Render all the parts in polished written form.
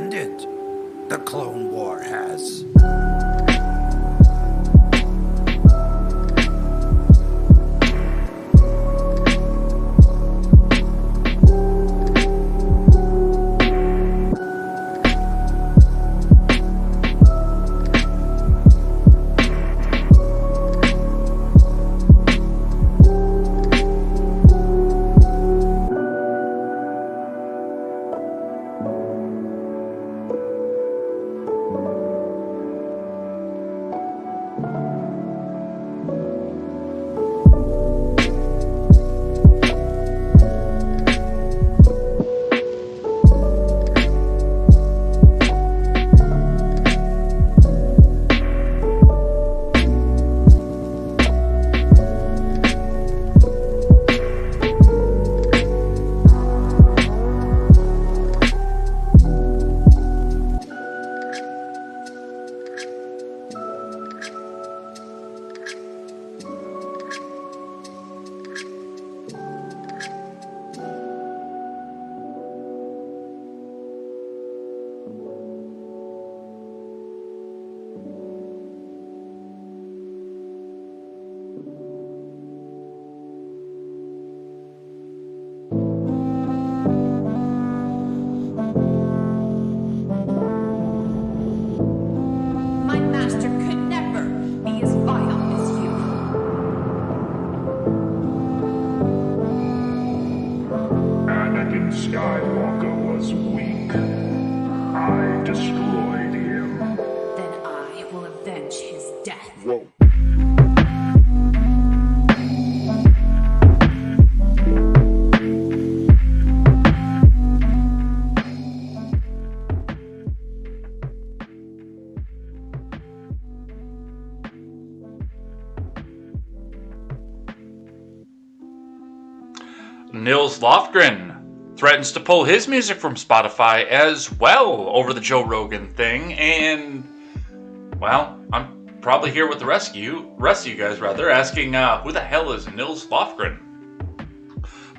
ended. The Clone War has. Skywalker was weak. I destroyed him. Then I will avenge his death. Whoa. Nils Lofgren threatens to pull his music from Spotify as well over the Joe Rogan thing, and, well, I'm probably here with the rest of you guys, asking who the hell is Nils Lofgren?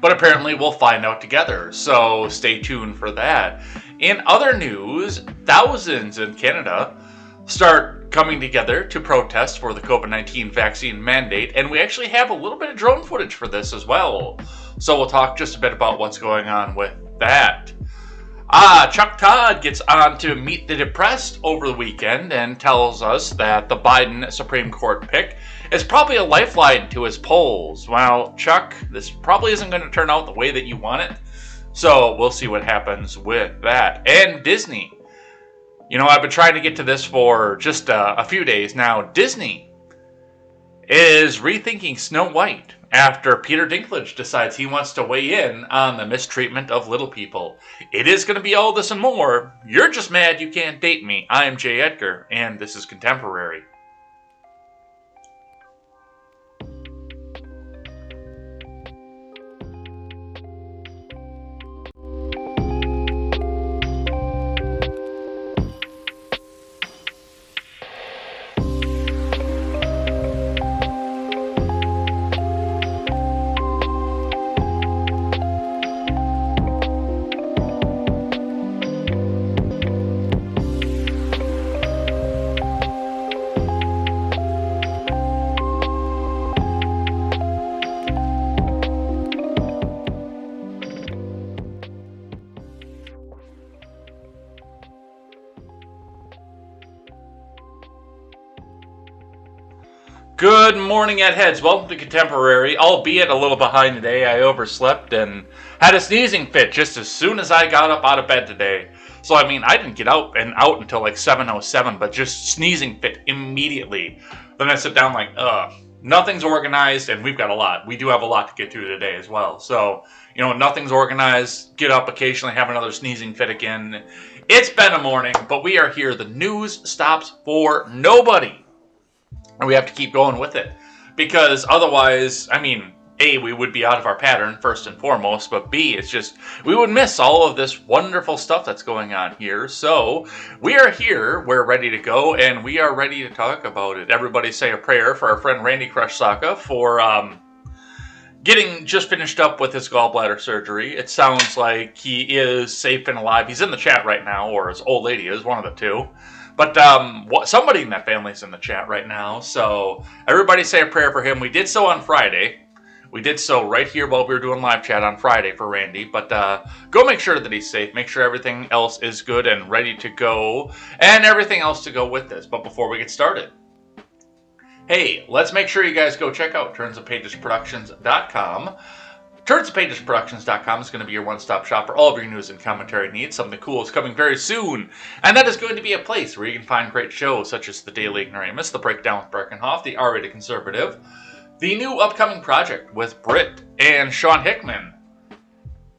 But apparently we'll find out together, so stay tuned for that. In other news, thousands in Canada start coming together to protest for the COVID-19 vaccine mandate, and we actually have a little bit of drone footage for this as well. So we'll talk just a bit about what's going on with that. Chuck Todd gets on to Meet the Depressed over the weekend and tells us that the Biden Supreme Court pick is probably a lifeline to his polls. Well, Chuck, this probably isn't going to turn out the way that you want it. So we'll see what happens with that. And Disney. You know, I've been trying to get to this for just a few days now. Disney is rethinking Snow White after Peter Dinklage decides he wants to weigh in on the mistreatment of little people. It is going to be all this and more. You're just mad you can't date me. I am Jay Edgar, and this is Contemporary. Good morning, Heads. Welcome to Contemporary. Albeit a little behind today, I overslept and had a sneezing fit just as soon as I got up out of bed today. So, I mean, I didn't get out until like 7:07, but just sneezing fit immediately. Then I sit down like, nothing's organized, and we've got a lot. We do have a lot to get through today as well. So, you know, nothing's organized. Get up occasionally, have another sneezing fit again. It's been a morning, but we are here. The news stops for nobody. And we have to keep going with it. Because otherwise, I mean, A, we would be out of our pattern, first and foremost. But B, it's just, we would miss all of this wonderful stuff that's going on here. So, we are here, we're ready to go, and we are ready to talk about it. Everybody say a prayer for our friend Randy Crush Saka for getting just finished up with his gallbladder surgery. It sounds like he is safe and alive. He's in the chat right now, or his old lady is, one of the two. But somebody in that family is in the chat right now, so everybody say a prayer for him. We did so on Friday. We did so right here while we were doing live chat on Friday for Randy. But go make sure that he's safe. Make sure everything else is good and ready to go. And everything else to go with this. But before we get started, hey, let's make sure you guys go check out turnsofpagesproductions.com. turnsofpagesproductions.com is going to be your one-stop shop for all of your news and commentary needs. Something cool is coming very soon. And that is going to be a place where you can find great shows such as The Daily Ignoramus, The Breakdown with Breckenhoff, The R-Rated Conservative, the new upcoming project with Britt and Sean Hickman,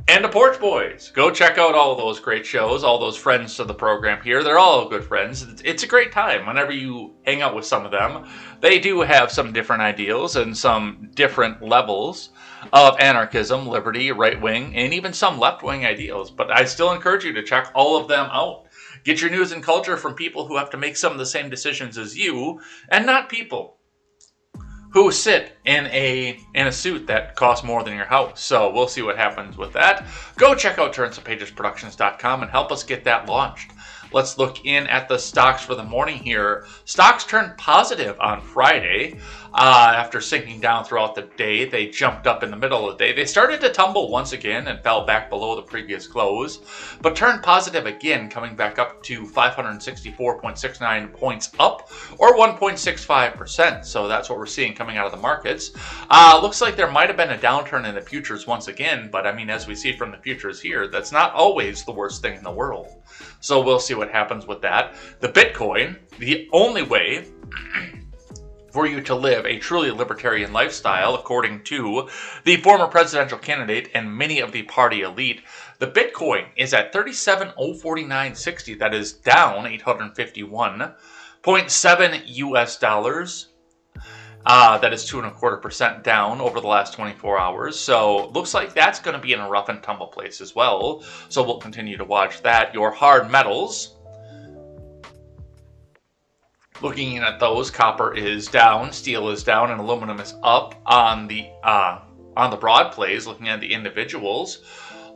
and the Porch Boys. Go check out all of those great shows, all those friends to the program here. They're all good friends. It's a great time whenever you hang out with some of them. They do have some different ideals and some different levels of anarchism, liberty, right-wing, and even some left-wing ideals. But I still encourage you to check all of them out. Get your news and culture from people who have to make some of the same decisions as you, and not people who sit in a suit that costs more than your house. So we'll see what happens with that. Go check out turnsofpagesproductions.com and help us get that launched. Let's look in at the stocks for the morning here. Stocks turned positive on Friday. After sinking down throughout the day, they jumped up in the middle of the day. They started to tumble once again and fell back below the previous close, but turned positive again, coming back up to 564.69 points up, or 1.65%. So that's what we're seeing coming out of the markets. Looks like there might have been a downturn in the futures once again, but I mean, as we see from the futures here, that's not always the worst thing in the world. So we'll see what happens with that. The Bitcoin, the only way for you to live a truly libertarian lifestyle, according to the former presidential candidate and many of the party elite, the Bitcoin is at 37,049.60. That is down 851.7 US dollars. That is 2.25% down over the last 24 hours. So looks like that's going to be in a rough and tumble place as well. So we'll continue to watch that. Your hard metals, looking at those, copper is down, steel is down, and aluminum is up on the broad plays. Looking at the individuals,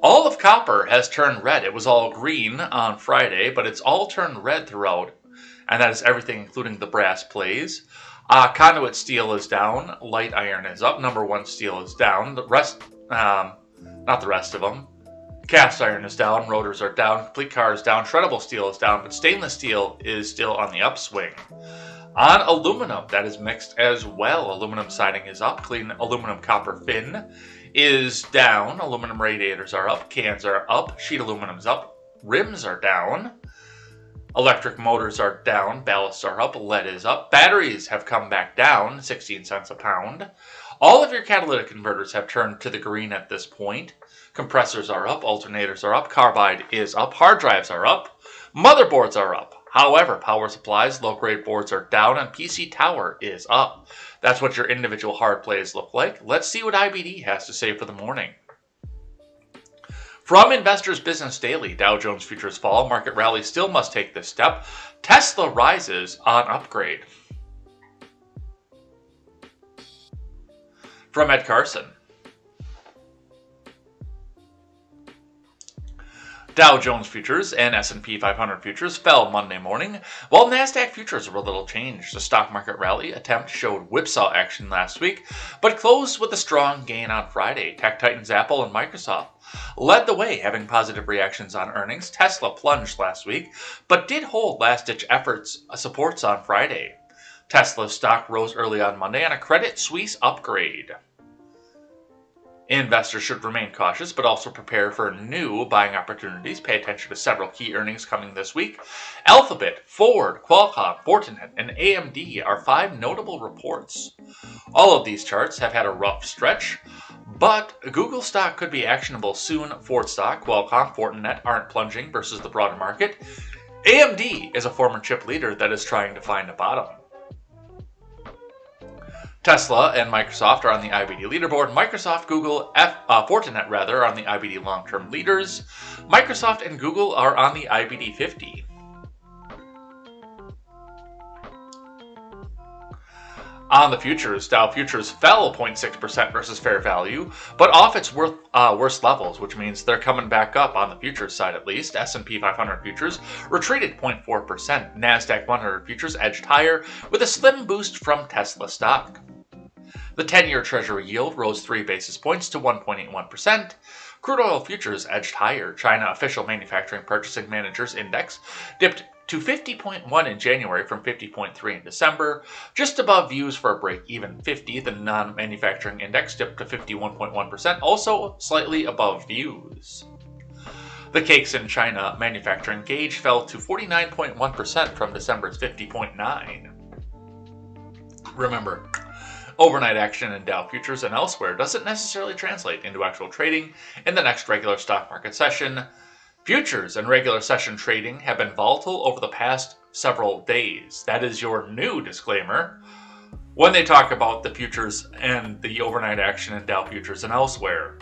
all of copper has turned red. It was all green on Friday, but it's all turned red throughout, and that is everything, including the brass plays. Conduit steel is down, light iron is up, number one steel is down, the rest, not the rest of them. Cast iron is down, rotors are down, complete car is down, shreddable steel is down, but stainless steel is still on the upswing. On aluminum, that is mixed as well. Aluminum siding is up, clean aluminum copper fin is down, aluminum radiators are up, cans are up, sheet aluminum's up, rims are down. Electric motors are down, ballasts are up, lead is up, batteries have come back down, 16 cents a pound. All of your catalytic converters have turned to the green at this point. Compressors are up, alternators are up, carbide is up, hard drives are up, motherboards are up. However, power supplies, low-grade boards are down, and PC Tower is up. That's what your individual hard plays look like. Let's see what IBD has to say for the morning. From Investors Business Daily, Dow Jones futures fall, market rally still must take this step. Tesla rises on upgrade. From Ed Carson, Dow Jones futures and S&P 500 futures fell Monday morning, while NASDAQ futures were a little changed. The stock market rally attempt showed whipsaw action last week, but closed with a strong gain on Friday. Tech titans Apple and Microsoft led the way, having positive reactions on earnings. Tesla plunged last week, but did hold last-ditch supports on Friday. Tesla stock rose early on Monday on a Credit Suisse upgrade. Investors should remain cautious, but also prepare for new buying opportunities. Pay attention to several key earnings coming this week. Alphabet, Ford, Qualcomm, Fortinet, and AMD are 5 notable reports. All of these charts have had a rough stretch, but Google stock could be actionable soon. Ford stock, Qualcomm, Fortinet aren't plunging versus the broader market. AMD is a former chip leader that is trying to find a bottom. Tesla and Microsoft are on the IBD leaderboard. Microsoft, Google, Fortinet rather, are on the IBD long-term leaders. Microsoft and Google are on the IBD 50. On the futures, Dow futures fell 0.6% versus fair value, but off its worst levels, which means they're coming back up on the futures side at least. S&P 500 futures retreated 0.4%. NASDAQ 100 futures edged higher with a slim boost from Tesla stock. The 10-year Treasury yield rose 3 basis points to 1.81%. Crude oil futures edged higher. China Official Manufacturing Purchasing Managers Index dipped to 50.1 in January from 50.3 in December, just above views for a break-even 50. The non-manufacturing index dipped to 51.1%, also slightly above views. The cakes in China manufacturing gauge fell to 49.1% from December's 50.9. Remember, overnight action in Dow futures and elsewhere doesn't necessarily translate into actual trading in the next regular stock market session. Futures and regular session trading have been volatile over the past several days. That is your new disclaimer when they talk about the futures and the overnight action in Dow futures and elsewhere.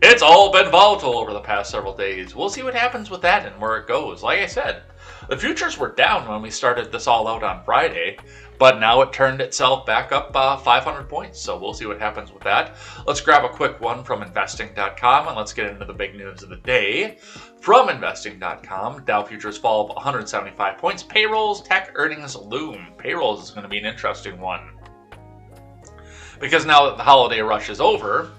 It's all been volatile over the past several days. We'll see what happens with that and where it goes. Like I said, the futures were down when we started this all out on Friday, but now it turned itself back up 500 points, so we'll see what happens with that. Let's grab a quick one from investing.com, and let's get into the big news of the day. From investing.com, Dow futures fall 175 points. Payrolls, tech earnings loom. Payrolls is going to be an interesting one, because now that the holiday rush is over,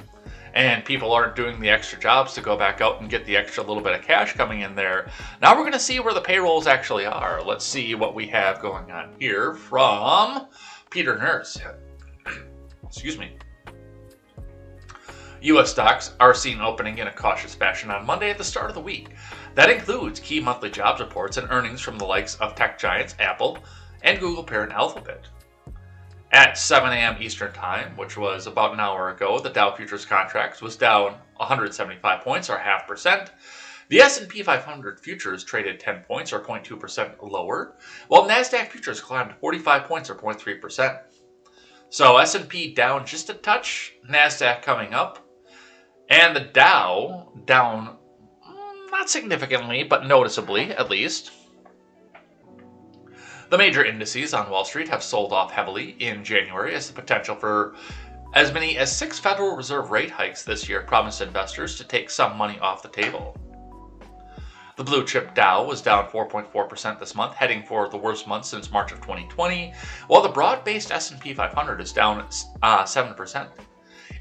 and people aren't doing the extra jobs to go back out and get the extra little bit of cash coming in there, now we're going to see where the payrolls actually are. Let's see what we have going on here from Peter Nurse. Excuse me. U.S. stocks are seen opening in a cautious fashion on Monday at the start of the week. That includes key monthly jobs reports and earnings from the likes of tech giants Apple and Google parent Alphabet. At 7 a.m. Eastern Time, which was about an hour ago, the Dow futures contract was down 175 points, or 0.5%. The S&P 500 futures traded 10 points, or 0.2% lower, while NASDAQ futures climbed 45 points, or 0.3%. So S&P down just a touch, NASDAQ coming up, and the Dow down not significantly, but noticeably at least. The major indices on Wall Street have sold off heavily in January as the potential for as many as 6 Federal Reserve rate hikes this year promised investors to take some money off the table. The blue chip Dow was down 4.4% this month, heading for the worst month since March of 2020, while the broad-based S&P 500 is down 7%.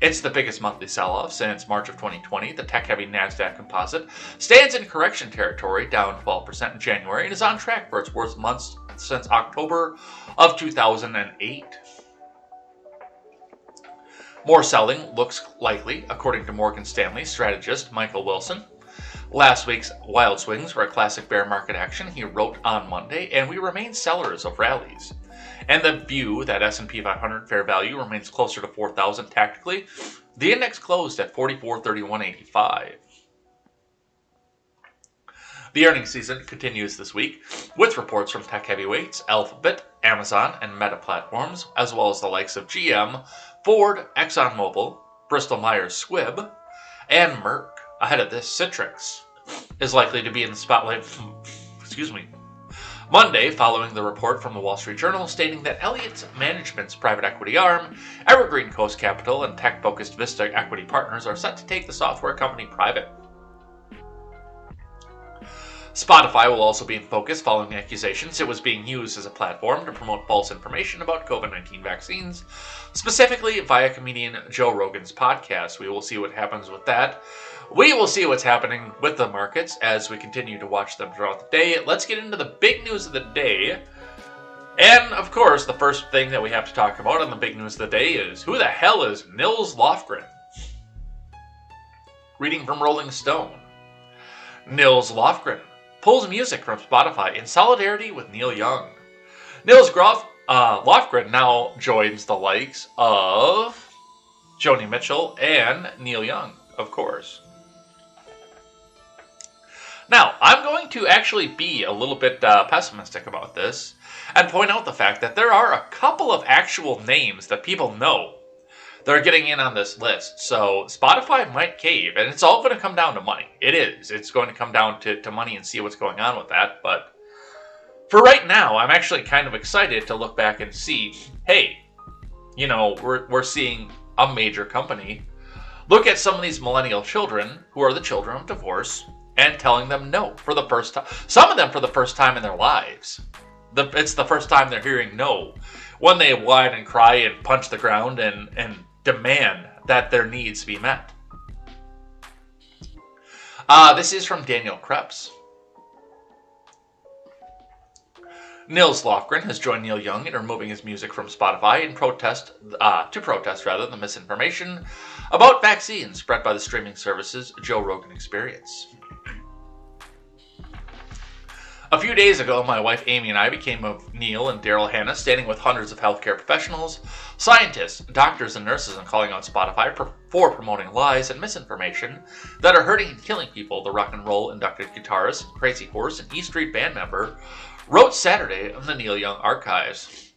It's the biggest monthly sell-off since March of 2020. The tech-heavy NASDAQ composite stands in correction territory, down 12% in January, and is on track for its worst months since October of 2008. More selling looks likely, according to Morgan Stanley strategist Michael Wilson. Last week's wild swings were a classic bear market action, he wrote on Monday, and we remain sellers of rallies. And the view that S&P 500 fair value remains closer to 4,000 tactically, the index closed at 4431.85. The earnings season continues this week, with reports from tech heavyweights Alphabet, Amazon, and Meta platforms, as well as the likes of GM, Ford, ExxonMobil, Bristol-Myers Squibb, and Merck. Ahead of this, Citrix is likely to be in the spotlight Monday, following the report from the Wall Street Journal stating that Elliott Management's private equity arm, Evergreen Coast Capital, and tech-focused Vista Equity Partners are set to take the software company private. Spotify will also be in focus following accusations it was being used as a platform to promote false information about COVID-19 vaccines, specifically via comedian Joe Rogan's podcast. We will see what happens with that. We will see what's happening with the markets as we continue to watch them throughout the day. Let's get into the big news of the day. And, of course, the first thing that we have to talk about on the big news of the day is, who the hell is Nils Lofgren? Reading from Rolling Stone. Nils Lofgren pulls music from Spotify in solidarity with Neil Young. Nils Lofgren now joins the likes of Joni Mitchell and Neil Young, of course. Now, I'm going to actually be a little bit pessimistic about this and point out the fact that there are a couple of actual names that people know that are getting in on this list. So Spotify might cave, and it's all going to come down to money. It is. It's going to come down to money and see what's going on with that. But for right now, I'm actually kind of excited to look back and see, hey, we're seeing a major company look at some of these millennial children who are the children of divorce and telling them no for the first time. Some of them for the first time in their lives. It's the first time they're hearing no, when they whine and cry and punch the ground and demand that their needs be met. This is from Daniel Krebs. Nils Lofgren has joined Neil Young in removing his music from Spotify in protest the misinformation about vaccines spread by the streaming service's Joe Rogan Experience. A few days ago, my wife Amy and I became of Neil and Daryl Hannah, standing with hundreds of healthcare professionals, scientists, doctors, and nurses, and calling out Spotify for promoting lies and misinformation that are hurting and killing people, the rock and roll inducted guitarist, Crazy Horse, and E Street Band member wrote Saturday on the Neil Young archives.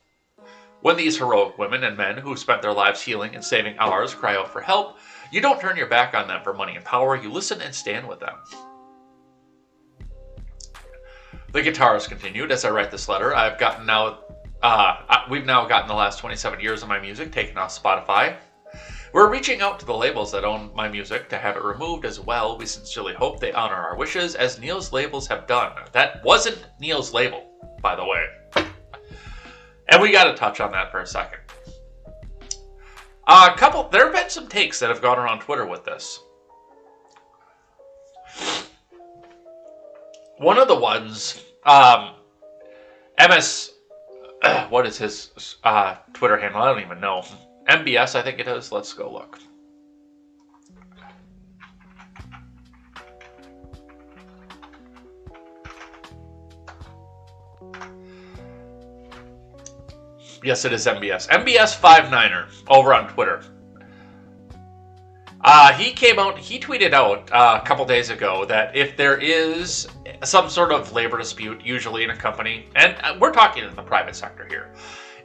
When these heroic women and men who spent their lives healing and saving ours cry out for help, you don't turn your back on them for money and power, you listen and stand with them. The guitarist continued, as I write this letter, we've now gotten the last 27 years of my music taken off Spotify. We're reaching out to the labels that own my music to have it removed as well. We sincerely hope they honor our wishes, as Neil's labels have done. That wasn't Neil's label, by the way. And we got to touch on that for a second. There have been some takes that have gone around Twitter with this. One of the ones, what is his Twitter handle? I don't even know. MBS, I think it is. Let's go look. Yes, it is MBS. MBS59er over on Twitter. He tweeted out a couple days ago that if there is some sort of labor dispute, usually in a company, and we're talking in the private sector here.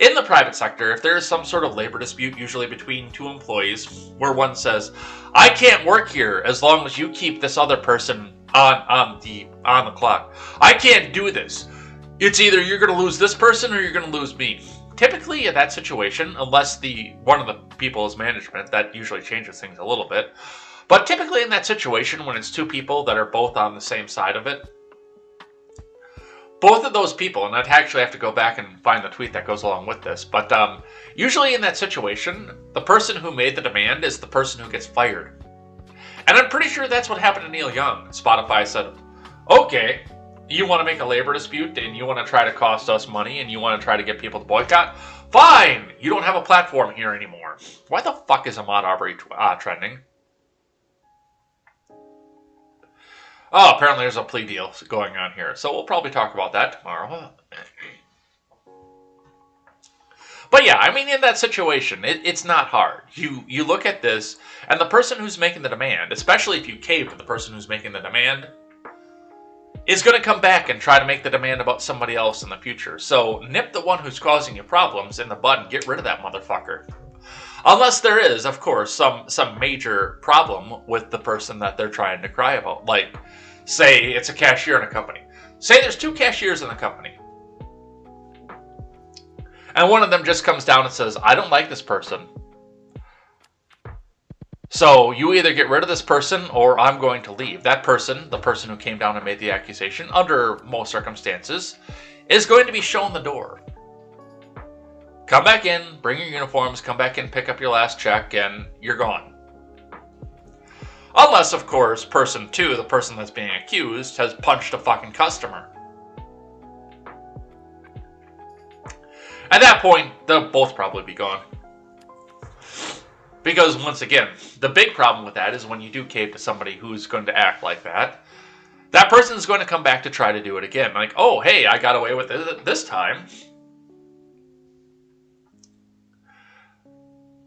In the private sector, if there is some sort of labor dispute, usually between two employees, where one says, I can't work here as long as you keep this other person on the clock. I can't do this. It's either you're going to lose this person or you're going to lose me. Typically, in that situation, unless one of the people is management, that usually changes things a little bit. But typically in that situation, when it's two people that are both on the same side of it, both of those people, and I'd actually have to go back and find the tweet that goes along with this, but usually in that situation, the person who made the demand is the person who gets fired. And I'm pretty sure that's what happened to Neil Young. Spotify said, okay, you want to make a labor dispute and you want to try to cost us money and you want to try to get people to boycott? Fine! You don't have a platform here anymore. Why the fuck is Ahmaud Arbery trending? Oh, apparently there's a plea deal going on here. So we'll probably talk about that tomorrow. But yeah, I mean, in that situation, it's not hard. You look at this, and the person who's making the demand, especially if you cave to the person who's making the demand, is going to come back and try to make the demand about somebody else in the future. So nip the one who's causing you problems in the bud and get rid of that motherfucker. Unless there is, of course, some major problem with the person that they're trying to cry about. Like, say it's a cashier in a company. Say there's two cashiers in the company. And one of them just comes down and says, I don't like this person. So you either get rid of this person or I'm going to leave. That person, the person who came down and made the accusation, under most circumstances, is going to be shown the door. Come back in, bring your uniforms, come back in, pick up your last check, and you're gone. Unless, of course, person two, the person that's being accused, has punched a fucking customer. At that point, they'll both probably be gone. Because, once again, the big problem with that is when you do cave to somebody who's going to act like that, that person's going to come back to try to do it again. Like, oh, hey, I got away with it this time.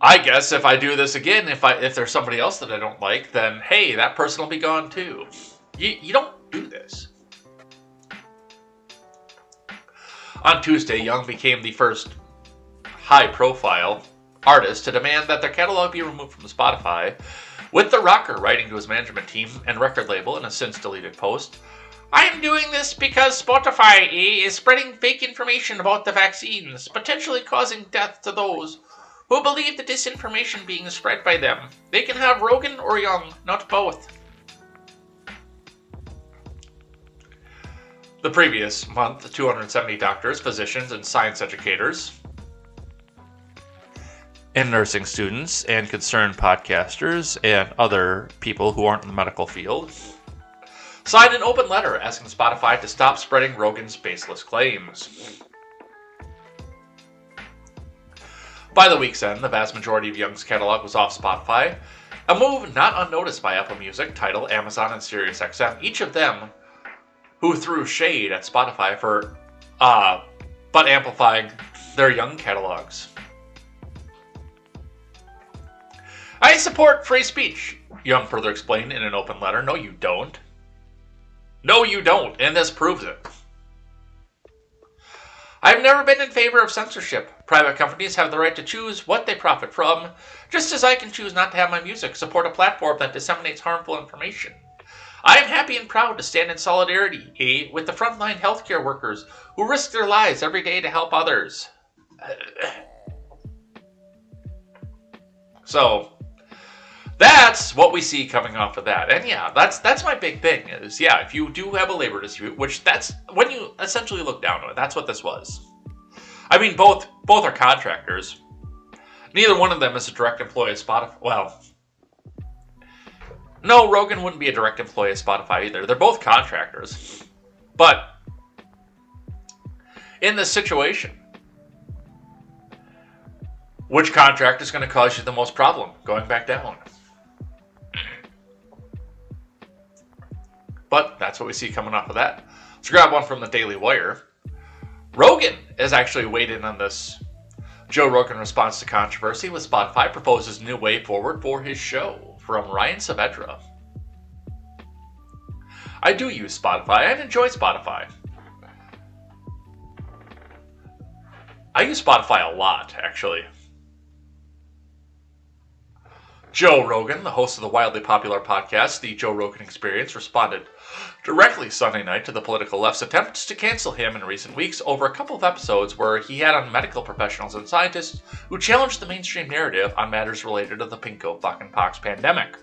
I guess if I do this again, if there's somebody else that I don't like, then, hey, that person will be gone too. You don't do this. On Tuesday, Young became the first high-profile artist to demand that their catalog be removed from Spotify, with the rocker writing to his management team and record label in a since-deleted post, I am doing this because Spotify is spreading fake information about the vaccines, potentially causing death to those who believe the disinformation being spread by them. They can have Rogan or Young, not both. The previous month, 270 doctors, physicians, and science educators, and nursing students, and concerned podcasters, and other people who aren't in the medical field, signed an open letter asking Spotify to stop spreading Rogan's baseless claims. By the week's end, the vast majority of Young's catalog was off Spotify, a move not unnoticed by Apple Music, Tidal, Amazon, and SiriusXM, each of them who threw shade at Spotify for but amplifying their Young catalogs. I support free speech, Young further explained in an open letter. No, you don't. No, you don't, and this proves it. I've never been in favor of censorship. Private companies have the right to choose what they profit from, just as I can choose not to have my music support a platform that disseminates harmful information. I am happy and proud to stand in solidarity with the frontline healthcare workers who risk their lives every day to help others. So, that's what we see coming off of that. And yeah, that's my big thing is, yeah, if you do have a labor dispute, which that's when you essentially look down on it, that's what this was. I mean, both are contractors. Neither one of them is a direct employee of Spotify. Well, no, Rogan wouldn't be a direct employee of Spotify either. They're both contractors. But in this situation, which contract is going to cause you the most problem going back down? But that's what we see coming off of that. Let's grab one from the Daily Wire. Rogan has actually weighed in on this. Joe Rogan responds to controversy with Spotify proposes new way forward for his show. From Ryan Saavedra. I do use Spotify and enjoy Spotify. I use Spotify a lot, actually. Joe Rogan, the host of the wildly popular podcast, The Joe Rogan Experience, responded directly Sunday night to the political left's attempts to cancel him in recent weeks over a couple of episodes where he had on medical professionals and scientists who challenged the mainstream narrative on matters related to the pinko-fucking-pox pandemic.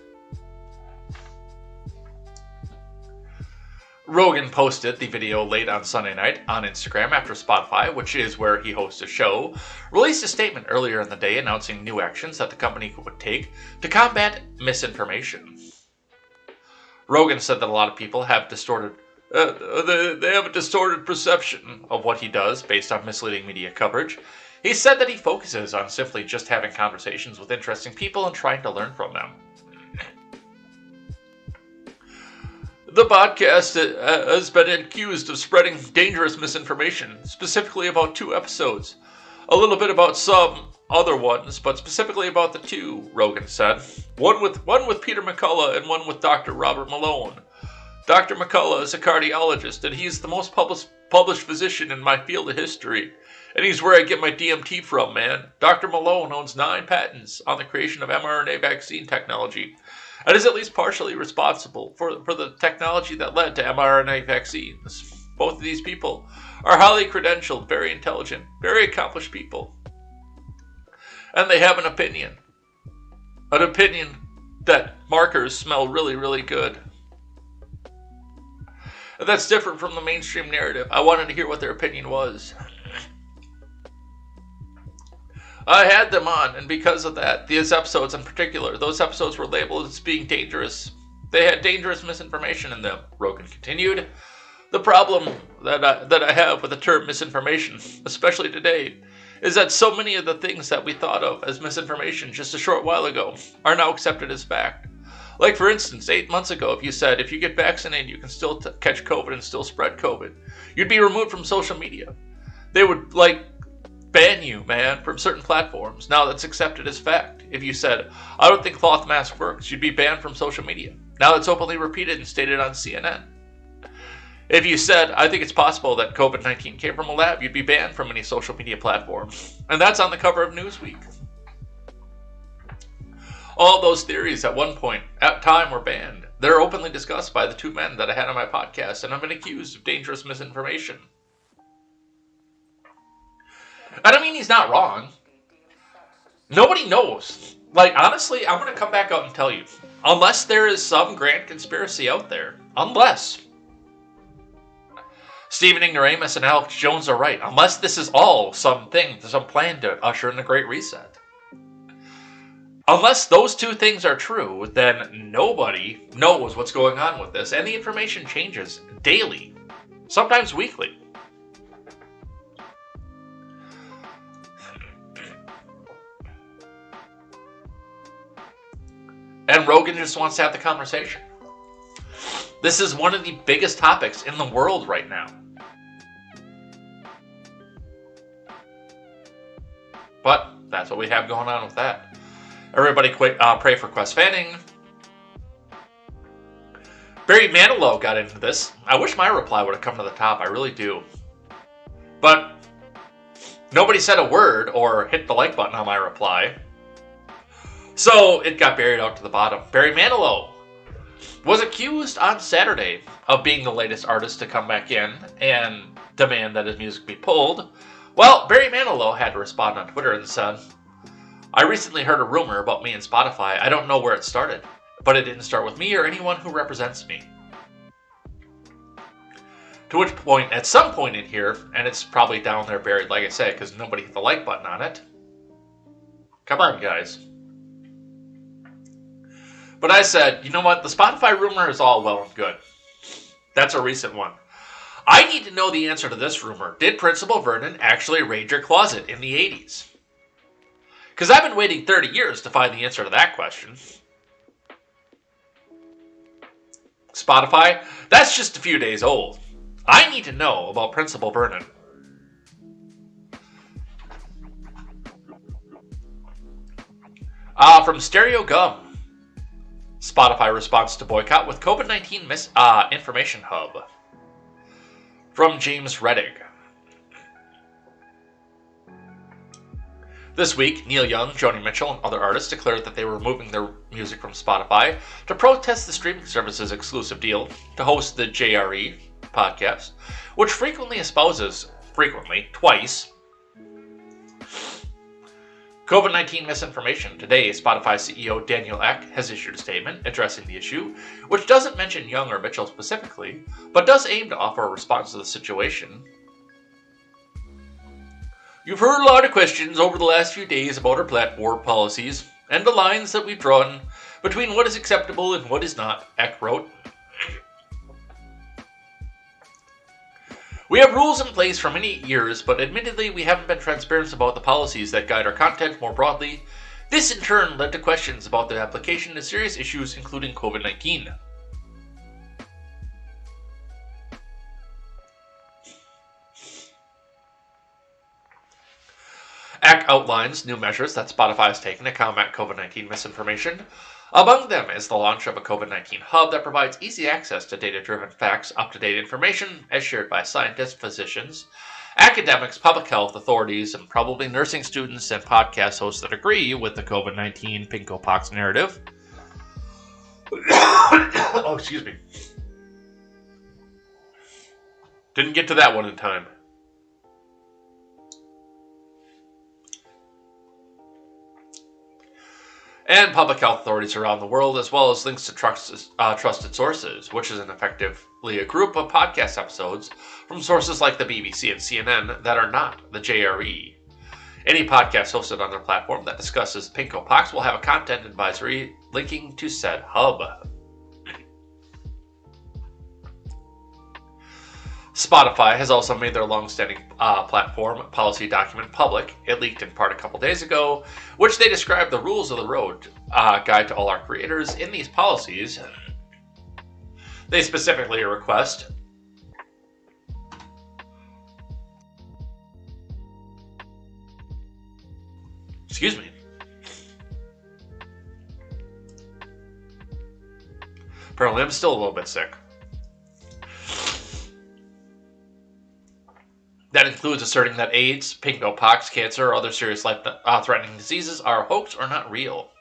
Rogan posted the video late on Sunday night on Instagram after Spotify, which is where he hosts a show, released a statement earlier in the day announcing new actions that the company would take to combat misinformation. Rogan said that a lot of people have they have a distorted perception of what he does based on misleading media coverage. He said that he focuses on simply just having conversations with interesting people and trying to learn from them. The podcast has been accused of spreading dangerous misinformation, specifically about 2 episodes. A little bit about some other ones, but specifically about the 2, Rogan said. One with Peter McCullough and one with Dr. Robert Malone. Dr. McCullough is a cardiologist, and he's the most published physician in my field of history. And he's where I get my DMT from, man. Dr. Malone owns 9 patents on the creation of mRNA vaccine technology, and is at least partially responsible for the technology that led to mRNA vaccines. Both of these people are highly credentialed, very intelligent, very accomplished people. And they have an opinion. An opinion that markers smell really, really good. And that's different from the mainstream narrative. I wanted to hear what their opinion was. I had them on, and because of that, these episodes in particular, those episodes were labeled as being dangerous. They had dangerous misinformation in them, Rogan continued. The problem that I have with the term misinformation, especially today, is that so many of the things that we thought of as misinformation just a short while ago are now accepted as fact. Like, for instance, 8 months ago, if you said if you get vaccinated, you can still catch COVID and still spread COVID, you'd be removed from social media. They would, ban you, man, from certain platforms. Now that's accepted as fact. If you said, I don't think cloth mask works, you'd be banned from social media. Now it's openly repeated and stated on CNN. If you said, I think it's possible that COVID-19 came from a lab, you'd be banned from any social media platform. And that's on the cover of Newsweek. All those theories at one point, at time, were banned. They're openly discussed by the 2 men that I had on my podcast, and I've been accused of dangerous misinformation. And I mean, he's not wrong. Nobody knows. Like, honestly, I'm going to come back out and tell you. Unless there is some grand conspiracy out there. Unless Stephen Ignoramus and Alex Jones are right. Unless this is all some plan to usher in the Great Reset. Unless those two things are true, then nobody knows what's going on with this. And the information changes daily. Sometimes weekly. And Rogan just wants to have the conversation. This is one of the biggest topics in the world right now. But that's what we have going on with that. Everybody pray for Quest Fanning. Barry Manilow got into this. I wish my reply would have come to the top. I really do. But nobody said a word or hit the like button on my reply. So it got buried out to the bottom. Barry Manilow was accused on Saturday of being the latest artist to come back in and demand that his music be pulled. Well, Barry Manilow had to respond on Twitter and said, "I recently heard a rumor about me and Spotify. I don't know where it started, but it didn't start with me or anyone who represents me." To which point, at some point in here, and it's probably down there buried, like I said, because nobody hit the like button on it. Come on, guys. But I said, you know what? The Spotify rumor is all well and good. That's a recent one. I need to know the answer to this rumor. Did Principal Vernon actually raid your closet in the 80s? Because I've been waiting 30 years to find the answer to that question. Spotify, that's just a few days old. I need to know about Principal Vernon. From Stereo Gum. Spotify response to boycott with COVID-19 information hub. From James Reddig. This week, Neil Young, Joni Mitchell, and other artists declared that they were removing their music from Spotify to protest the streaming service's exclusive deal to host the JRE podcast, which twice, COVID-19 misinformation. Today, Spotify CEO Daniel Ek has issued a statement addressing the issue, which doesn't mention Young or Mitchell specifically, but does aim to offer a response to the situation. "You've heard a lot of questions over the last few days about our platform policies and the lines that we've drawn between what is acceptable and what is not," Ek wrote. "We have rules in place for many years, but admittedly we haven't been transparent about the policies that guide our content more broadly. This in turn led to questions about the application to serious issues including COVID-19. Ek outlines new measures that Spotify has taken to combat COVID-19 misinformation. Among them is the launch of a COVID-19 hub that provides easy access to data-driven facts, up-to-date information as shared by scientists, physicians, academics, public health authorities, and probably nursing students and podcast hosts that agree with the COVID-19 pinko pox narrative." Oh, excuse me. Didn't get to that one in time. And public health authorities around the world, as well as links to trusted sources, which is effectively a group of podcast episodes from sources like the BBC and CNN that are not the JRE. Any podcast hosted on their platform that discusses pinko pox will have a content advisory linking to said hub. Spotify has also made their long-standing platform policy document public. It leaked in part a couple days ago, which they describe the rules of the road guide to all our creators. In these policies, they specifically request excuse me. Apparently I'm still a little bit sick. That includes asserting that AIDS, pinko pox, cancer, or other serious life-threatening diseases are a hoax or not real.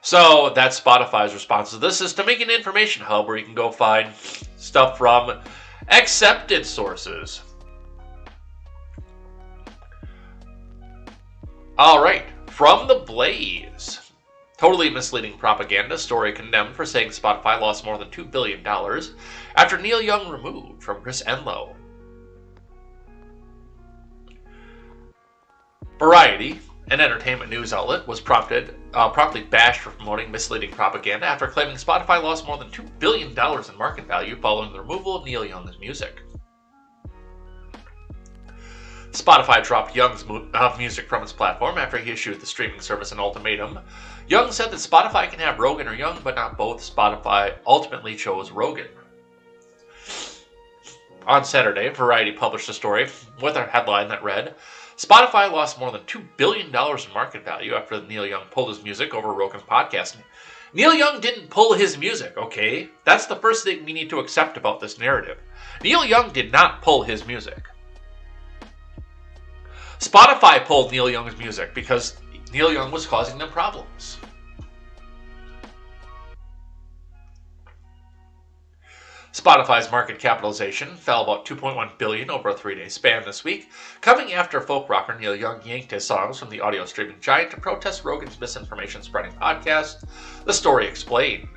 So that's Spotify's response to this, is to make an information hub where you can go find stuff from accepted sources. All right, from the Blaze. Totally misleading propaganda story condemned for saying Spotify lost more than $2 billion after Neil Young removed from Chris Enlow. Variety, an entertainment news outlet, was promptly bashed for promoting misleading propaganda after claiming Spotify lost more than $2 billion in market value following the removal of Neil Young's music. Spotify dropped Young's music from its platform after he issued the streaming service an ultimatum. Young said that Spotify can have Rogan or Young, but not both. Spotify ultimately chose Rogan. On Saturday, Variety published a story with a headline that read, Spotify lost more than $2 billion in market value after Neil Young pulled his music over Rogan's podcast. Neil Young didn't pull his music, okay? That's the first thing we need to accept about this narrative. Neil Young did not pull his music. Spotify pulled Neil Young's music because Neil Young was causing them problems. Spotify's market capitalization fell about $2.1 billion over a 3-day span this week, coming after folk rocker Neil Young yanked his songs from the audio streaming giant to protest Rogan's misinformation spreading podcast. The story explained.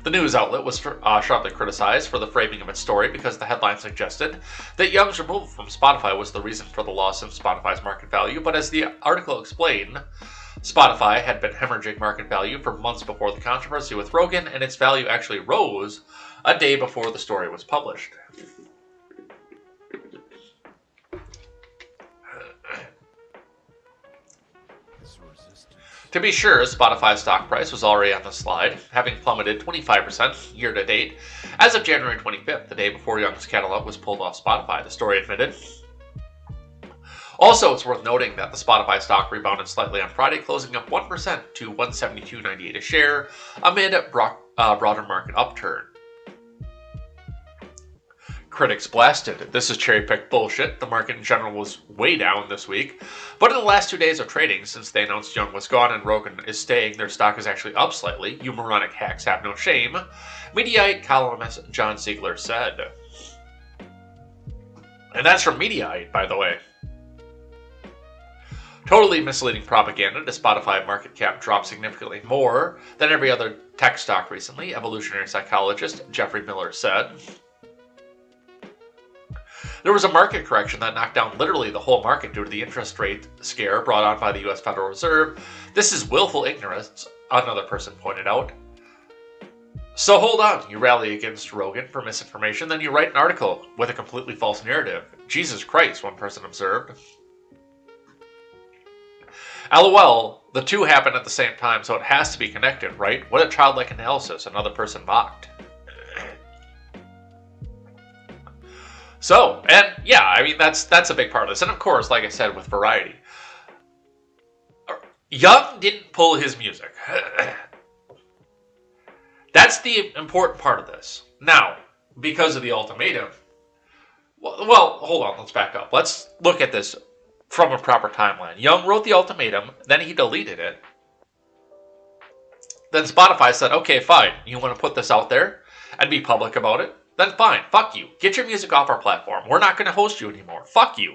The news outlet was sharply criticized for the framing of its story because the headline suggested that Young's removal from Spotify was the reason for the loss of Spotify's market value, but as the article explained, Spotify had been hemorrhaging market value for months before the controversy with Rogan, and its value actually rose a day before the story was published. To be sure, Spotify's stock price was already on the slide, having plummeted 25% year to date as of January 25th, the day before Young's catalog was pulled off Spotify, the story admitted. Also, it's worth noting that the Spotify stock rebounded slightly on Friday, closing up 1% to $172.98 a share amid a broader market upturn. Critics blasted, this is cherry-picked bullshit. The market in general was way down this week. But in the last 2 days of trading, since they announced Young was gone and Rogan is staying, their stock is actually up slightly. You moronic hacks have no shame. Mediaite columnist John Ziegler said. And that's from Mediaite, by the way. Totally misleading propaganda. The Spotify market cap dropped significantly more than every other tech stock recently, evolutionary psychologist Jeffrey Miller said. There was a market correction that knocked down literally the whole market due to the interest rate scare brought on by the U.S. Federal Reserve. This is willful ignorance, another person pointed out. So hold on, you rally against Rogan for misinformation, then you write an article with a completely false narrative. Jesus Christ, one person observed. LOL, the two happened at the same time, so it has to be connected, right? What a childlike analysis, another person mocked. So, and yeah, I mean, that's a big part of this. And of course, like I said, with Variety, Young didn't pull his music. That's the important part of this. Now, because of the ultimatum, well, hold on, let's back up. Let's look at this from a proper timeline. Young wrote the ultimatum, then he deleted it. Then Spotify said, okay, fine, you want to put this out there and be public about it? Then fine, fuck you. Get your music off our platform. We're not going to host you anymore. Fuck you.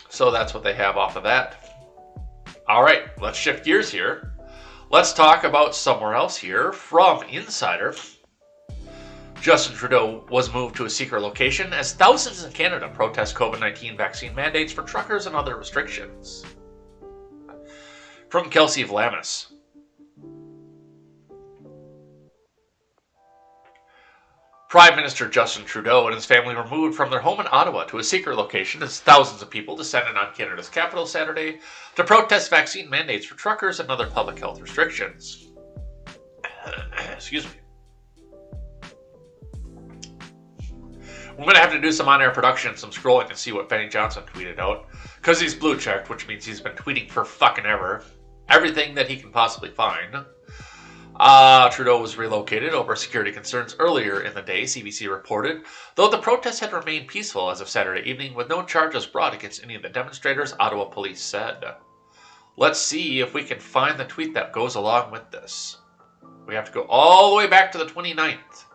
So that's what they have off of that. All right, let's shift gears here. Let's talk about somewhere else here from Insider. Justin Trudeau was moved to a secret location as thousands in Canada protest COVID-19 vaccine mandates for truckers and other restrictions. From Kelsey Vlamis. Prime Minister Justin Trudeau and his family were moved from their home in Ottawa to a secret location as thousands of people descended on Canada's capital Saturday to protest vaccine mandates for truckers and other public health restrictions. Excuse me. I'm going to have to do some on-air production, some scrolling to see what Benny Johnson tweeted out. Because he's blue-checked, which means he's been tweeting for fucking ever. Everything that he can possibly find. Trudeau was relocated over security concerns earlier in the day, CBC reported, though the protests had remained peaceful as of Saturday evening with no charges brought against any of the demonstrators, Ottawa police said. Let's see if we can find the tweet that goes along with this. We have to go all the way back to the 29th.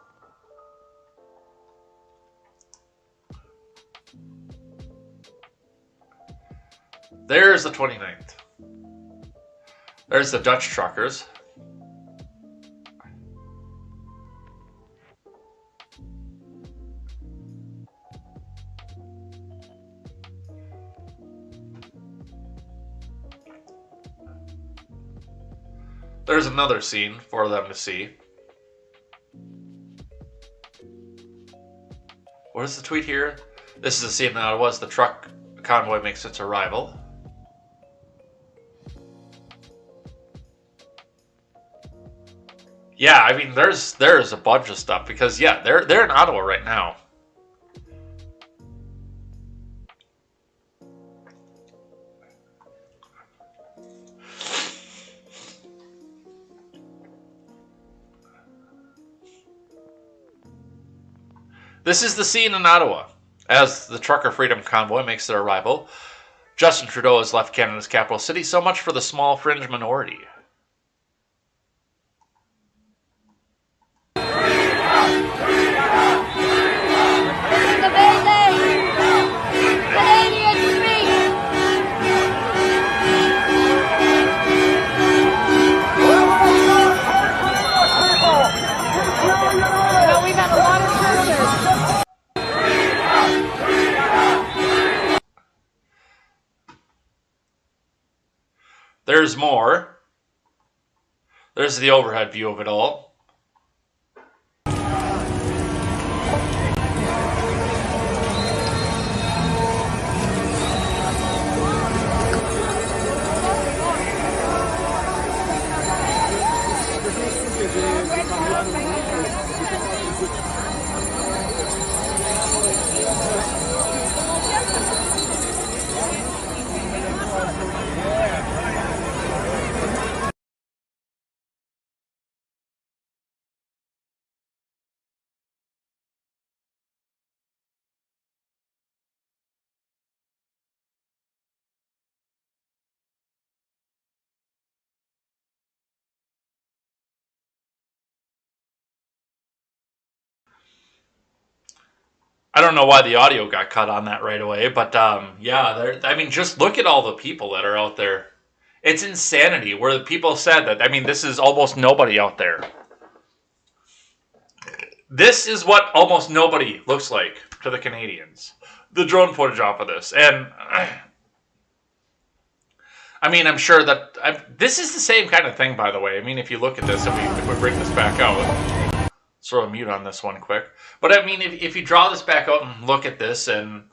There's the 29th. There's the Dutch truckers. There's another scene for them to see. What is the tweet here? This is a scene that was the truck convoy makes its arrival. Yeah, I mean, there's a bunch of stuff because yeah, they're in Ottawa right now. This is the scene in Ottawa as the Trucker Freedom Convoy makes their arrival. Justin Trudeau has left Canada's capital city. So much for the small fringe minority. There's more. There's the overhead view of it all. I don't know why the audio got cut on that right away, but yeah, I mean, just look at all the people that are out there. It's insanity where the people said that, I mean, this is almost nobody out there. This is what almost nobody looks like to the Canadians. The drone footage off of this. And I mean, I'm sure that this is the same kind of thing, by the way. I mean, if you look at this, if we bring this back out, let's throw a mute on this one quick. But I mean, if you draw this back out and look at this, and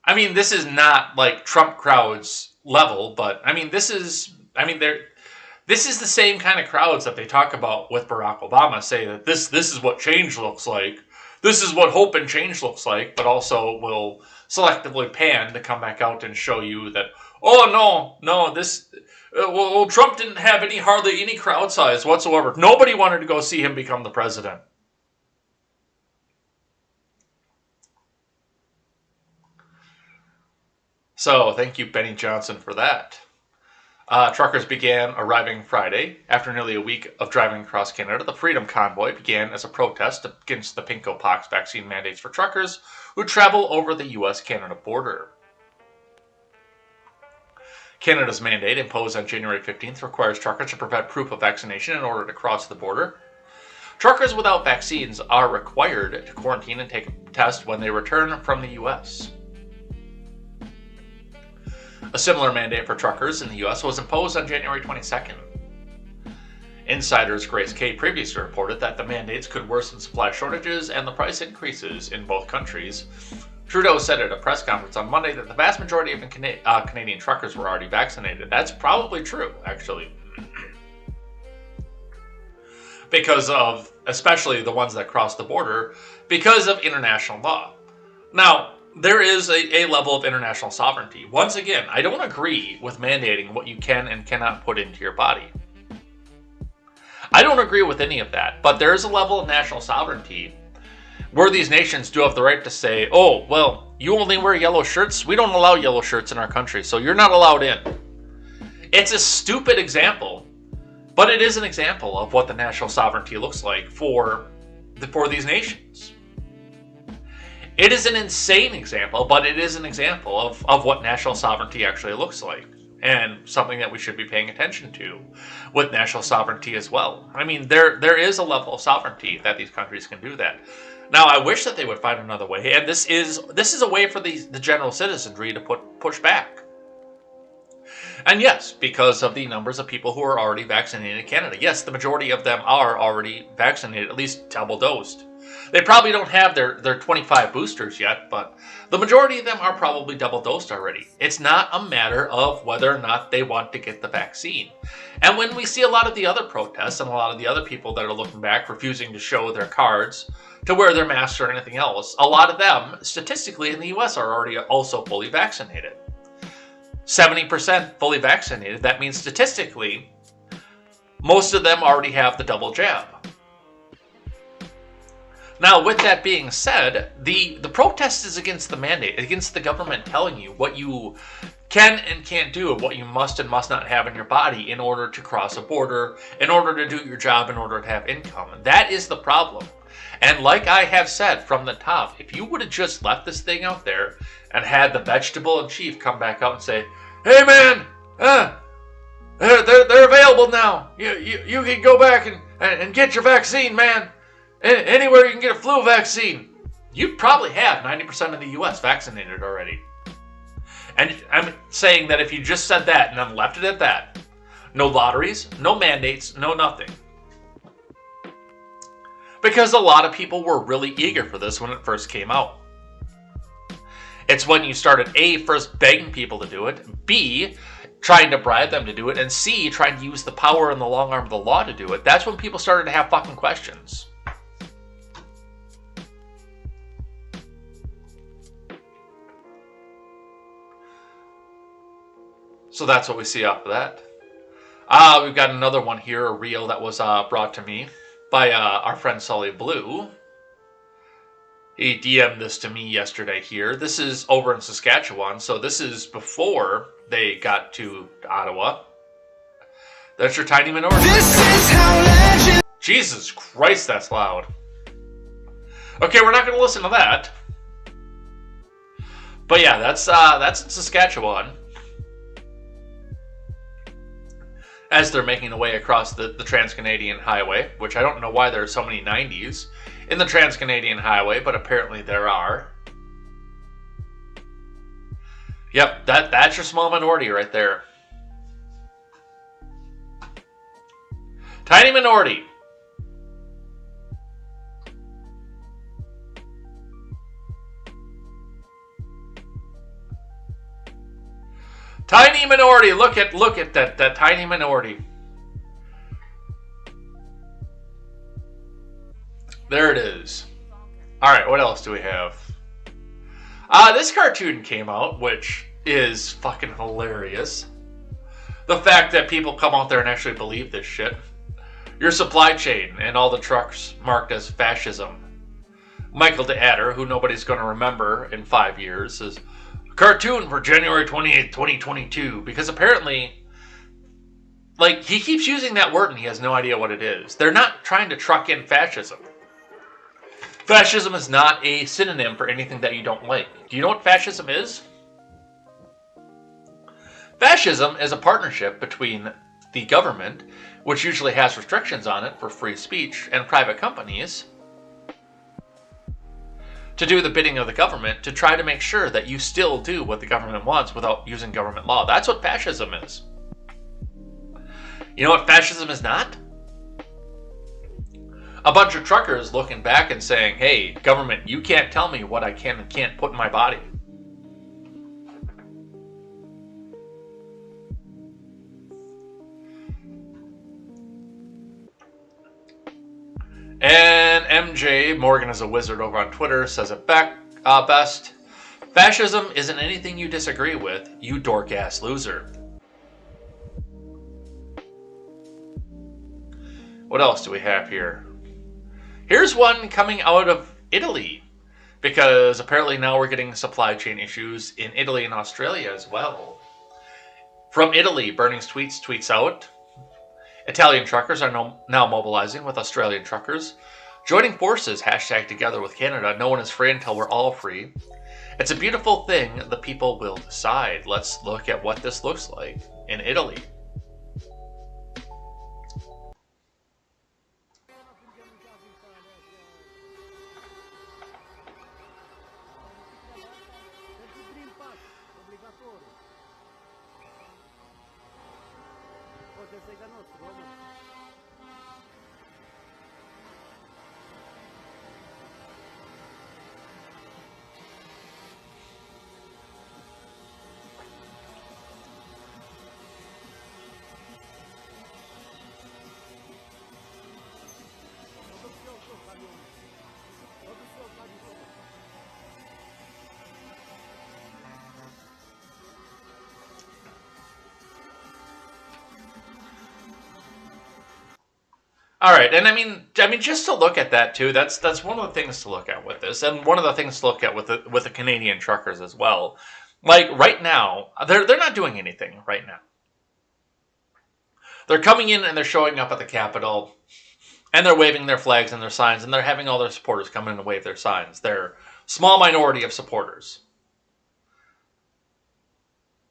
I mean, this is not like Trump crowds level, but I mean, this is the same kind of crowds that they talk about with Barack Obama, say that this is what change looks like. This is what hope and change looks like, but also will selectively pan to come back out and show you that, oh, no, this, well, Trump didn't have hardly any crowd size whatsoever. Nobody wanted to go see him become the president. So, thank you, Benny Johnson, for that. Truckers began arriving Friday. After nearly a week of driving across Canada, the Freedom Convoy began as a protest against the pinko-pox vaccine mandates for truckers who travel over the U.S.-Canada border. Canada's mandate, imposed on January 15th, requires truckers to provide proof of vaccination in order to cross the border. Truckers without vaccines are required to quarantine and take a test when they return from the U.S. A similar mandate for truckers in the U.S. was imposed on January 22nd. Insiders Grace K previously reported that the mandates could worsen supply shortages and the price increases in both countries. Trudeau said at a press conference on Monday that the vast majority of Canadian truckers were already vaccinated. That's probably true, actually. Because of, especially the ones that cross the border, because of international law. Now, there is a level of international sovereignty. Once again, I don't agree with mandating what you can and cannot put into your body. I don't agree with any of that, but there is a level of national sovereignty where these nations do have the right to say, oh, well, you only wear yellow shirts? We don't allow yellow shirts in our country, so you're not allowed in. It's a stupid example, But it is an example of what the national sovereignty looks like for these nations. It is an insane example, but it is an example of what national sovereignty actually looks like. And something that we should be paying attention to with national sovereignty as well. I mean, there is a level of sovereignty that these countries can do that. Now, I wish that they would find another way, and this is a way for the general citizenry to push back. And yes, because of the numbers of people who are already vaccinated in Canada. Yes, the majority of them are already vaccinated, at least double dosed. They probably don't have their 25 boosters yet, but the majority of them are probably double dosed already. It's not a matter of whether or not they want to get the vaccine. And when we see a lot of the other protests and a lot of the other people that are looking back, refusing to show their cards, to wear their masks or anything else, a lot of them, statistically in the US, are already also fully vaccinated. 70% fully vaccinated. That means statistically, most of them already have the double jab. Now, with that being said, the protest is against the mandate, against the government telling you what you can and can't do, what you must and must not have in your body in order to cross a border, in order to do your job, in order to have income. That is the problem. And like I have said from the top, if you would have just left this thing out there and had the vegetable in chief come back out and say, "Hey man, they're available now. You can go back and get your vaccine, man. Anywhere you can get a flu vaccine." You'd probably have 90% of the US vaccinated already. And I'm saying that if you just said that and then left it at that, no lotteries, no mandates, no nothing. Because a lot of people were really eager for this when it first came out. It's when you started A, first begging people to do it, B, trying to bribe them to do it, and C, trying to use the power and the long arm of the law to do it. That's when people started to have fucking questions. So that's what we see off of that. We've got another one here, a reel that was brought to me by our friend Sully Blue. He DM'd this to me yesterday here. This is over in Saskatchewan, so this is before they got to Ottawa. That's your tiny minority. This is how legend... Jesus Christ, that's loud. Okay, we're not going to listen to that. But yeah, that's in Saskatchewan. As they're making their way across the Trans-Canadian Highway, which I don't know why there are so many 90s in the Trans-Canadian Highway, but apparently there are. Yep, that's your small minority right there. Tiny minority. Tiny minority. Look at that tiny minority. There it is. All right, what else do we have? This cartoon came out, which is fucking hilarious. The fact that people come out there and actually believe this shit. Your supply chain and all the trucks marked as fascism. Michael DeAdder, who nobody's going to remember in 5 years, is cartoon for January 28th, 2022, because apparently, like, he keeps using that word and he has no idea what it is. They're not trying to truck in fascism. Fascism is not a synonym for anything that you don't like. Do you know what fascism is? Fascism is a partnership between the government, which usually has restrictions on it for free speech, and private companies, to do the bidding of the government to try to make sure that you still do what the government wants without using government law. That's what fascism is. You know what fascism is not? A bunch of truckers looking back and saying, "Hey, government, you can't tell me what I can and can't put in my body." And MJ, Morgan is a wizard over on Twitter, says it best. Fascism isn't anything you disagree with, you dork-ass loser. What else do we have here? Here's one coming out of Italy, because apparently now we're getting supply chain issues in Italy and Australia as well. From Italy, Burning's tweets out, Italian truckers are now mobilizing with Australian truckers, joining forces, hashtag together with Canada. No one is free until we're all free. It's a beautiful thing. The people will decide. Let's look at what this looks like in Italy. All right, and I mean, just to look at that too. That's one of the things to look at with this, and one of the things to look at with the Canadian truckers as well. Like right now, they're not doing anything right now. They're coming in and they're showing up at the Capitol, and they're waving their flags and their signs, and they're having all their supporters come in and wave their signs. They're small minority of supporters.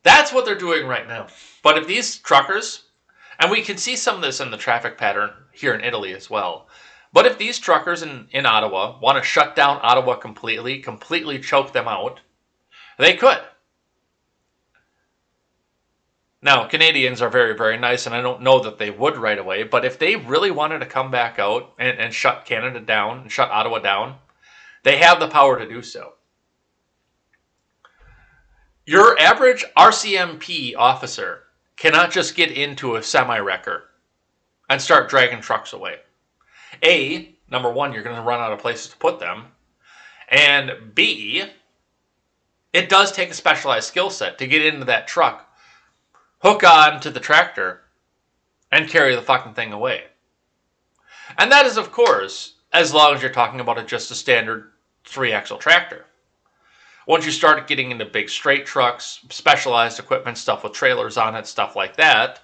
That's what they're doing right now. But if these truckers, and we can see some of this in the traffic pattern here in Italy as well. But if these truckers in Ottawa want to shut down Ottawa completely choke them out, they could. Now, Canadians are very, very nice, and I don't know that they would right away, but if they really wanted to come back out and shut Canada down, and shut Ottawa down, they have the power to do so. Your average RCMP officer cannot just get into a semi-wrecker and start dragging trucks away. A, number one, you're going to run out of places to put them. And B, it does take a specialized skill set to get into that truck, hook on to the tractor, and carry the fucking thing away. And that is, of course, as long as you're talking about just a standard 3-axle tractor. Once you start getting into big straight trucks, specialized equipment, stuff with trailers on it, stuff like that,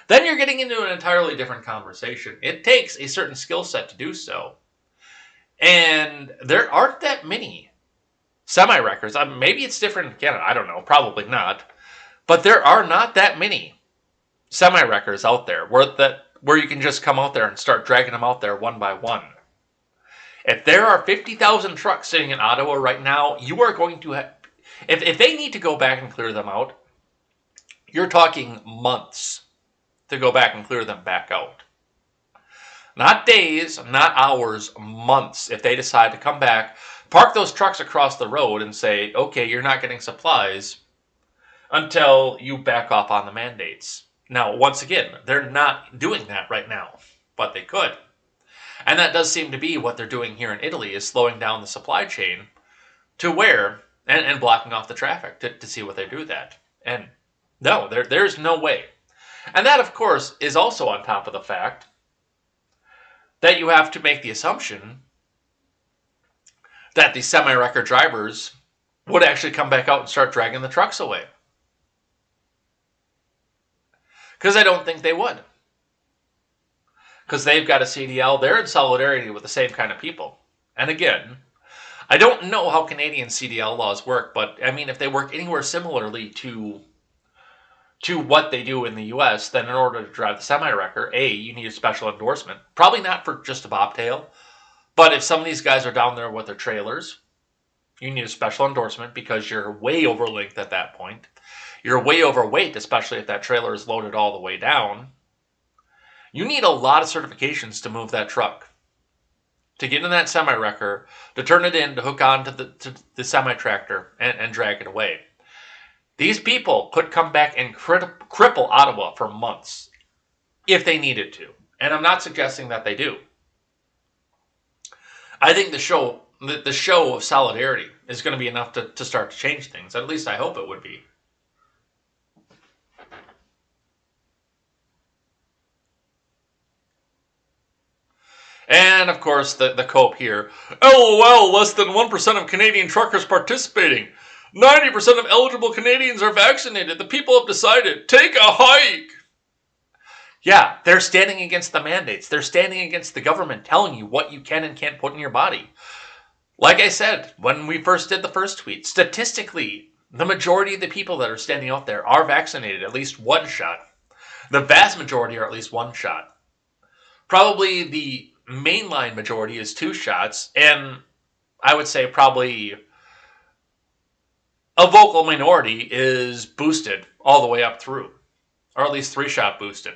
then you're getting into an entirely different conversation. It takes a certain skill set to do so. And there aren't that many semi-wreckers. Maybe it's different in Canada. I don't know. Probably not. But there are not that many semi-wreckers out there where you can just come out there and start dragging them out there one by one. If there are 50,000 trucks sitting in Ottawa right now, you are going to have... If they need to go back and clear them out, you're talking months to go back and clear them back out. Not days, not hours, months. If they decide to come back, park those trucks across the road and say, okay, you're not getting supplies until you back off on the mandates. Now, once again, they're not doing that right now, but they could. And that does seem to be what they're doing here in Italy, is slowing down the supply chain to where, and blocking off the traffic to see what they do with that. And no, there's no way. And that, of course, is also on top of the fact that you have to make the assumption that the semi-wrecker drivers would actually come back out and start dragging the trucks away. Because I don't think they would. Because they've got a CDL, they're in solidarity with the same kind of people. And again, I don't know how Canadian CDL laws work, but I mean, if they work anywhere similarly to what they do in the US, then in order to drive the semi-wrecker, A, you need a special endorsement. Probably not for just a bobtail, but if some of these guys are down there with their trailers, you need a special endorsement because you're way over length at that point. You're way overweight, especially if that trailer is loaded all the way down. You need a lot of certifications to move that truck. To get in that semi-wrecker, to turn it in, to hook on to the semi-tractor and drag it away. These people could come back and cripple Ottawa for months if they needed to. And I'm not suggesting that they do. I think the show of solidarity is going to be enough to start to change things. At least I hope it would be. And, of course, the cope here. LOL, less than 1% of Canadian truckers participating. 90% of eligible Canadians are vaccinated. The people have decided. Take a hike. Yeah, they're standing against the mandates. They're standing against the government telling you what you can and can't put in your body. Like I said, when we first did the first tweet, statistically, the majority of the people that are standing out there are vaccinated, at least one shot. The vast majority are at least one shot. Probably the mainline majority is 2 shots, and I would say probably a vocal minority is boosted all the way up through, or at least 3-shot boosted.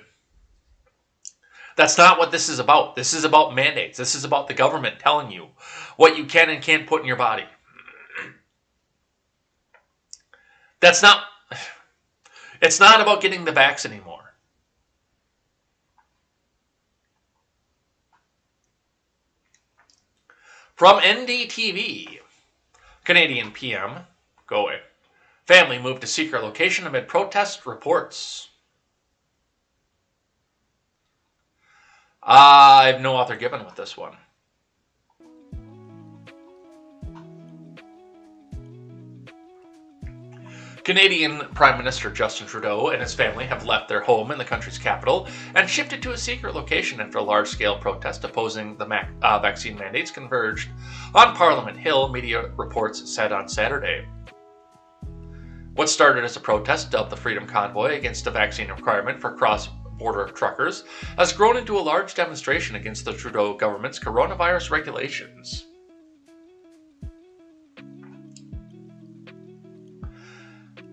That's not what this is about. This is about mandates. This is about the government telling you what you can and can't put in your body. It's not about getting the vax anymore. From NDTV, Canadian PM, go away. Family moved to secret location amid protest reports. I have no author given with this one. Canadian Prime Minister Justin Trudeau and his family have left their home in the country's capital and shifted to a secret location after a large-scale protest opposing the vaccine mandates converged on Parliament Hill, media reports said on Saturday. What started as a protest dubbed the Freedom Convoy against a vaccine requirement for cross-border truckers has grown into a large demonstration against the Trudeau government's coronavirus regulations.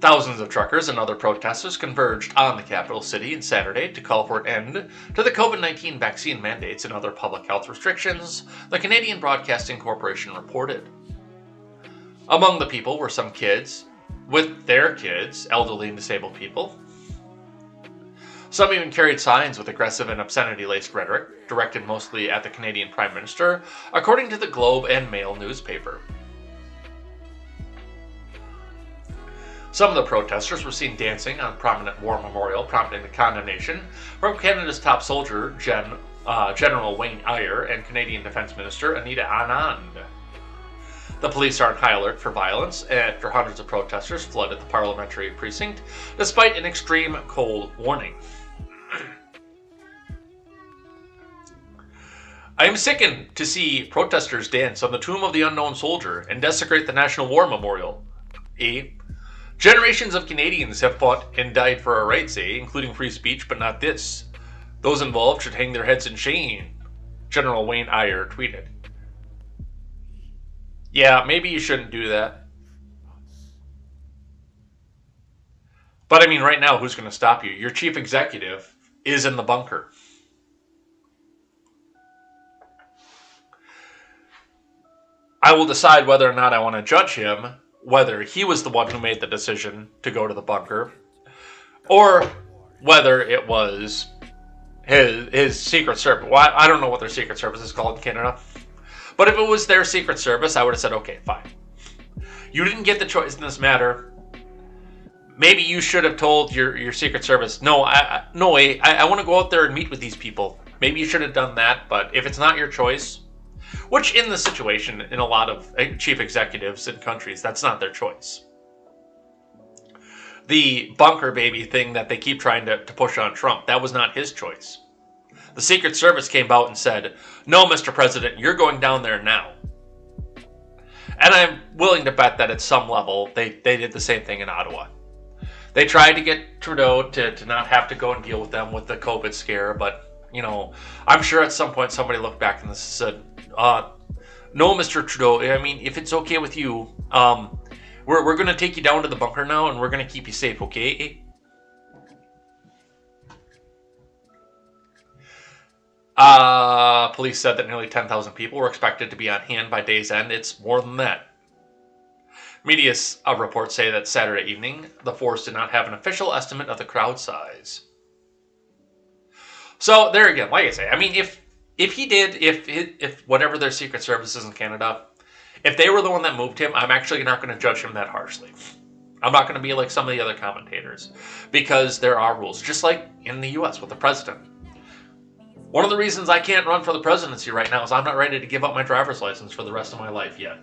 Thousands of truckers and other protesters converged on the capital city on Saturday to call for an end to the COVID-19 vaccine mandates and other public health restrictions, the Canadian Broadcasting Corporation reported. Among the people were some kids, with their kids, elderly and disabled people. Some even carried signs with aggressive and obscenity-laced rhetoric, directed mostly at the Canadian Prime Minister, according to the Globe and Mail newspaper. Some of the protesters were seen dancing on a prominent war memorial, prompting the condemnation from Canada's top soldier, General Wayne Eyre, and Canadian Defence Minister Anita Anand. The police are on high alert for violence after hundreds of protesters flooded the parliamentary precinct, despite an extreme cold warning. I am sickened to see protesters dance on the tomb of the unknown soldier and desecrate the National War Memorial. Generations of Canadians have fought and died for our rights, including free speech, but not this. Those involved should hang their heads in shame, General Wayne Eyre tweeted. Yeah, maybe you shouldn't do that. But I mean, right now, who's going to stop you? Your chief executive is in the bunker. I will decide whether or not I want to judge him, whether he was the one who made the decision to go to the bunker, or whether it was his Secret Service. Well, I don't know what their Secret Service is called in Canada, but if it was their Secret Service, I would have said, okay, fine. You didn't get the choice in this matter. Maybe you should have told your Secret Service, no way, I want to go out there and meet with these people. Maybe you should have done that, but if it's not your choice, which in the situation, in a lot of chief executives in countries, that's not their choice. The bunker baby thing that they keep trying to push on Trump, that was not his choice. The Secret Service came out and said, no, Mr. President, you're going down there now. And I'm willing to bet that at some level, they did the same thing in Ottawa. They tried to get Trudeau to not have to go and deal with them with the COVID scare, but, you know, I'm sure at some point somebody looked back and said, no, Mr. Trudeau, I mean, if it's okay with you, we're going to take you down to the bunker now and we're going to keep you safe, okay? Police said that nearly 10,000 people were expected to be on hand by day's end. It's more than that. Media reports say that Saturday evening, the force did not have an official estimate of the crowd size. So, there again, like I say, I mean, if whatever their Secret Service is in Canada, if they were the one that moved him, I'm actually not going to judge him that harshly. I'm not going to be like some of the other commentators, because there are rules, just like in the U.S. with the president. One of the reasons I can't run for the presidency right now is I'm not ready to give up my driver's license for the rest of my life yet.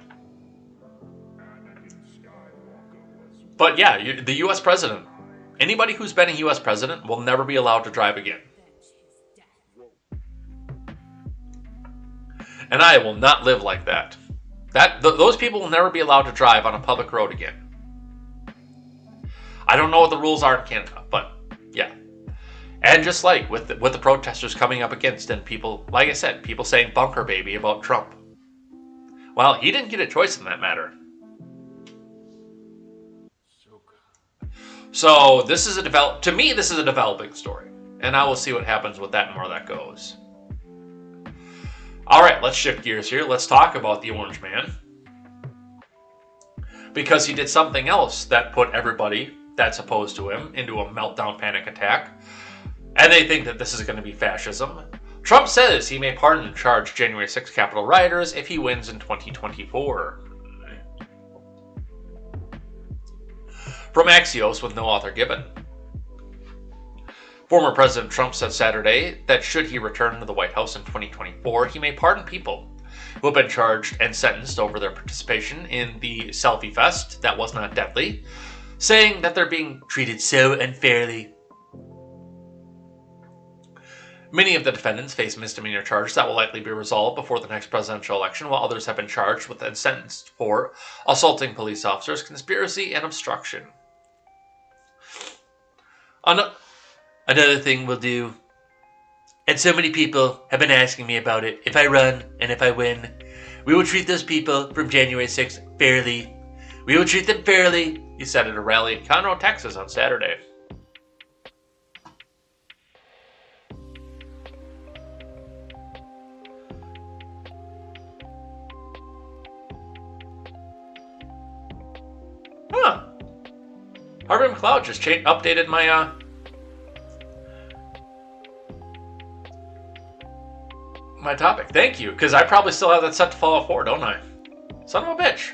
But yeah, the U.S. president, anybody who's been a U.S. president will never be allowed to drive again. And I will not live like that. Those people will never be allowed to drive on a public road again. I don't know what the rules are in Canada, but yeah. And just like with the protesters coming up against and people, like I said, people saying bunker baby about Trump. Well, he didn't get a choice in that matter. So this is to me, this is a developing story. And I will see what happens with that and where that goes. All right, let's shift gears here. Let's talk about the Orange Man. Because he did something else that put everybody that's opposed to him into a meltdown panic attack. And they think that this is going to be fascism. Trump says he may pardon and charge January 6th Capitol rioters if he wins in 2024. From Axios with no author given. Former President Trump said Saturday that should he return to the White House in 2024, he may pardon people who have been charged and sentenced over their participation in the selfie fest that was not deadly, saying that they're being treated so unfairly. Many of the defendants face misdemeanor charges that will likely be resolved before the next presidential election, while others have been charged with and sentenced for assaulting police officers, conspiracy, and obstruction. Another thing we'll do, and so many people have been asking me about it, if I run and if I win, we will treat those people from January 6th fairly. We will treat them fairly, he said at a rally in Conroe, Texas on Saturday. Huh. Harvey McLeod just updated my my topic. Thank you, because I probably still have that set to follow for, don't I? Son of a bitch.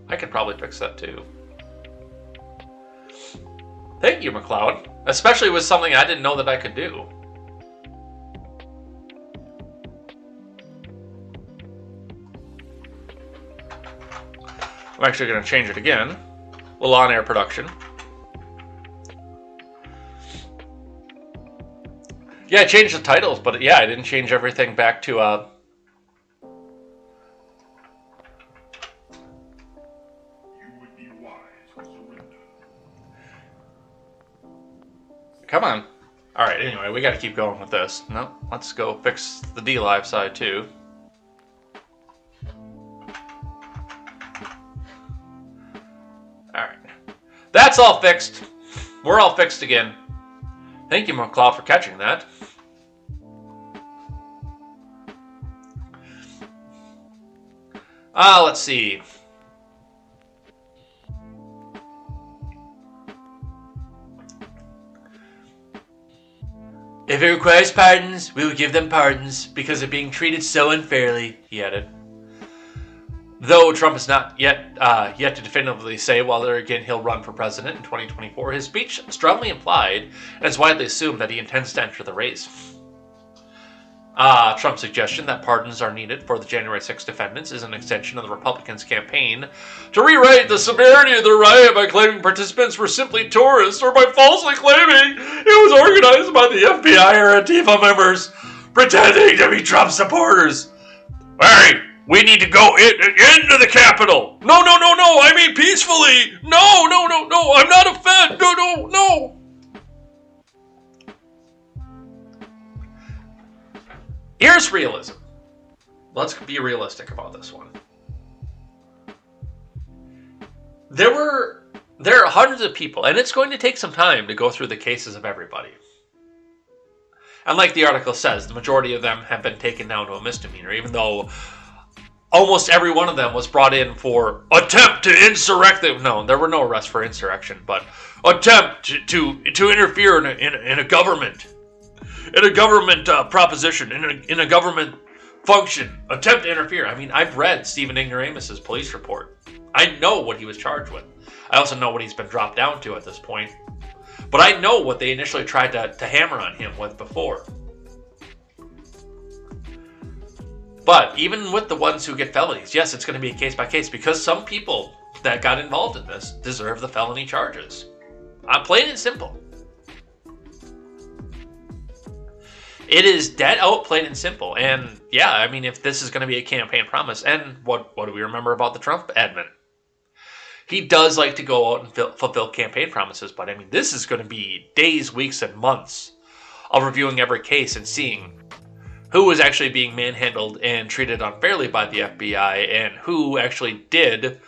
I could probably fix that too. Thank you, McLeod. Especially with something I didn't know that I could do. I'm actually going to change it again. A little on-air production. Yeah, I changed the titles, but yeah, I didn't change everything back to, You would be wise to surrender. Come on. Alright, anyway, we gotta keep going with this. No, let's go fix the D-Live side, too. Alright. That's all fixed. We're all fixed again. Thank you, McLeod, for catching that. Let's see. If it requires pardons, we will give them pardons because they're being treated so unfairly, he added. Though Trump has not yet to definitively say whether again he'll run for president in 2024, his speech strongly implied, and it's widely assumed that he intends to enter the race. Trump's suggestion that pardons are needed for the January 6 defendants is an extension of the Republicans' campaign to rewrite the severity of the riot by claiming participants were simply tourists or by falsely claiming it was organized by the FBI or Antifa members pretending to be Trump supporters. Hey! We need to go into the Capitol. No, I mean peacefully. No, I'm not a Fed. No. Here's realism. Let's be realistic about this one. There are hundreds of people, and it's going to take some time to go through the cases of everybody. And like the article says, the majority of them have been taken down to a misdemeanor, even though almost every one of them was brought in for attempt to insurrect. No, there were no arrests for insurrection, but attempt to interfere in a government, proposition, in a government function, attempt to interfere. I mean, I've read Stephen Ignoramus's police report. I know what he was charged with. I also know what he's been dropped down to at this point. But I know what they initially tried to hammer on him with before. But even with the ones who get felonies, yes, it's going to be a case by case because some people that got involved in this deserve the felony charges. I'm plain and simple. It is dead out, plain and simple. And yeah, I mean, if this is going to be a campaign promise, and what do we remember about the Trump admin? He does like to go out and fulfill campaign promises, but I mean, this is going to be days, weeks, and months of reviewing every case and seeing who was actually being manhandled and treated unfairly by the FBI and who actually did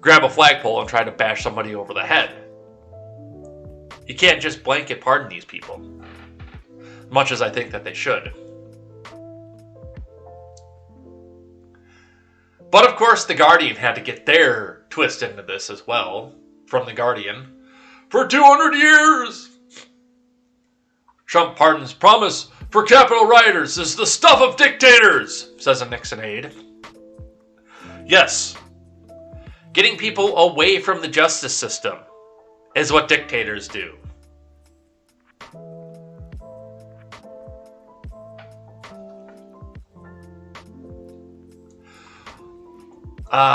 grab a flagpole and try to bash somebody over the head. You can't just blanket pardon these people, much as I think that they should. But of course, The Guardian had to get their twist into this as well, from The Guardian. For 200 years! Trump pardons promise for Capitol rioters is the stuff of dictators, says a Nixon aide. Yes, getting people away from the justice system is what dictators do.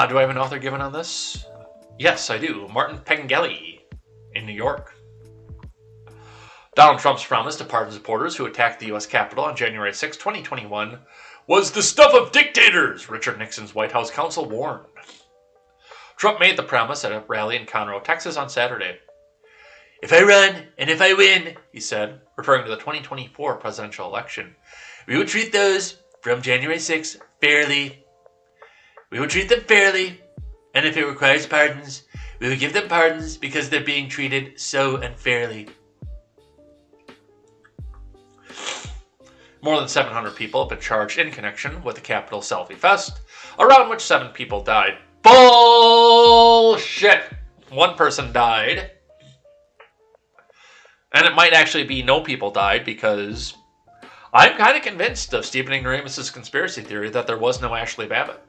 Do I have an author given on this? Yes, I do. Martin Pengelly in New York. Donald Trump's promise to pardon supporters who attacked the U.S. Capitol on January 6, 2021 was the stuff of dictators, Richard Nixon's White House counsel warned. Trump made the promise at a rally in Conroe, Texas on Saturday. If I run and if I win, he said, referring to the 2024 presidential election, we will treat those from January 6 fairly. We will treat them fairly, and if it requires pardons, we will give them pardons because they're being treated so unfairly. More than 700 people have been charged in connection with the Capitol Selfie Fest, around which 7 people died. Bullshit! 1 person died. And it might actually be no people died because I'm kind of convinced of Stephen Ignoramus's conspiracy theory that there was no Ashley Babbitt.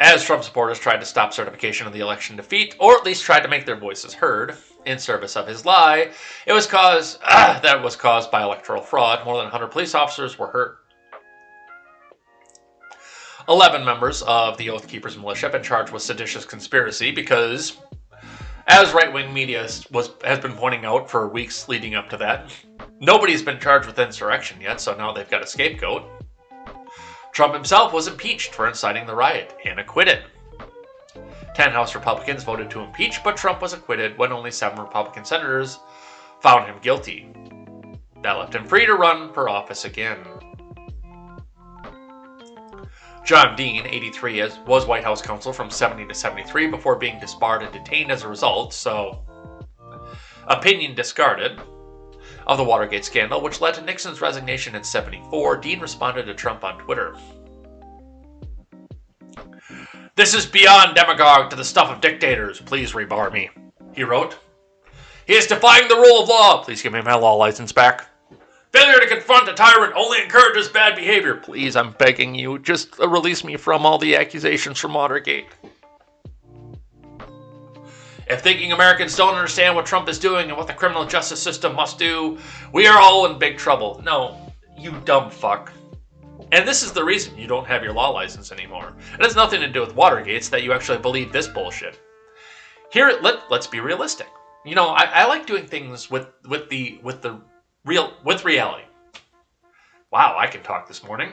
As Trump supporters tried to stop certification of the election defeat, or at least tried to make their voices heard in service of his lie, that was caused by electoral fraud. More than 100 police officers were hurt. 11 members of the Oath Keepers militia have been charged with seditious conspiracy because, as right-wing media has been pointing out for weeks leading up to that, nobody's been charged with insurrection yet, so now they've got a scapegoat. Trump himself was impeached for inciting the riot and acquitted. 10 House Republicans voted to impeach, but Trump was acquitted when only 7 Republican senators found him guilty. That left him free to run for office again. John Dean, 83, was White House counsel from 70 to 73 before being disbarred and detained as a result, so opinion discarded. Of the Watergate scandal, which led to Nixon's resignation in 74, Dean responded to Trump on Twitter. This is beyond demagogue to the stuff of dictators. Please rebar me, he wrote. He is defying the rule of law. Please give me my law license back. Failure to confront a tyrant only encourages bad behavior. Please, I'm begging you, just release me from all the accusations from Watergate. If thinking Americans don't understand what Trump is doing and what the criminal justice system must do, we are all in big trouble. No, you dumb fuck. And this is the reason you don't have your law license anymore. It has nothing to do with Watergate, it's that you actually believe this bullshit. Here, let's be realistic. You know, I like doing things with reality. Wow, I can talk this morning.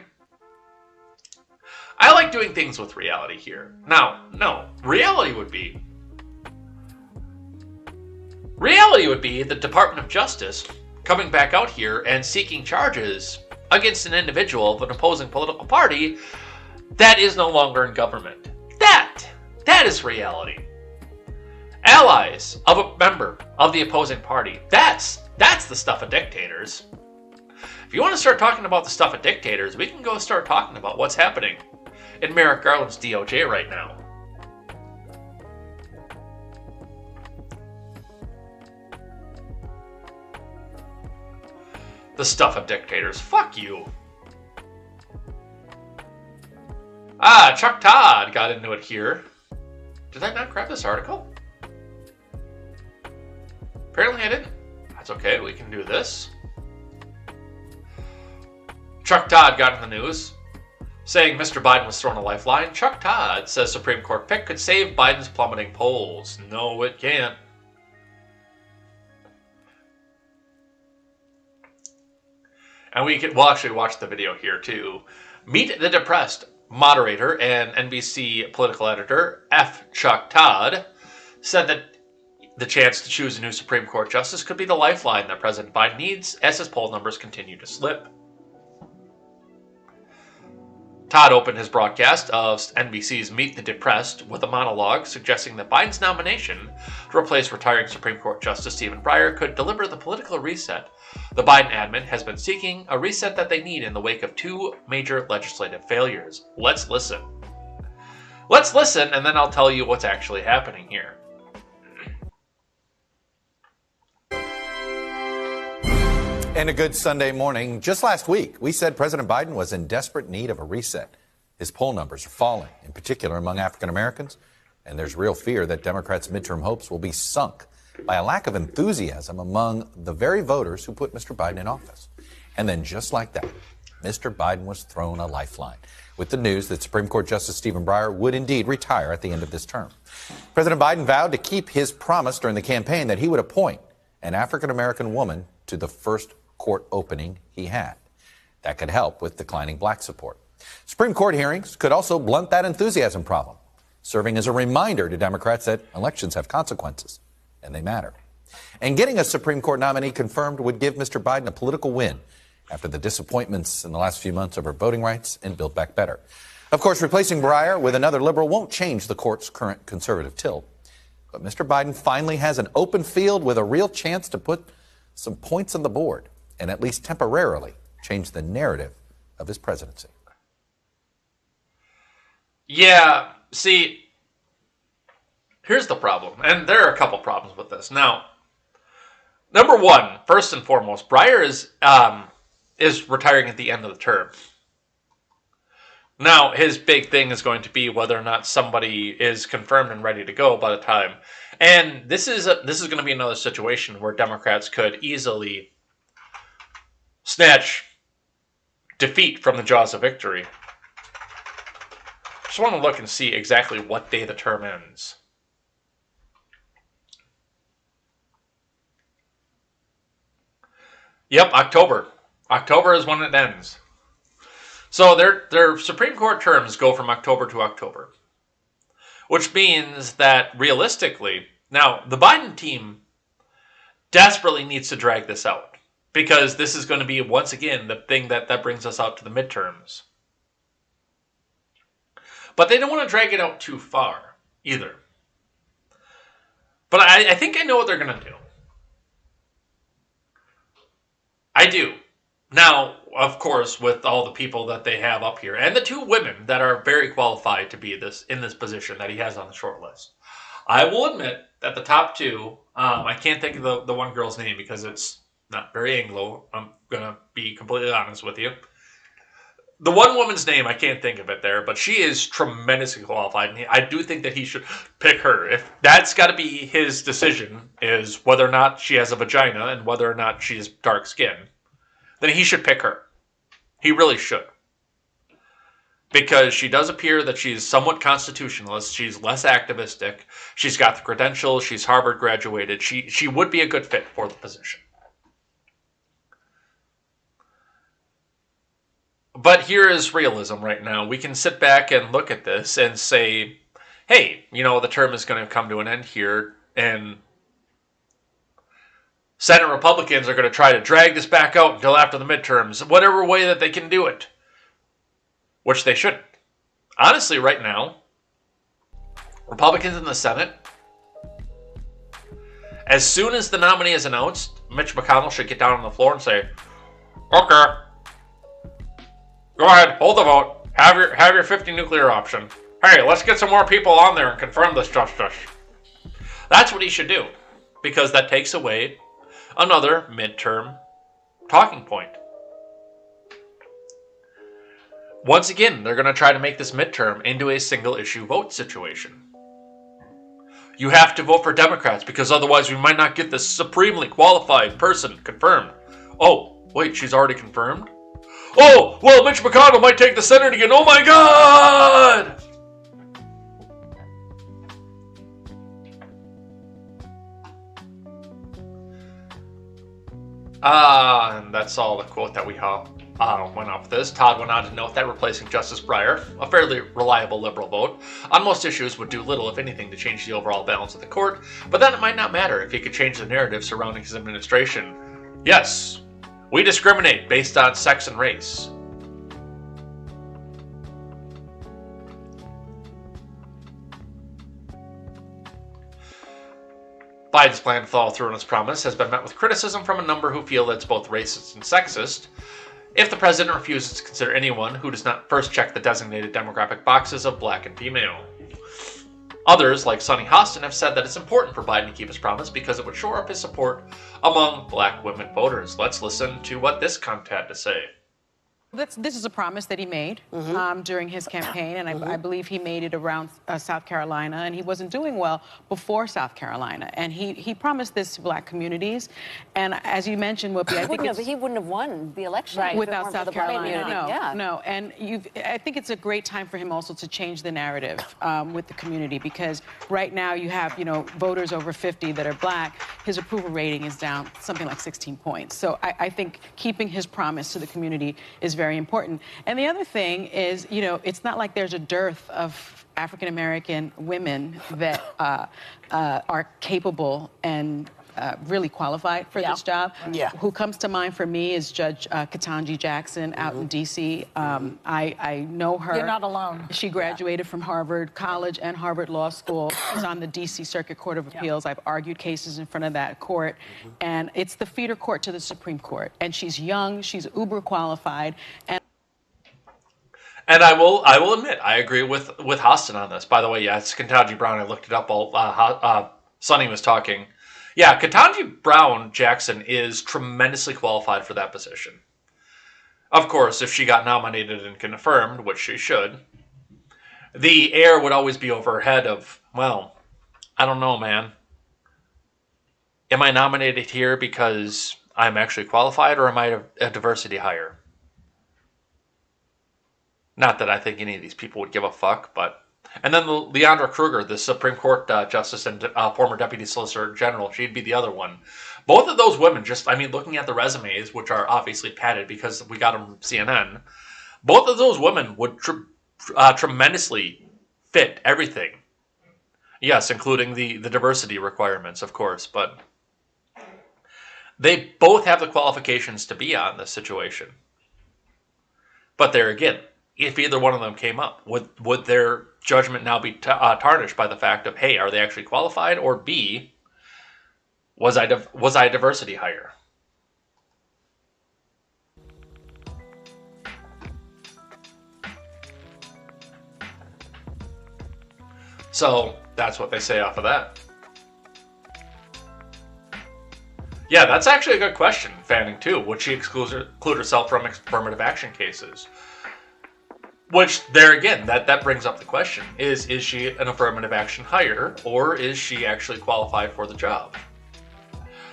I like doing things with reality here. Now, no, reality would be the Department of Justice coming back out here and seeking charges against an individual of an opposing political party that is no longer in government. That is reality. Allies of a member of the opposing party. That's the stuff of dictators. If you want to start talking about the stuff of dictators, we can go start talking about what's happening in Merrick Garland's DOJ right now. The stuff of dictators. Fuck you. Chuck Todd got into it here. Did I not grab this article? Apparently I didn't. That's okay, we can do this. Chuck Todd got in the news Saying Mr. Biden was thrown a lifeline, Chuck Todd says Supreme Court pick could save Biden's plummeting polls. No, it can't. And we'll actually watch the video here too. Meet the Depressed moderator and NBC political editor F. Chuck Todd said that the chance to choose a new Supreme Court justice could be the lifeline that President Biden needs as his poll numbers continue to slip. Todd opened his broadcast of NBC's Meet the Depressed with a monologue suggesting that Biden's nomination to replace retiring Supreme Court Justice Stephen Breyer could deliver the political reset the Biden admin has been seeking, a reset that they need in the wake of two major legislative failures. Let's listen. Let's listen, and then I'll tell you what's actually happening here. And a good Sunday morning. Just last week, we said President Biden was in desperate need of a reset. His poll numbers are falling, in particular among African Americans, and there's real fear that Democrats' midterm hopes will be sunk by a lack of enthusiasm among the very voters who put Mr. Biden in office. And then just like that, Mr. Biden was thrown a lifeline with the news that Supreme Court Justice Stephen Breyer would indeed retire at the end of this term. President Biden vowed to keep his promise during the campaign that he would appoint an African American woman to the first court opening he had. That could help with declining black support. Supreme Court hearings could also blunt that enthusiasm problem, serving as a reminder to Democrats that elections have consequences, and they matter. And getting a Supreme Court nominee confirmed would give Mr. Biden a political win after the disappointments in the last few months over voting rights and Build Back Better. Of course, replacing Breyer with another liberal won't change the court's current conservative tilt. But Mr. Biden finally has an open field with a real chance to put some points on the board and at least temporarily change the narrative of his presidency. Yeah, see, here's the problem, and there are a couple problems with this. Now, number one, first and foremost, Breyer is retiring at the end of the term. Now, his big thing is going to be whether or not somebody is confirmed and ready to go by the time. And this is going to be another situation where Democrats could easily snatch defeat from the jaws of victory. Just want to look and see exactly what day the term ends. Yep, October. October is when it ends. So their Supreme Court terms go from October to October, which means that realistically, now the Biden team desperately needs to drag this out because this is going to be, once again, the thing that brings us out to the midterms. But they don't want to drag it out too far either. But I think I know what they're going to do. I do. Now, of course, with all the people that they have up here, and the two women that are very qualified to be in this position that he has on the short list, I will admit that the top two, I can't think of the one girl's name because it's not very Anglo. I'm going to be completely honest with you. The one woman's name, I can't think of it there, but she is tremendously qualified, and I do think that he should pick her. If that's got to be his decision, is whether or not she has a vagina and whether or not she has dark skin, then he should pick her. He really should. Because she does appear that she's somewhat constitutionalist. She's less activistic. She's got the credentials. She's Harvard graduated. She would be a good fit for the position. But here is realism right now. We can sit back and look at this and say, hey, the term is going to come to an end here, and Senate Republicans are going to try to drag this back out until after the midterms, whatever way that they can do it, which they shouldn't. Honestly, right now, Republicans in the Senate, as soon as the nominee is announced, Mitch McConnell should get down on the floor and say, okay, go ahead, hold the vote, have your 50 nuclear option. Hey, let's get some more people on there and confirm this justice. That's what he should do, because that takes away another midterm talking point. Once again, they're going to try to make this midterm into a single issue vote situation. You have to vote for Democrats because otherwise we might not get this supremely qualified person confirmed. Oh, wait, she's already confirmed? Oh, well, Mitch McConnell might take the Senate again. Oh my God! And that's all the quote that we went off with this. Todd went on to note that replacing Justice Breyer, a fairly reliable liberal vote, on most issues would do little, if anything, to change the overall balance of the court, but then it might not matter if he could change the narrative surrounding his administration. Yes, we discriminate based on sex and race. Biden's plan to follow through on his promise has been met with criticism from a number who feel that it's both racist and sexist if the president refuses to consider anyone who does not first check the designated demographic boxes of black and female. Others, like Sonny Hostin, have said that it's important for Biden to keep his promise because it would shore up his support among black women voters. Let's listen to what this cunt had to say. This is a promise that he made during his campaign, and I believe he made it around South Carolina, and he wasn't doing well before South Carolina. And he promised this to black communities. And as you mentioned, Whoopi, I think he wouldn't have won the election without South Carolina. No. No. And I think it's a great time for him also to change the narrative with the community, because right now you have, voters over 50 that are black. His approval rating is down something like 16 points. So I think keeping his promise to the community is very important. And the other thing is, it's not like there's a dearth of African-American women that are capable and really qualified for this job. Yeah. Who comes to mind for me is Judge Ketanji Jackson out in D.C. I know her. You're not alone. She graduated from Harvard College and Harvard Law School. She's on the D.C. Circuit Court of Appeals. I've argued cases in front of that court. And it's the feeder court to the Supreme Court. And she's young, she's uber qualified. And I will admit, I agree with Hostin on this. By the way, yeah, it's Ketanji Brown. I looked it up while Sonny was talking. Yeah, Ketanji Brown Jackson is tremendously qualified for that position. Of course, if she got nominated and confirmed, which she should, the air would always be over her head of, well, I don't know, man. Am I nominated here because I'm actually qualified, or am I a diversity hire? Not that I think any of these people would give a fuck, but... And then Leandra Kruger, the Supreme Court Justice and former Deputy Solicitor General, she'd be the other one. Both of those women, looking at the resumes, which are obviously padded because we got them from CNN, both of those women would tremendously fit everything. Yes, including the diversity requirements, of course, but they both have the qualifications to be on this situation. But there again, if either one of them came up, would their judgment now be tarnished by the fact of, hey, are they actually qualified? Or B, was I a diversity hire? So that's what they say off of that. Yeah, that's actually a good question, Fanning, too. Would she exclude herself from affirmative action cases? Which, there again, that brings up the question. Is she an affirmative action hire, or is she actually qualified for the job?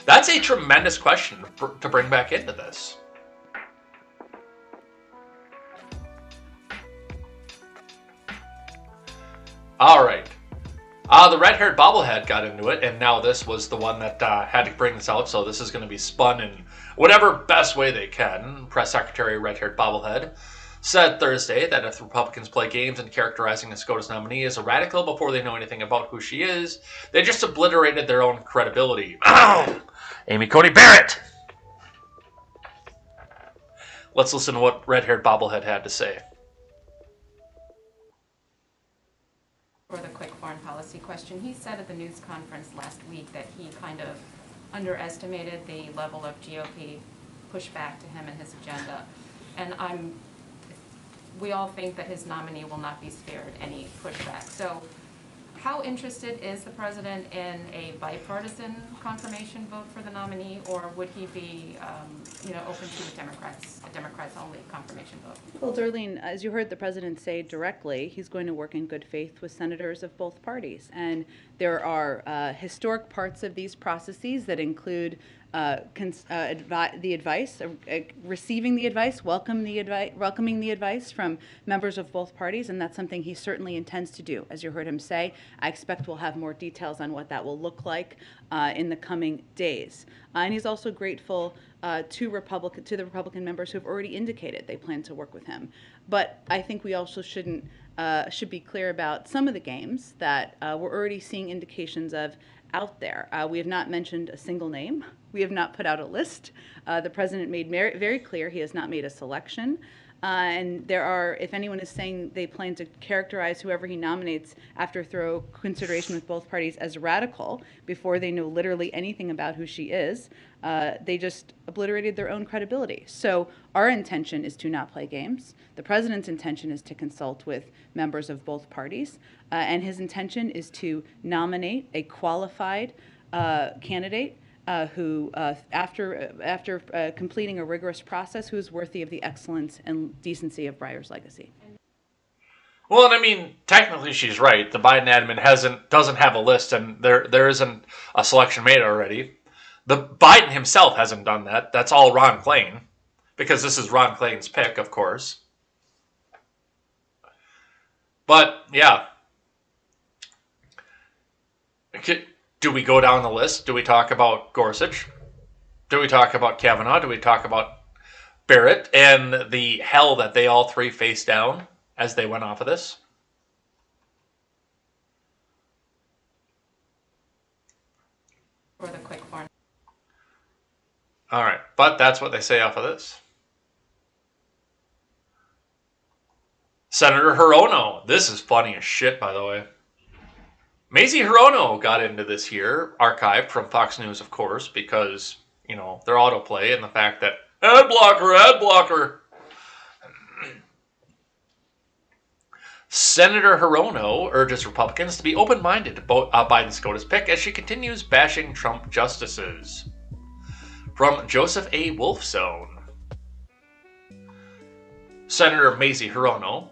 That's a tremendous question to bring back into this. All right. The red-haired bobblehead got into it, and now this was the one that had to bring this out, so this is going to be spun in whatever best way they can. Press Secretary Red-haired bobblehead said Thursday that if the Republicans play games in characterizing a SCOTUS nominee as a radical before they know anything about who she is, they just obliterated their own credibility. Amy Coney Barrett! Let's listen to what red-haired bobblehead had to say. For the quick foreign policy question, he said at the news conference last week that he kind of underestimated the level of GOP pushback to him and his agenda. And we all think that his nominee will not be spared any pushback. So how interested is the president in a bipartisan confirmation vote for the nominee, or would he be open to a Democrats only confirmation vote? Well, Darlene, as you heard the president say directly, he's going to work in good faith with senators of both parties. And There are historic parts of these processes that include the advice, receiving the advice, welcoming the advice from members of both parties, and that's something he certainly intends to do. As you heard him say, I expect we'll have more details on what that will look like in the coming days. And he's also grateful to the Republican members who have already indicated they plan to work with him. But I think we also should be clear about some of the games that we're already seeing indications of out there. We have not mentioned a single name. We have not put out a list. The president made very clear he has not made a selection. And there are, if anyone is saying they plan to characterize whoever he nominates after thorough consideration with both parties as radical before they know literally anything about who she is, they just obliterated their own credibility. So our intention is to not play games. The president's intention is to consult with members of both parties. And his intention is to nominate a qualified candidate who, after completing a rigorous process, who is worthy of the excellence and decency of Breyer's legacy. Well, and I mean, technically she's right. The Biden admin doesn't have a list, and there isn't a selection made already. The Biden himself hasn't done that. That's all Ron Klain, because this is Ron Klain's pick, of course. But yeah. Do we go down the list? Do we talk about Gorsuch? Do we talk about Kavanaugh? Do we talk about Barrett and the hell that they all three faced down as they went off of this? For the quick form. All right, but that's what they say off of this. Senator Hirono. This is funny as shit, by the way. Mazie Hirono got into this here, archived from Fox News, of course, because, you know, their autoplay and the fact that, ad blocker. Senator Hirono urges Republicans to be open-minded to Biden SCOTUS pick as she continues bashing Trump justices. From Joseph A. Wolfzone. Senator Mazie Hirono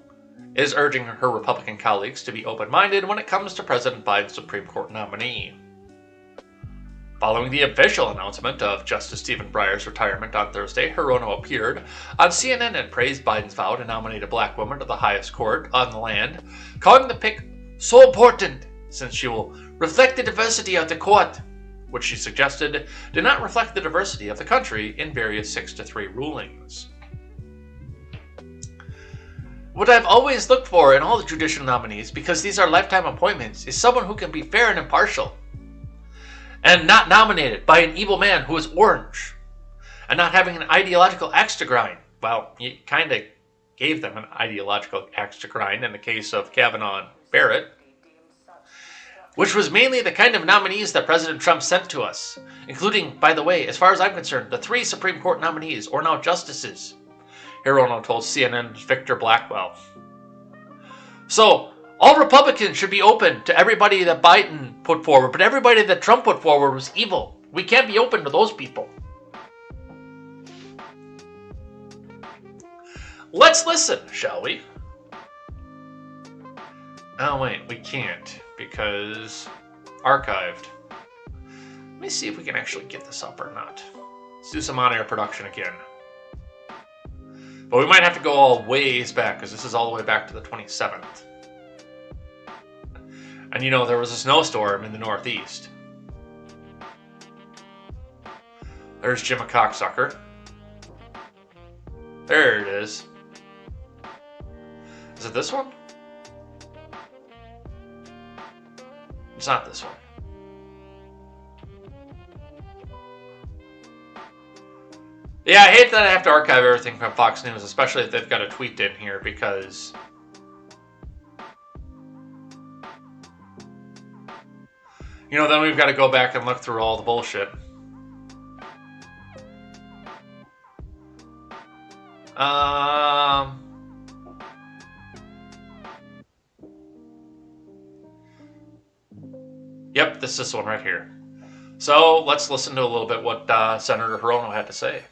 is urging her Republican colleagues to be open-minded when it comes to President Biden's Supreme Court nominee. Following the official announcement of Justice Stephen Breyer's retirement on Thursday, Hirono appeared on CNN and praised Biden's vow to nominate a black woman to the highest court on the land, calling the pick so important since she will reflect the diversity of the court, which she suggested did not reflect the diversity of the country in various 6-3 rulings. What I've always looked for in all the judicial nominees, because these are lifetime appointments, is someone who can be fair and impartial. And not nominated by an evil man who is orange. And not having an ideological axe to grind. Well, you kind of gave them an ideological axe to grind in the case of Kavanaugh and Barrett. Which was mainly the kind of nominees that President Trump sent to us. Including, by the way, as far as I'm concerned, the 3 Supreme Court nominees, or now justices. Hirono told CNN's Victor Blackwell. So, all Republicans should be open to everybody that Biden put forward, but everybody that Trump put forward was evil. We can't be open to those people. Let's listen, shall we? Oh wait, we can't, because archived. Let me see if we can actually get this up or not. Let's do some on-air production again. But we might have to go all ways back, because this is all the way back to the 27th. And you know, there was a snowstorm in the Northeast. There's Jim a cocksucker. There it is. Is it this one? It's not this one. Yeah, I hate that I have to archive everything from Fox News, especially if they've got a tweet in here, because you know, then we've got to go back and look through all the bullshit. Yep, this is this one right here. So let's listen to a little bit what Senator Hirono had to say.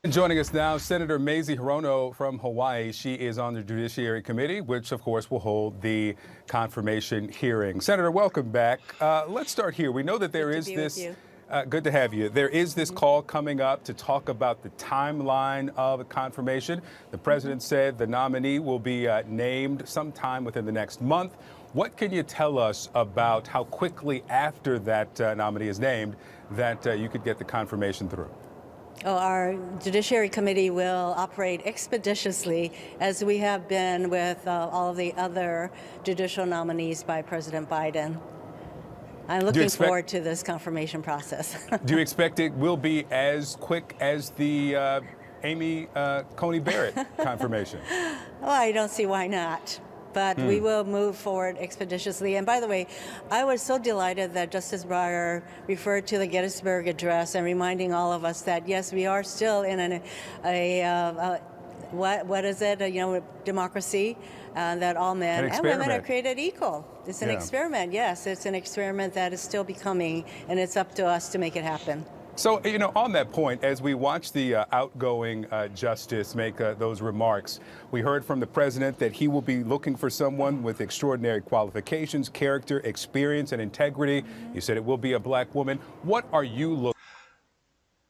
And joining us now, Senator Mazie Hirono from Hawaii. She is on the Judiciary Committee, which, of course, will hold the confirmation hearing. Senator, welcome back. Let's start here. We know that there is this. Good to have you. There is this call coming up to talk about the timeline of confirmation. The president said the nominee will be named sometime within the next month. What can you tell us about how quickly after that nominee is named that you could get the confirmation through? Oh, our Judiciary Committee will operate expeditiously, as we have been with all of the other judicial nominees by President Biden. I'm looking forward to this confirmation process. Do you expect it will be as quick as the Amy Coney Barrett confirmation? Well, I don't see why not. But we will move forward expeditiously. And by the way, I was so delighted that Justice Breyer referred to the Gettysburg Address and reminding all of us that, yes, we are still in what is it, democracy, that all men and women are created equal. It's an experiment, yes. It's an experiment that is still becoming, and it's up to us to make it happen. So, on that point, as we watch the outgoing justice make those remarks, we heard from the president that he will be looking for someone with extraordinary qualifications, character, experience, and integrity. You said it will be a black woman. What are you looking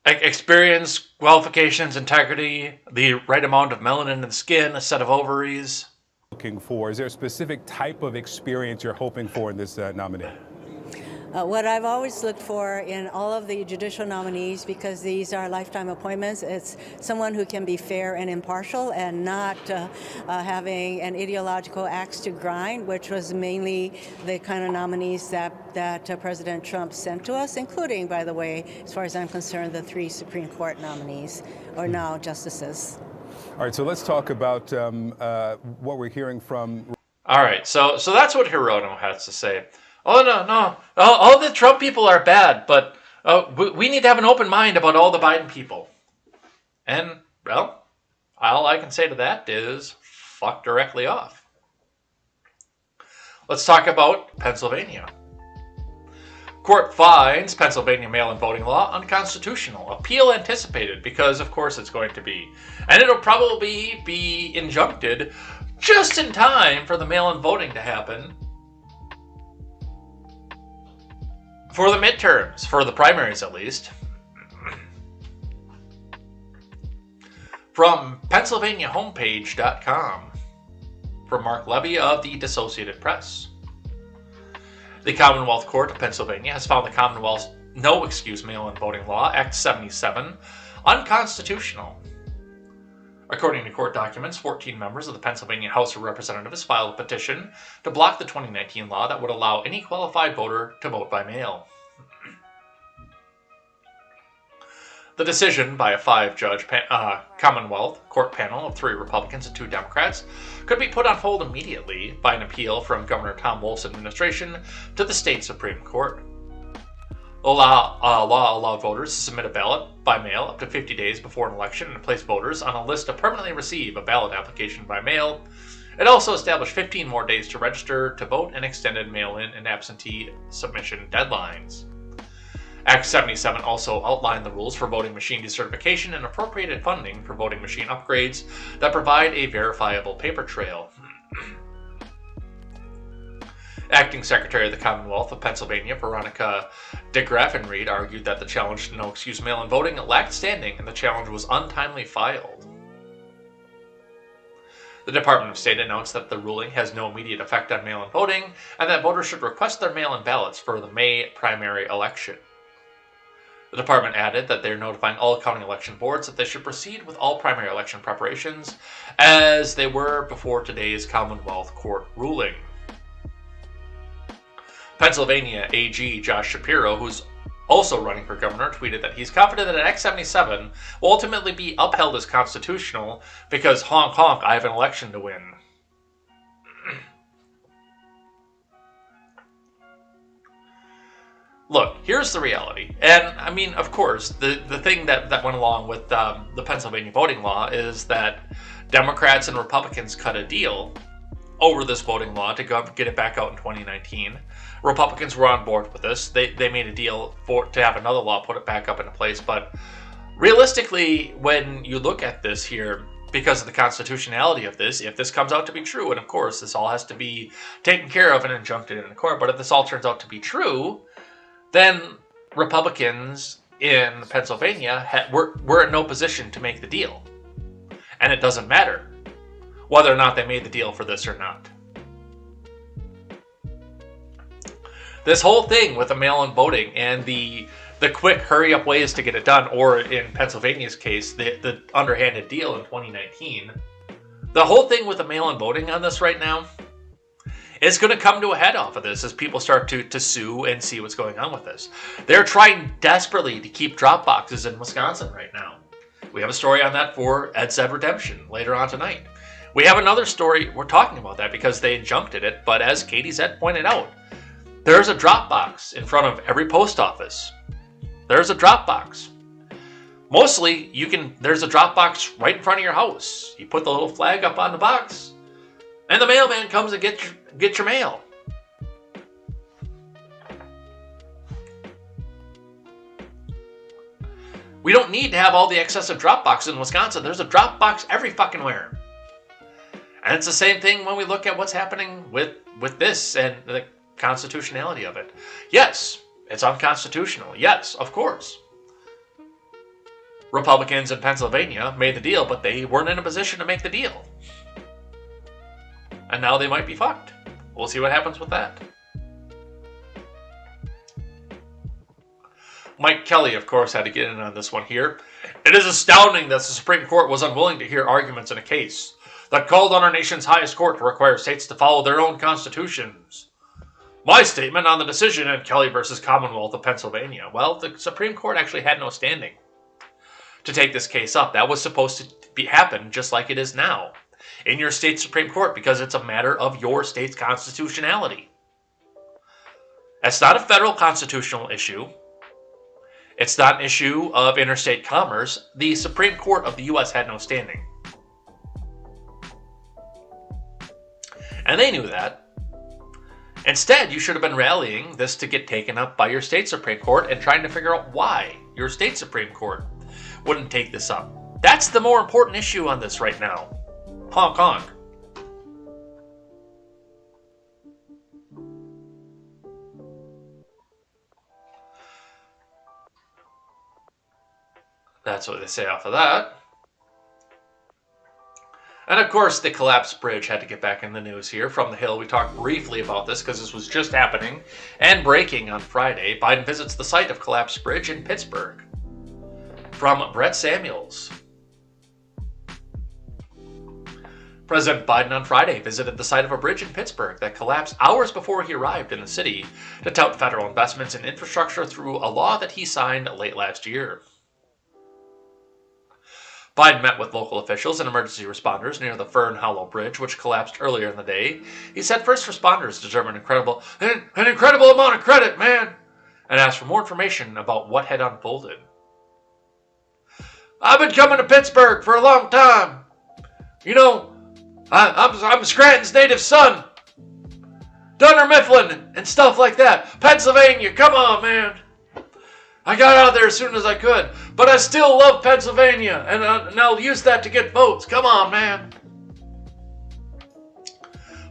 for? Experience, qualifications, integrity, the right amount of melanin in the skin, a set of ovaries. Looking for? Is there a specific type of experience you're hoping for in this nominee? What I've always looked for in all of the judicial nominees, because these are lifetime appointments, it's someone who can be fair and impartial and not having an ideological axe to grind, which was mainly the kind of nominees that President Trump sent to us, including, by the way, as far as I'm concerned, the 3 Supreme Court nominees, or now justices. All right, so let's talk about what we're hearing from. All right, so that's what Hirono has to say. Oh, no. All the Trump people are bad, but we need to have an open mind about all the Biden people. And, well, all I can say to that is fuck directly off. Let's talk about Pennsylvania. Court finds Pennsylvania mail-in voting law unconstitutional. Appeal anticipated, because of course it's going to be. And it'll probably be injuncted just in time for the mail-in voting to happen. For the midterms, for the primaries at least. From PennsylvaniaHomepage.com. From Mark Levy of the Associated Press. The Commonwealth Court of Pennsylvania has found the Commonwealth's no-excuse mail-in voting law, Act 77, unconstitutional. According to court documents, 14 members of the Pennsylvania House of Representatives filed a petition to block the 2019 law that would allow any qualified voter to vote by mail. The decision by a 5-judge Commonwealth Court panel of 3 Republicans and 2 Democrats could be put on hold immediately by an appeal from Governor Tom Wolf's administration to the state Supreme Court. The law allowed voters to submit a ballot by mail up to 50 days before an election and to place voters on a list to permanently receive a ballot application by mail. It also established 15 more days to register to vote and extended mail-in and absentee submission deadlines. Act 77 also outlined the rules for voting machine decertification and appropriated funding for voting machine upgrades that provide a verifiable paper trail. Acting Secretary of the Commonwealth of Pennsylvania, Veronica DeGraffenreid, argued that the challenge to no-excuse mail-in voting lacked standing and the challenge was untimely filed. The Department of State announced that the ruling has no immediate effect on mail-in voting and that voters should request their mail-in ballots for the May primary election. The department added that they are notifying all county election boards that they should proceed with all primary election preparations as they were before today's Commonwealth Court ruling. Pennsylvania AG Josh Shapiro, who's also running for governor, tweeted that he's confident that Act 77 will ultimately be upheld as constitutional because honk honk, I have an election to win. Look, here's the reality. And, I mean, of course, the thing that went along with the Pennsylvania voting law is that Democrats and Republicans cut a deal over this voting law to get it back out in 2019. Republicans were on board with this. They made a deal to have another law put it back up into place, but realistically, when you look at this here, because of the constitutionality of this, if this comes out to be true, and of course this all has to be taken care of and injuncted in the court, but if this all turns out to be true, then Republicans in Pennsylvania were in no position to make the deal. And it doesn't matter whether or not they made the deal for this or not. This whole thing with the mail-in voting and the quick hurry-up ways to get it done, or in Pennsylvania's case, the underhanded deal in 2019, the whole thing with the mail-in voting on this right now is going to come to a head off of this as people start to sue and see what's going on with this. They're trying desperately to keep drop boxes in Wisconsin right now. We have a story on that for KTZed Redemption later on tonight. We have another story, we're talking about that because they injuncted it, but as KTZed pointed out, there's a drop box in front of every post office. There's a drop box. Mostly, there's a drop box right in front of your house. You put the little flag up on the box, and the mailman comes and get your mail. We don't need to have all the excessive drop boxes in Wisconsin. There's a drop box every fucking where. And it's the same thing when we look at what's happening with this and the constitutionality of it. Yes, it's unconstitutional. Yes, of course. Republicans in Pennsylvania made the deal, but they weren't in a position to make the deal. And now they might be fucked. We'll see what happens with that. Mike Kelly, of course, had to get in on this one here. It is astounding that the Supreme Court was unwilling to hear arguments in a case that called on our nation's highest court to require states to follow their own constitutions. My statement on the decision in Kelly versus Commonwealth of Pennsylvania. Well, the Supreme Court actually had no standing to take this case up. That was supposed to happen just like it is now in your state Supreme Court because it's a matter of your state's constitutionality. It's not a federal constitutional issue. It's not an issue of interstate commerce. The Supreme Court of the U.S. had no standing. And they knew that. Instead, you should have been rallying this to get taken up by your state Supreme Court and trying to figure out why your state Supreme Court wouldn't take this up. That's the more important issue on this right now. Honk honk. That's what they say off of that. And of course, the collapsed bridge had to get back in the news here from the Hill. We talked briefly about this because this was just happening and breaking on Friday. Biden visits the site of collapsed bridge in Pittsburgh. From Brett Samuels. President Biden on Friday visited the site of a bridge in Pittsburgh that collapsed hours before he arrived in the city to tout federal investments in infrastructure through a law that he signed late last year. Biden met with local officials and emergency responders near the Fern Hollow Bridge, which collapsed earlier in the day. He said first responders deserve an incredible amount of credit, man, and asked for more information about what had unfolded. I've been coming to Pittsburgh for a long time. You know, I'm Scranton's native son. Dunder Mifflin and stuff like that. Pennsylvania, come on, man. I got out there as soon as I could, but I still love Pennsylvania, and I'll use that to get votes. Come on, man.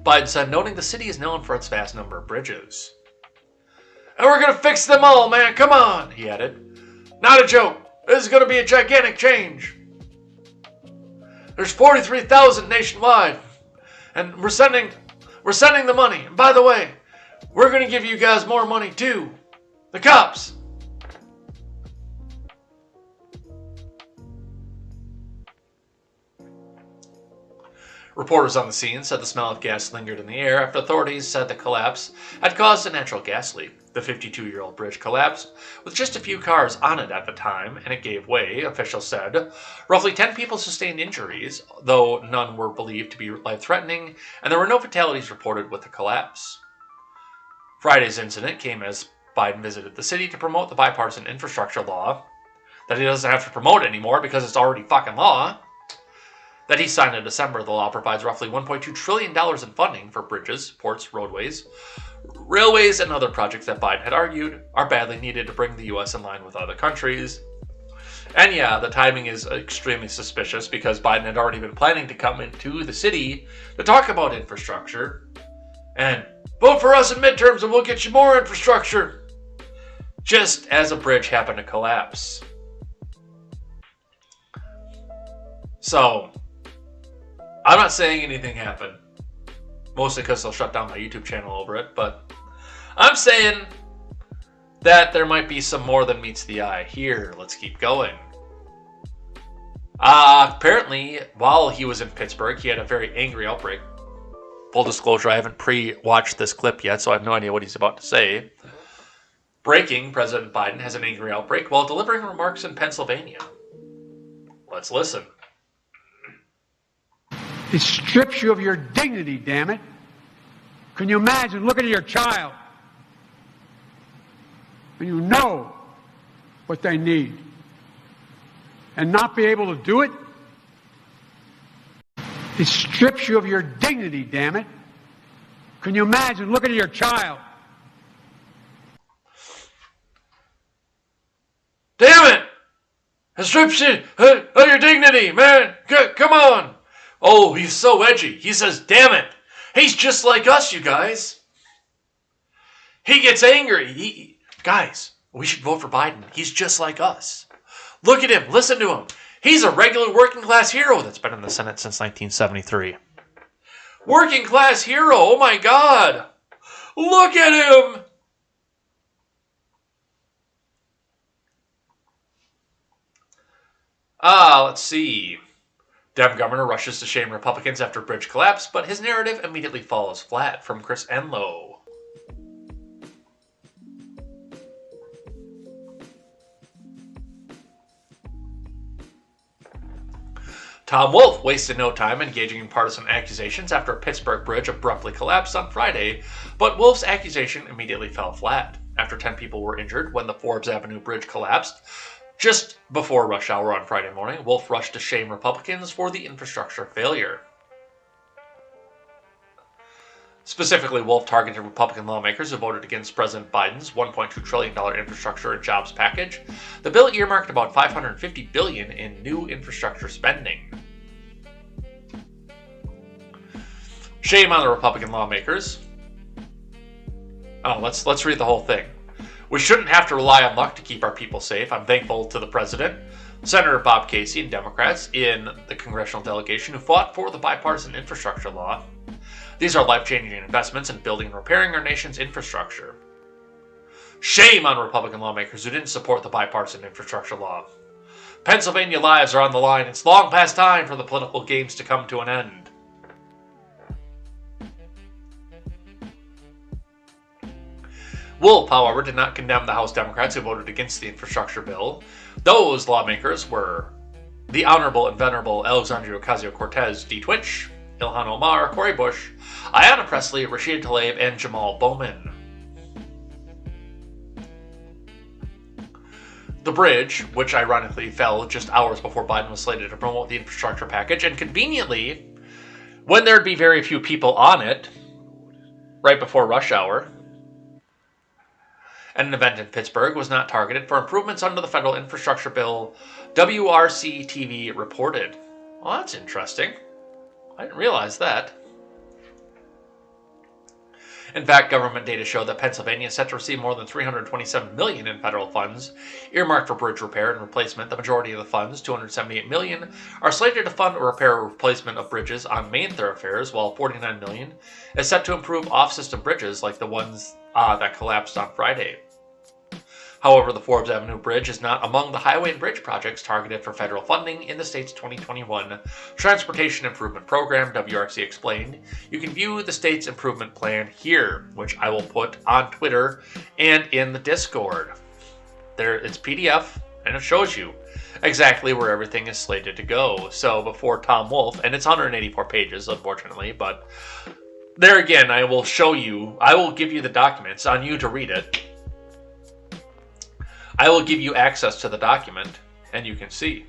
Biden said, noting the city is known for its vast number of bridges. And we're going to fix them all, man. Come on, he added. Not a joke. This is going to be a gigantic change. There's 43,000 nationwide, and we're sending the money. And by the way, we're going to give you guys more money too. The cops. Reporters on the scene said the smell of gas lingered in the air after authorities said the collapse had caused a natural gas leak. The 52-year-old bridge collapsed with just a few cars on it at the time, and it gave way, officials said. Roughly 10 people sustained injuries, though none were believed to be life-threatening, and there were no fatalities reported with the collapse. Friday's incident came as Biden visited the city to promote the bipartisan infrastructure law that he doesn't have to promote anymore because it's already fucking law. That he signed in December. The law provides roughly $1.2 trillion in funding for bridges, ports, roadways, railways, and other projects that Biden had argued are badly needed to bring the U.S. in line with other countries. And yeah, the timing is extremely suspicious because Biden had already been planning to come into the city to talk about infrastructure. And vote for us in midterms and we'll get you more infrastructure. Just as a bridge happened to collapse. So, I'm not saying anything happened. Mostly because they'll shut down my YouTube channel over it. But I'm saying that there might be some more than meets the eye. Here, let's keep going. Apparently, while he was in Pittsburgh, he had a very angry outbreak. Full disclosure, I haven't pre-watched this clip yet, so I have no idea what he's about to say. Breaking, President Biden has an angry outbreak while delivering remarks in Pennsylvania. Let's listen. It strips you of your dignity, damn it. Can you imagine looking at your child and you know what they need and not be able to do it? It strips you of your dignity, damn it. Can you imagine looking at your child? Damn it! It strips you of your dignity, man! Come on! Oh, he's so edgy. He says, damn it! He's just like us, you guys! He gets angry. Guys, we should vote for Biden. He's just like us. Look at him. Listen to him. He's a regular working class hero that's been in the Senate since 1973. Working class hero. Oh my God. Look at him. Let's see. Dem governor rushes to shame Republicans after bridge collapse, but his narrative immediately falls flat. From Chris Enlow. Tom Wolf wasted no time engaging in partisan accusations after a Pittsburgh bridge abruptly collapsed on Friday, but Wolf's accusation immediately fell flat after 10 people were injured when the Forbes Avenue Bridge collapsed. Just before rush hour on Friday morning, Wolf rushed to shame Republicans for the infrastructure failure. Specifically, Wolf targeted Republican lawmakers who voted against President Biden's $1.2 trillion infrastructure and jobs package. The bill earmarked about $550 billion in new infrastructure spending. Shame on the Republican lawmakers. Let's read the whole thing. We shouldn't have to rely on luck to keep our people safe. I'm thankful to the president, Senator Bob Casey, and Democrats in the congressional delegation who fought for the bipartisan infrastructure law. These are life-changing investments in building and repairing our nation's infrastructure. Shame on Republican lawmakers who didn't support the bipartisan infrastructure law. Pennsylvania lives are on the line. It's long past time for the political games to come to an end. Wolf, however, did not condemn the House Democrats who voted against the infrastructure bill. Those lawmakers were the Honorable and Venerable Alexandria Ocasio-Cortez, D. Twitch, Ilhan Omar, Cori Bush, Ayanna Pressley, Rashida Tlaib, and Jamal Bowman. The bridge, which ironically fell just hours before Biden was slated to promote the infrastructure package, and conveniently, when there'd be very few people on it, right before rush hour, and an event in Pittsburgh was not targeted for improvements under the federal infrastructure bill, WRC-TV reported. Well, that's interesting. I didn't realize that. In fact, government data show that Pennsylvania is set to receive more than $327 million in federal funds earmarked for bridge repair and replacement. The majority of the funds, $278 million, are slated to fund or repair or replacement of bridges on main thoroughfares, while $49 million is set to improve off-system bridges like the ones that collapsed on Friday. However, the Forbes Avenue Bridge is not among the highway and bridge projects targeted for federal funding in the state's 2021 Transportation Improvement Program, WRC explained. You can view the state's improvement plan here, which I will put on Twitter and in the Discord. There, it's PDF, and it shows you exactly where everything is slated to go. So before Tom Wolf, and it's 184 pages, unfortunately, but there again, I will show you, I will give you the documents on you to read it. I will give you access to the document, and you can see.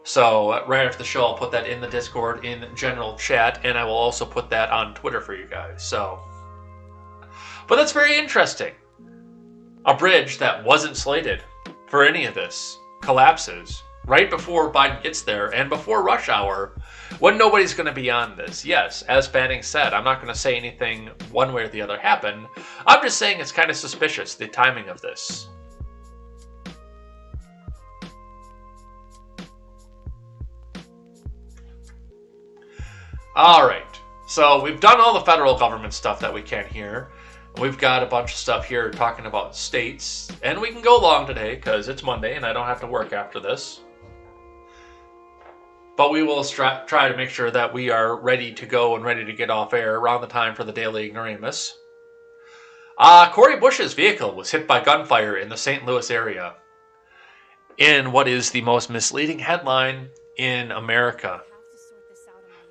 So right after the show, I'll put that in the Discord, in general chat, and I will also put that on Twitter for you guys. So, but that's very interesting. A bridge that wasn't slated for any of this collapses right before Biden gets there and before rush hour, when nobody's going to be on this. Yes, as Fanning said, I'm not going to say anything one way or the other happened. I'm just saying it's kind of suspicious, the timing of this. All right, so we've done all the federal government stuff that we can here. We've got a bunch of stuff here talking about states, and we can go long today because it's Monday and I don't have to work after this. But we will try to make sure that we are ready to go and ready to get off air around the time for the Daily Ignoramus. Cori Bush's vehicle was hit by gunfire in the St. Louis area, in what is the most misleading headline in America.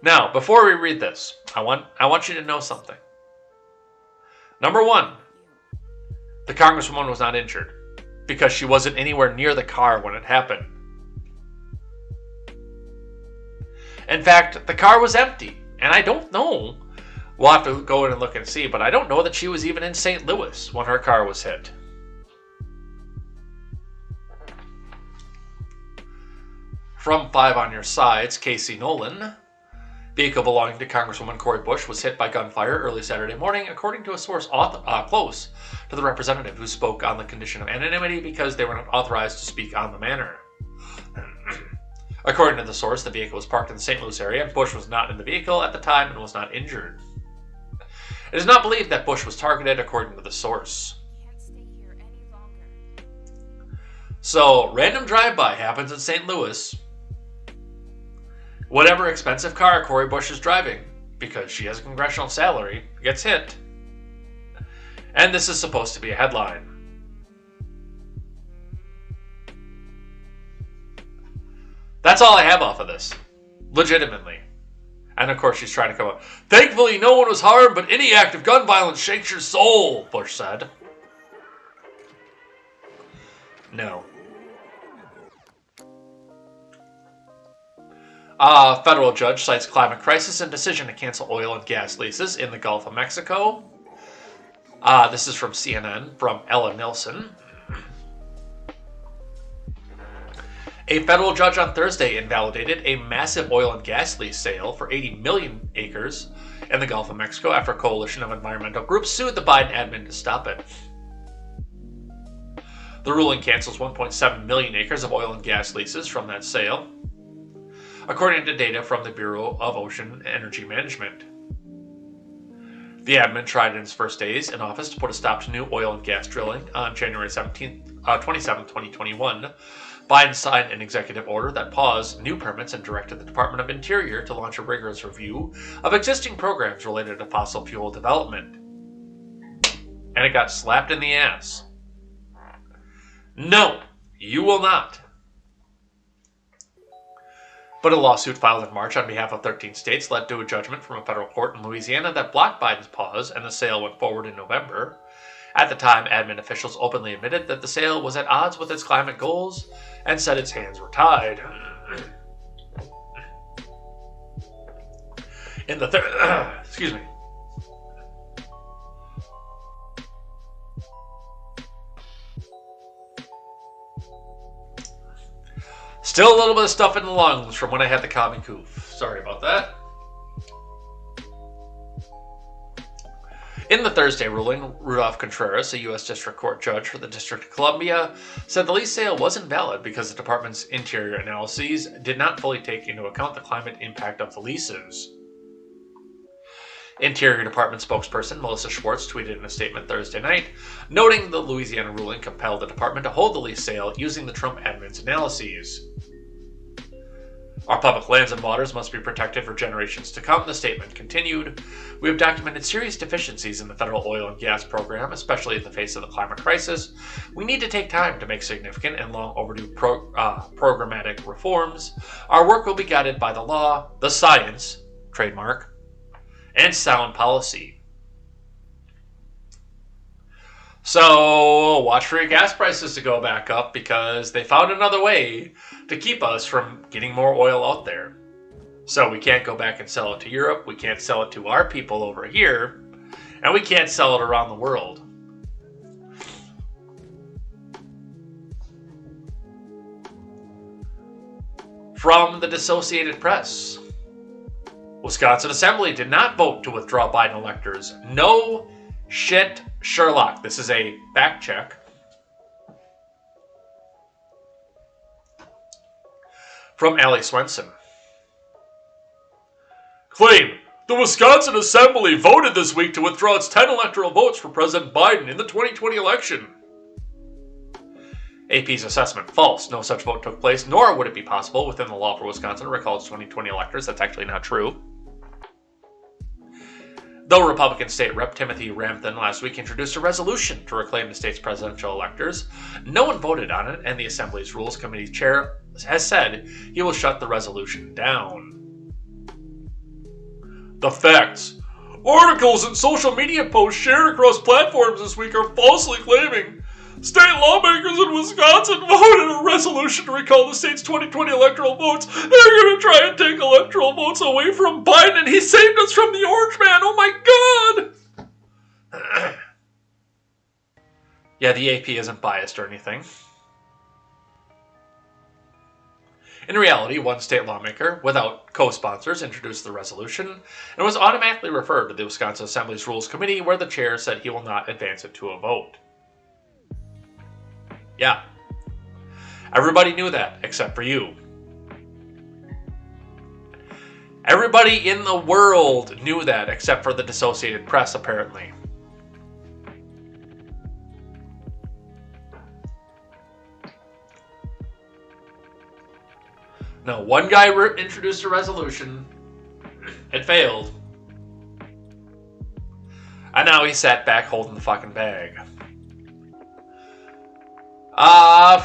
Now, before we read this, I want you to know something. Number one, the Congresswoman was not injured because she wasn't anywhere near the car when it happened. In fact, the car was empty, and I don't know. We'll have to go in and look and see, but I don't know that she was even in St. Louis when her car was hit. From 5 on Your Sides, Casey Nolan. Vehicle belonging to Congresswoman Cori Bush was hit by gunfire early Saturday morning, according to a source close to the representative who spoke on the condition of anonymity because they were not authorized to speak on the matter. According to the source, the vehicle was parked in the St. Louis area, and Bush was not in the vehicle at the time and was not injured. It is not believed that Bush was targeted, according to the source. So, random drive-by happens in St. Louis. Whatever expensive car Cori Bush is driving, because she has a congressional salary, gets hit. And this is supposed to be a headline. That's all I have off of this. Legitimately. And of course she's trying to come up. Thankfully no one was harmed, but any act of gun violence shakes your soul, Bush said. No. Federal judge cites climate crisis and decision to cancel oil and gas leases in the Gulf of Mexico. This is from CNN, from Ella Nilsen. A federal judge on Thursday invalidated a massive oil and gas lease sale for 80 million acres in the Gulf of Mexico after a coalition of environmental groups sued the Biden admin to stop it. The ruling cancels 1.7 million acres of oil and gas leases from that sale, according to data from the Bureau of Ocean Energy Management. The admin tried in his first days in office to put a stop to new oil and gas drilling on January 27, 2021. Biden signed an executive order that paused new permits and directed the Department of Interior to launch a rigorous review of existing programs related to fossil fuel development. And it got slapped in the ass. No, you will not. But a lawsuit filed in March on behalf of 13 states led to a judgment from a federal court in Louisiana that blocked Biden's pause, and the sale went forward in November. At the time, admin officials openly admitted that the sale was at odds with its climate goals and said its hands were tied. In the excuse me. Still a little bit of stuff in the lungs from when I had the common coof. Sorry about that. In the Thursday ruling, Rudolph Contreras, a U.S. District Court judge for the District of Columbia, said the lease sale wasn't valid because the department's interior analyses did not fully take into account the climate impact of the leases. Interior Department spokesperson Melissa Schwartz tweeted in a statement Thursday night, noting the Louisiana ruling compelled the department to hold the lease sale using the Trump admin's analyses. Our public lands and waters must be protected for generations to come, the statement continued. We have documented serious deficiencies in the federal oil and gas program, especially in the face of the climate crisis. We need to take time to make significant and long overdue programmatic reforms. Our work will be guided by the law, the science, trademark, and sound policy. So watch for your gas prices to go back up because they found another way to keep us from getting more oil out there. So we can't go back and sell it to Europe, we can't sell it to our people over here, and we can't sell it around the world. From the Associated Press. Wisconsin Assembly did not vote to withdraw Biden electors. No shit, Sherlock. This is a fact check. From Allie Swenson. Claim. The Wisconsin Assembly voted this week to withdraw its 10 electoral votes for President Biden in the 2020 election. AP's assessment, false. No such vote took place, nor would it be possible within the law for Wisconsin to recall its 2020 electors. That's actually not true. Though Republican State Rep. Timothy Ramthun last week introduced a resolution to reclaim the state's presidential electors, no one voted on it, and the Assembly's Rules Committee chair has said he will shut the resolution down. The facts. Articles and social media posts shared across platforms this week are falsely claiming state lawmakers in Wisconsin voted a resolution to recall the state's 2020 electoral votes. They're going to try and take electoral votes away from Biden, and he saved us from the Orange Man. Oh my God! Yeah, the AP isn't biased or anything. In reality, one state lawmaker, without co-sponsors, introduced the resolution and was automatically referred to the Wisconsin Assembly's Rules Committee, where the chair said he will not advance it to a vote. Yeah. Everybody knew that, except for you. Everybody in the world knew that, except for the Associated Press, apparently. No, one guy introduced a resolution. It failed. And now he sat back holding the fucking bag.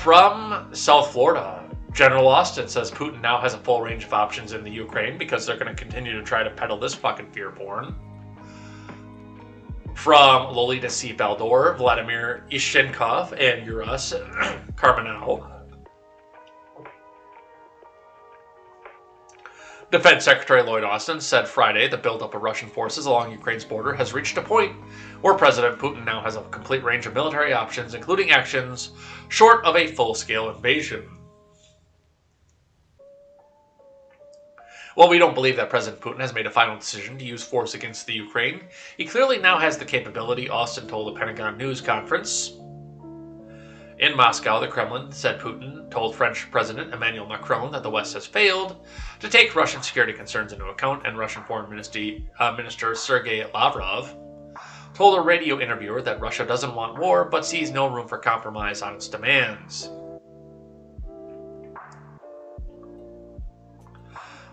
From South Florida, General Austin says Putin now has a full range of options in the Ukraine because they're going to continue to try to peddle this fucking fear porn. From Lolita C. Baldor, Vladimir Ishchenkov, and Uras Karmanow. Defense Secretary Lloyd Austin said Friday the buildup of Russian forces along Ukraine's border has reached a point where President Putin now has a complete range of military options, including actions short of a full-scale invasion. While we don't believe that President Putin has made a final decision to use force against the Ukraine, he clearly now has the capability, Austin told a Pentagon news conference. In Moscow, the Kremlin said Putin told French President Emmanuel Macron that the West has failed to take Russian security concerns into account, and Russian Foreign Minister Sergei Lavrov told a radio interviewer that Russia doesn't want war but sees no room for compromise on its demands.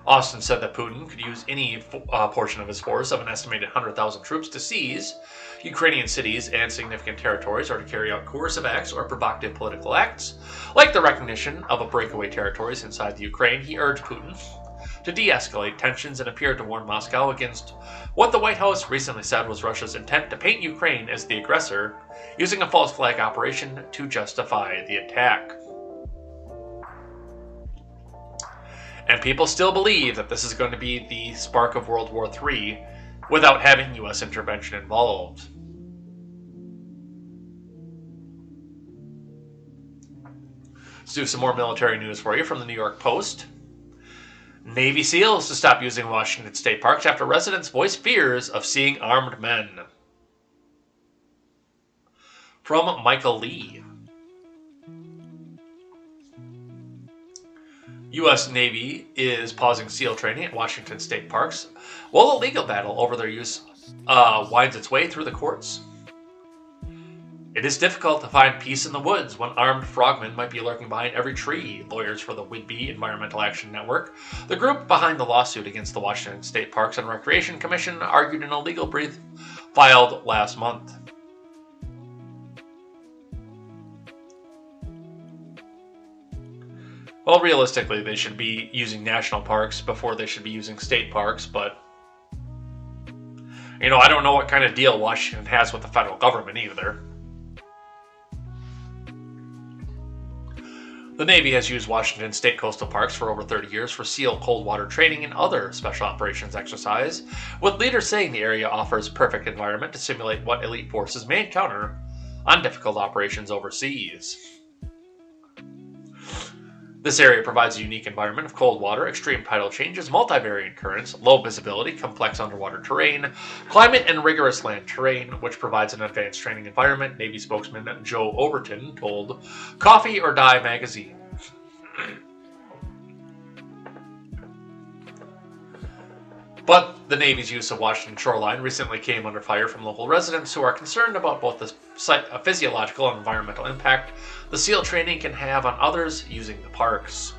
Austin said that Putin could use any portion of his force of an estimated 100,000 troops to seize Ukrainian cities and significant territories, or to carry out coercive acts or provocative political acts, like the recognition of a breakaway territories inside the Ukraine. He urged Putin to de-escalate tensions and appeared to warn Moscow against what the White House recently said was Russia's intent to paint Ukraine as the aggressor, using a false flag operation to justify the attack. And people still believe that this is going to be the spark of World War III without having U.S. intervention involved. Let's do some more military news for you from the New York Post. Navy SEALs to stop using Washington state parks after residents voice fears of seeing armed men. From Michael Lee. U.S. Navy is pausing SEAL training at Washington state parks while the legal battle over their use winds its way through the courts. It is difficult to find peace in the woods when armed frogmen might be lurking behind every tree, lawyers for the Whidbey Environmental Action Network, the group behind the lawsuit against the Washington State Parks and Recreation Commission, argued in a legal brief filed last month. Well, realistically, they should be using national parks before they should be using state parks, but, you know, I don't know what kind of deal Washington has with the federal government either. The Navy has used Washington state coastal parks for over 30 years for SEAL cold water training and other special operations exercise, with leaders saying the area offers perfect environment to simulate what elite forces may encounter on difficult operations overseas. This area provides a unique environment of cold water, extreme tidal changes, multivariate currents, low visibility, complex underwater terrain, climate, and rigorous land terrain, which provides an advanced training environment, Navy spokesman Joe Overton told Coffee or Die magazine. But the Navy's use of Washington shoreline recently came under fire from local residents who are concerned about both the physiological and environmental impact the SEAL training can have on others using the parks.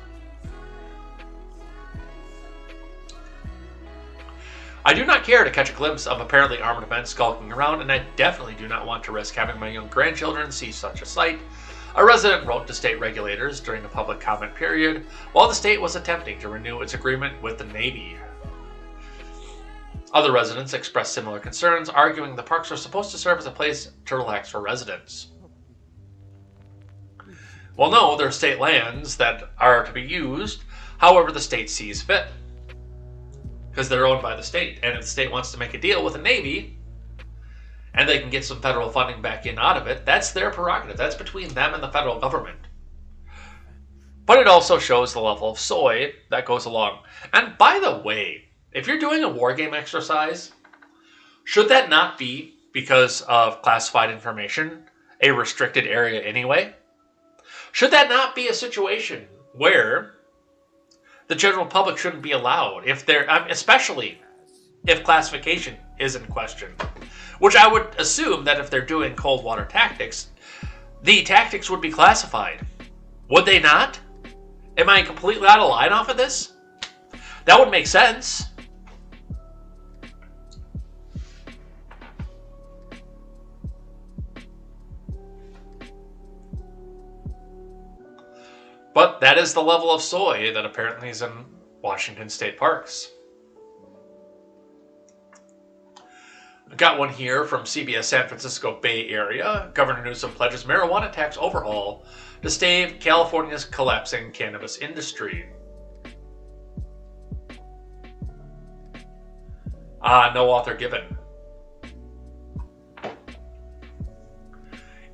I do not care to catch a glimpse of apparently armed men skulking around, and I definitely do not want to risk having my young grandchildren see such a sight, a resident wrote to state regulators during the public comment period while the state was attempting to renew its agreement with the Navy. Other residents expressed similar concerns, arguing the parks are supposed to serve as a place to relax for residents. Well, no, they're state lands that are to be used however the state sees fit, because they're owned by the state. And if the state wants to make a deal with the Navy and they can get some federal funding back in out of it, that's their prerogative. That's between them and the federal government. But it also shows the level of soy that goes along. And by the way, if you're doing a war game exercise, should that not be, because of classified information, a restricted area anyway? Should that not be a situation where the general public shouldn't be allowed, if they're, especially if classification is in question? Which I would assume that if they're doing cold water tactics, the tactics would be classified. Would they not? Am I completely out of line off of this? That would make sense. But that is the level of soy that apparently is in Washington state parks. I've got one here from CBS San Francisco Bay Area. Governor Newsom pledges marijuana tax overhaul to stave California's collapsing cannabis industry. No author given.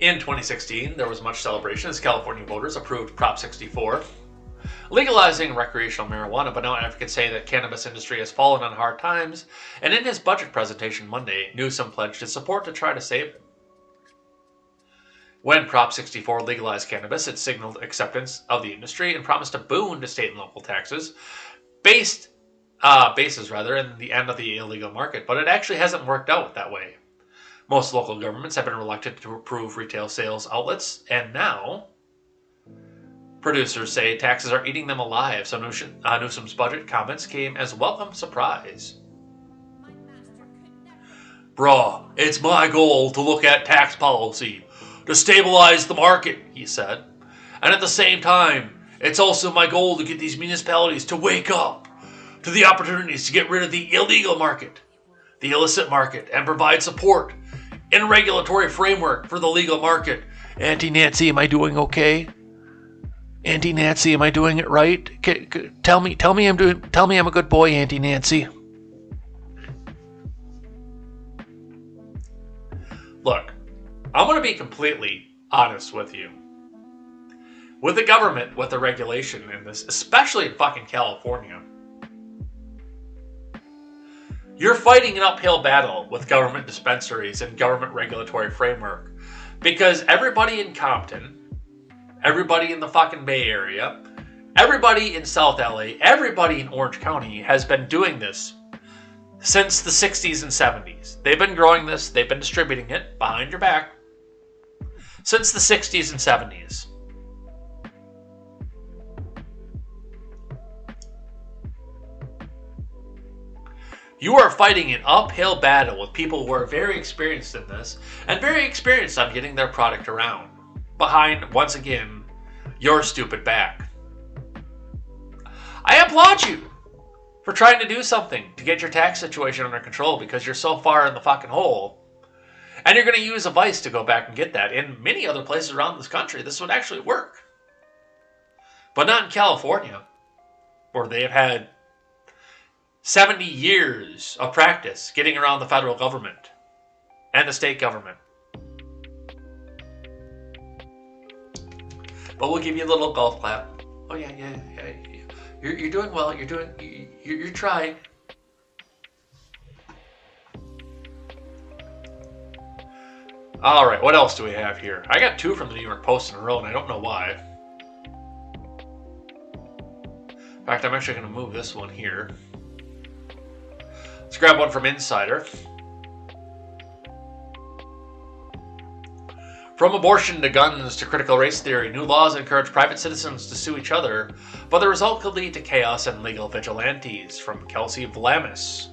In 2016, there was much celebration as California voters approved Prop 64, legalizing recreational marijuana, but now advocates say that cannabis industry has fallen on hard times, and in his budget presentation Monday, Newsom pledged his support to try to save it. When Prop 64 legalized cannabis, it signaled acceptance of the industry and promised a boon to state and local taxes, bases in the end of the illegal market, but it actually hasn't worked out that way. Most local governments have been reluctant to approve retail sales outlets, and now producers say taxes are eating them alive, so Newsom's budget comments came as a welcome surprise. Bruh, it's my goal to look at tax policy to stabilize the market, he said. And at the same time, it's also my goal to get these municipalities to wake up to the opportunities to get rid of the illegal market, the illicit market, and provide support in a regulatory framework for the legal market. Auntie Nancy, am I doing okay? Auntie Nancy, am I doing it right? Tell me I'm a good boy, Auntie Nancy. Look, I'm going to be completely honest with you. With the government, with the regulation in this, especially in fucking California, you're fighting an uphill battle with government dispensaries and government regulatory framework, because everybody in Compton, everybody in the fucking Bay Area, everybody in South LA, everybody in Orange County has been doing this since the 60s and 70s. They've been growing this, they've been distributing it behind your back since the 60s and 70s. You are fighting an uphill battle with people who are very experienced in this and very experienced on getting their product around, behind, once again, your stupid back. I applaud you for trying to do something to get your tax situation under control, because you're so far in the fucking hole. And you're going to use a vice to go back and get that. In many other places around this country, this would actually work. But not in California, where they have had 70 years of practice getting around the federal government and the state government. But we'll give you a little golf clap. Oh yeah. You're doing well. You're trying. All right, what else do we have here? I got 2 from the New York Post in a row, and I don't know why. In fact, I'm actually going to move this one here. Let's grab one from Insider. From abortion to guns to critical race theory, new laws encourage private citizens to sue each other, but the result could lead to chaos and legal vigilantes. From Kelsey Vlamis.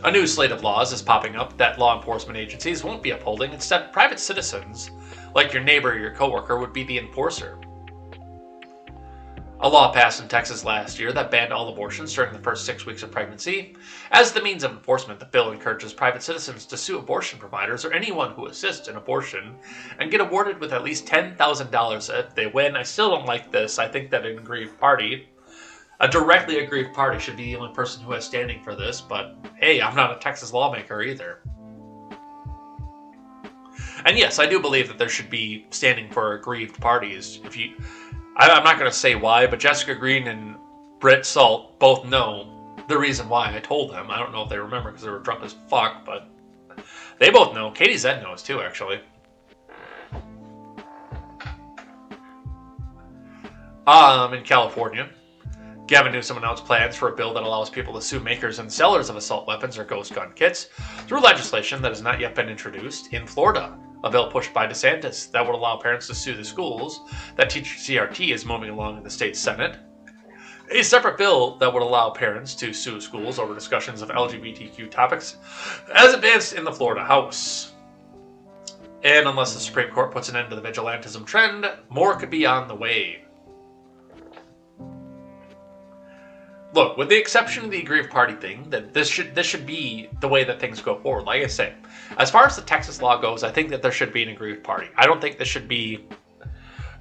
A new slate of laws is popping up that law enforcement agencies won't be upholding. Instead, private citizens, like your neighbor or your coworker, would be the enforcer. A law passed in Texas last year that banned all abortions during the first 6 weeks of pregnancy. As the means of enforcement, the bill encourages private citizens to sue abortion providers or anyone who assists in abortion and get awarded with at least $10,000 if they win. I still don't like this. I think that an aggrieved party, a directly aggrieved party, should be the only person who has standing for this, but hey, I'm not a Texas lawmaker either. And yes, I do believe that there should be standing for aggrieved parties. I'm not going to say why, but Jessica Green and Britt Salt both know the reason why. I told them. I don't know if they remember because they were drunk as fuck, but they both know. KTZed knows too, actually. In California, Gavin Newsom announced plans for a bill that allows people to sue makers and sellers of assault weapons or ghost gun kits through legislation that has not yet been introduced in Florida. A bill pushed by DeSantis that would allow parents to sue the schools that teach CRT is moving along in the state Senate. A separate bill that would allow parents to sue schools over discussions of LGBTQ topics has advanced in the Florida House. And unless the Supreme Court puts an end to the vigilantism trend, more could be on the way. Look, with the exception of the aggrieved party thing, that this should be the way that things go forward. Like I say, as far as the Texas law goes, I think that there should be an aggrieved party. I don't think this should be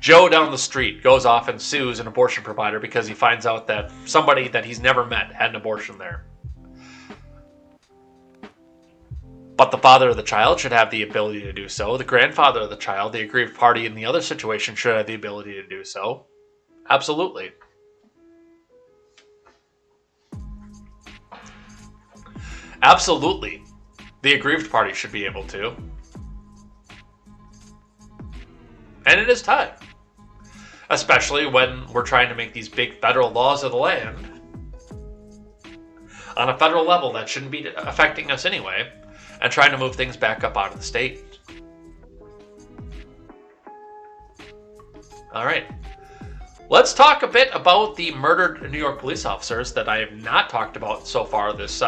Joe down the street goes off and sues an abortion provider because he finds out that somebody that he's never met had an abortion there. But the father of the child should have the ability to do so. The grandfather of the child, the aggrieved party in the other situation, should have the ability to do so. Absolutely. Absolutely. The aggrieved party should be able to. And it is time. Especially when we're trying to make these big federal laws of the land on a federal level that shouldn't be affecting us anyway, and trying to move things back up out of the state. Alright. Let's talk a bit about the murdered New York police officers that I have not talked about so far this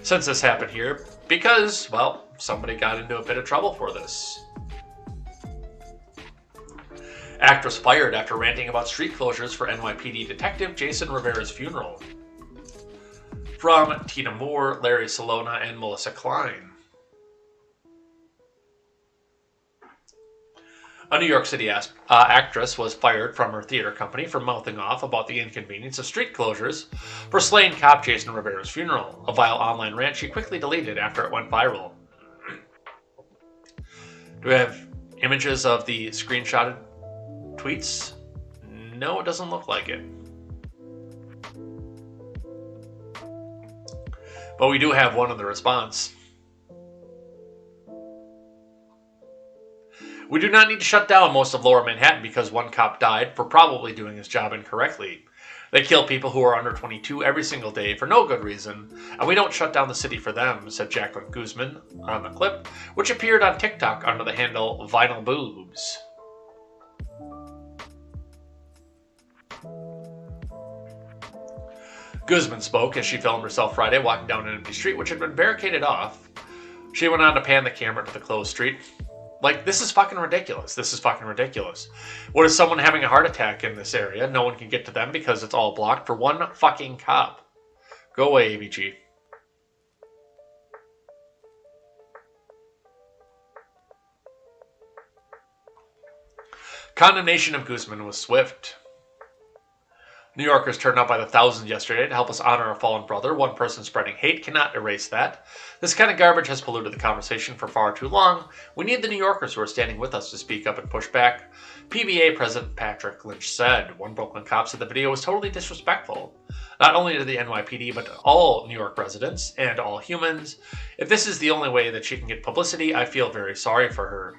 since this happened here, because, well, somebody got into a bit of trouble for this. Actress fired after ranting about street closures for NYPD detective Jason Rivera's funeral. From Tina Moore, Larry Salona, and Melissa Klein. A New York City actress was fired from her theater company for mouthing off about the inconvenience of street closures for slain cop Jason Rivera's funeral, a vile online rant she quickly deleted after it went viral. Do we have images of the screenshotted tweets? No, it doesn't look like it. But we do have one in the response. We do not need to shut down most of Lower Manhattan because one cop died for probably doing his job incorrectly. They kill people who are under 22 every single day for no good reason, and we don't shut down the city for them, said Jacqueline Guzman on the clip, which appeared on TikTok under the handle Vinyl Boobs. Guzman spoke as she filmed herself Friday walking down an empty street which had been barricaded off. She went on to pan the camera to the closed street. Like, this is fucking ridiculous. This is fucking ridiculous. What is someone having a heart attack in this area? No one can get to them because it's all blocked for one fucking cop. Go away, ABG. Condemnation of Guzman was swift. New Yorkers turned out by the thousands yesterday to help us honor a fallen brother. One person spreading hate cannot erase that. This kind of garbage has polluted the conversation for far too long. We need the New Yorkers who are standing with us to speak up and push back. PBA President Patrick Lynch said. One Brooklyn cop said the video was totally disrespectful, not only to the NYPD, but to all New York residents and all humans. If this is the only way that she can get publicity, I feel very sorry for her.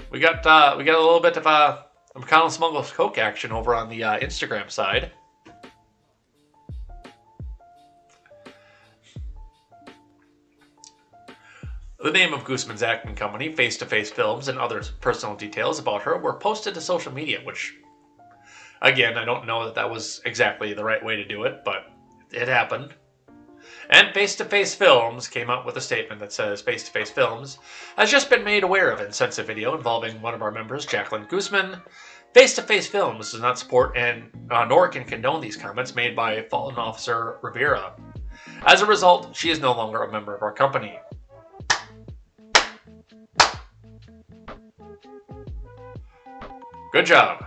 We got a little bit of McConnell smuggles coke action over on the Instagram side. The name of Guzman's acting company, Face to Face Films, and other personal details about her were posted to social media, which, again, I don't know that was exactly the right way to do it, but it happened. And Face to Face Films came out with a statement that says Face to Face Films has just been made aware of insensitive video involving one of our members, Jacqueline Guzman. Face to Face Films does not support and nor can condone these comments made by fallen officer Rivera. As a result, she is no longer a member of our company. Good job.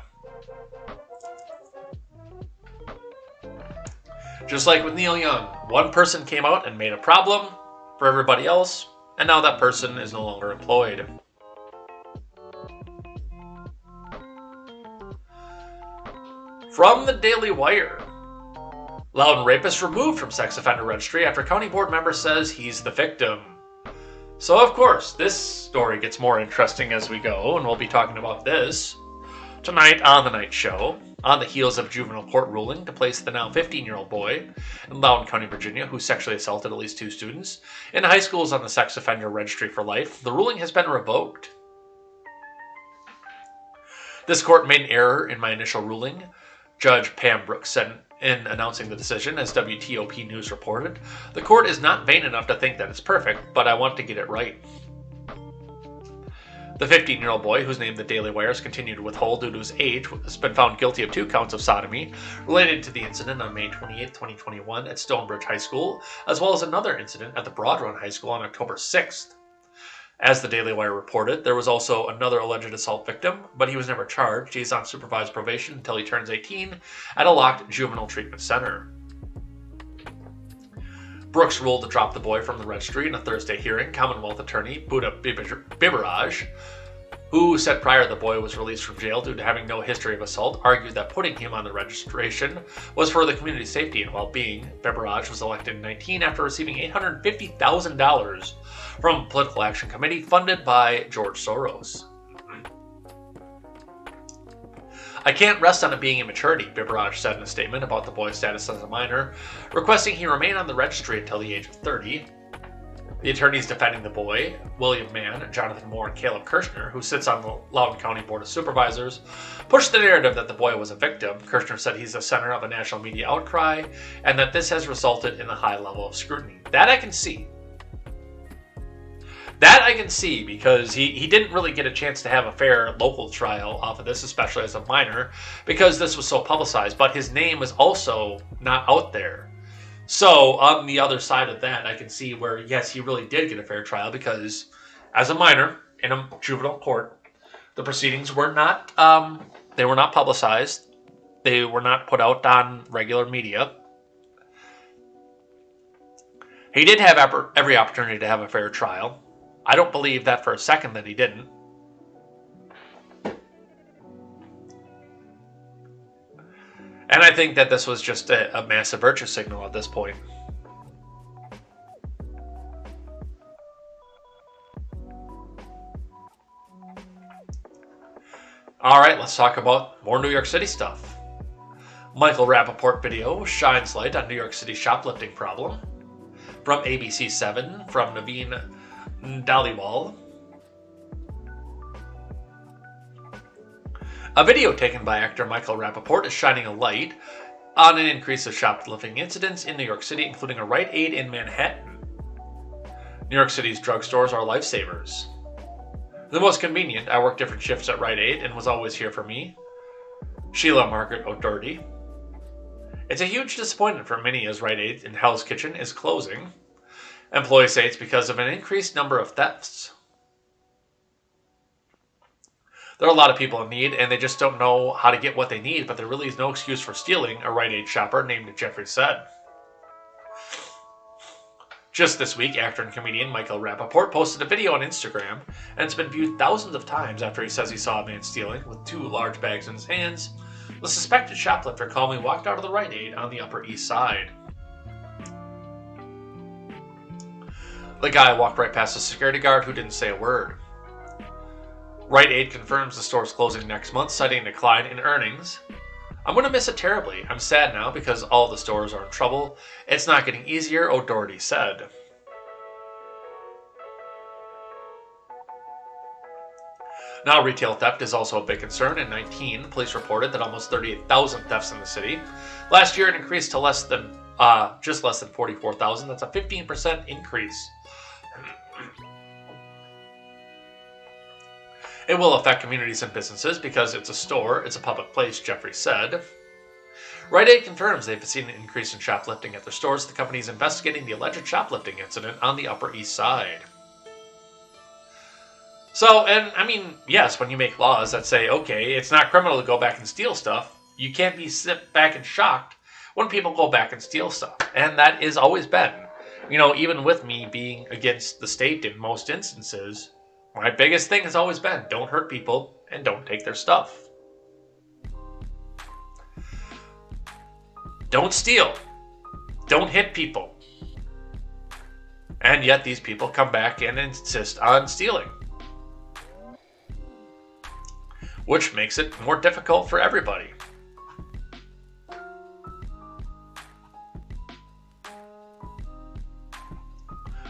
Just like with Neil Young, one person came out and made a problem for everybody else, and now that person is no longer employed. From the Daily Wire. Loudon rapist removed from sex offender registry after county board member says he's the victim. So of course, this story gets more interesting as we go, and we'll be talking about this tonight on The Night Show, on the heels of a juvenile court ruling to place the now 15-year-old boy in Loudoun County, Virginia, who sexually assaulted at least 2 students in high schools on the sex offender registry for life. The ruling has been revoked. This court made an error in my initial ruling, Judge Pam Brooks said in announcing the decision, as WTOP News reported. The court is not vain enough to think that it's perfect, but I want to get it right. The 15-year-old boy, whose name the Daily Wire has continued to withhold due to his age, has been found guilty of 2 counts of sodomy related to the incident on May 28, 2021 at Stonebridge High School, as well as another incident at the Broad Run High School on October 6th. As the Daily Wire reported, there was also another alleged assault victim, but he was never charged. He's on supervised probation until he turns 18 at a locked juvenile treatment center. Brooks ruled to drop the boy from the registry in a Thursday hearing. Commonwealth attorney Buddha Bibaraj, who said prior the boy was released from jail due to having no history of assault, argued that putting him on the registration was for the community's safety and well-being. Bibaraj was elected in 2019 after receiving $850,000 from a political action committee funded by George Soros. I can't rest on it being immaturity, Bibaraj said in a statement about the boy's status as a minor, requesting he remain on the registry until the age of 30. The attorneys defending the boy, William Mann, Jonathan Moore, and Caleb Kirshner, who sits on the Loudoun County Board of Supervisors, pushed the narrative that the boy was a victim. Kirshner said he's the center of a national media outcry, and that this has resulted in a high level of scrutiny. That I can see. That I can see, because he didn't really get a chance to have a fair local trial off of this, especially as a minor, because this was so publicized, but his name was also not out there. So, on the other side of that, I can see where, yes, he really did get a fair trial, because as a minor in a juvenile court, the proceedings were not, they were not publicized. They were not put out on regular media. He did have every opportunity to have a fair trial. I don't believe that for a second that he didn't. And I think that this was just a massive virtue signal at this point. All right, let's talk about more New York City stuff. Michael Rappaport video shines light on New York City shoplifting problem. From ABC7, from Naveen Dhaliwal. A video taken by actor Michael Rappaport is shining a light on an increase of shoplifting incidents in New York City, including a Rite Aid in Manhattan. New York City's drugstores are lifesavers. The most convenient. I worked different shifts at Rite Aid and was always here for me. Sheila Margaret O'Doherty. It's a huge disappointment for many as Rite Aid in Hell's Kitchen is closing. Employees say it's because of an increased number of thefts. There are a lot of people in need, and they just don't know how to get what they need, but there really is no excuse for stealing, a Rite Aid shopper named Jeffrey said. Just this week, actor and comedian Michael Rappaport posted a video on Instagram, and it's been viewed thousands of times after he says he saw a man stealing with 2 large bags in his hands. The suspected shoplifter calmly walked out of the Rite Aid on the Upper East Side. The guy walked right past the security guard who didn't say a word. Rite Aid confirms the store's closing next month, citing a decline in earnings. I'm going to miss it terribly. I'm sad now because all the stores are in trouble. It's not getting easier, O'Doherty said. Now, retail theft is also a big concern. In 2019, police reported that almost 38,000 thefts in the city. Last year, it increased to just less than 44,000. That's a 15% increase. It will affect communities and businesses because it's a store, it's a public place, Jeffrey said. Rite Aid confirms they've seen an increase in shoplifting at their stores. The company is investigating the alleged shoplifting incident on the Upper East Side. So, and I mean, yes, when you make laws that say, okay, it's not criminal to go back and steal stuff, you can't be sit back and shocked when people go back and steal stuff. And that has always been, even with me being against the state in most instances, my biggest thing has always been, don't hurt people and don't take their stuff. Don't steal. Don't hit people. And yet these people come back and insist on stealing, which makes it more difficult for everybody.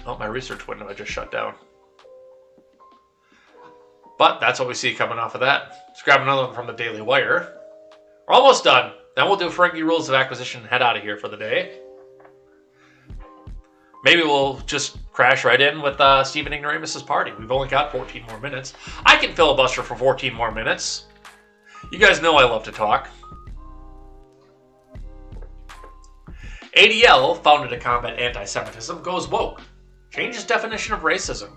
Oh, my research window I just shut down. But that's what we see coming off of that. Let's grab another one from the Daily Wire. We're almost done. Then we'll do Ferengi Rules of Acquisition and head out of here for the day. Maybe we'll just crash right in with Stephen Ignoramus's party. We've only got 14 more minutes. I can filibuster for 14 more minutes. You guys know I love to talk. ADL, founded to combat anti-Semitism, goes woke. Changes definition of racism.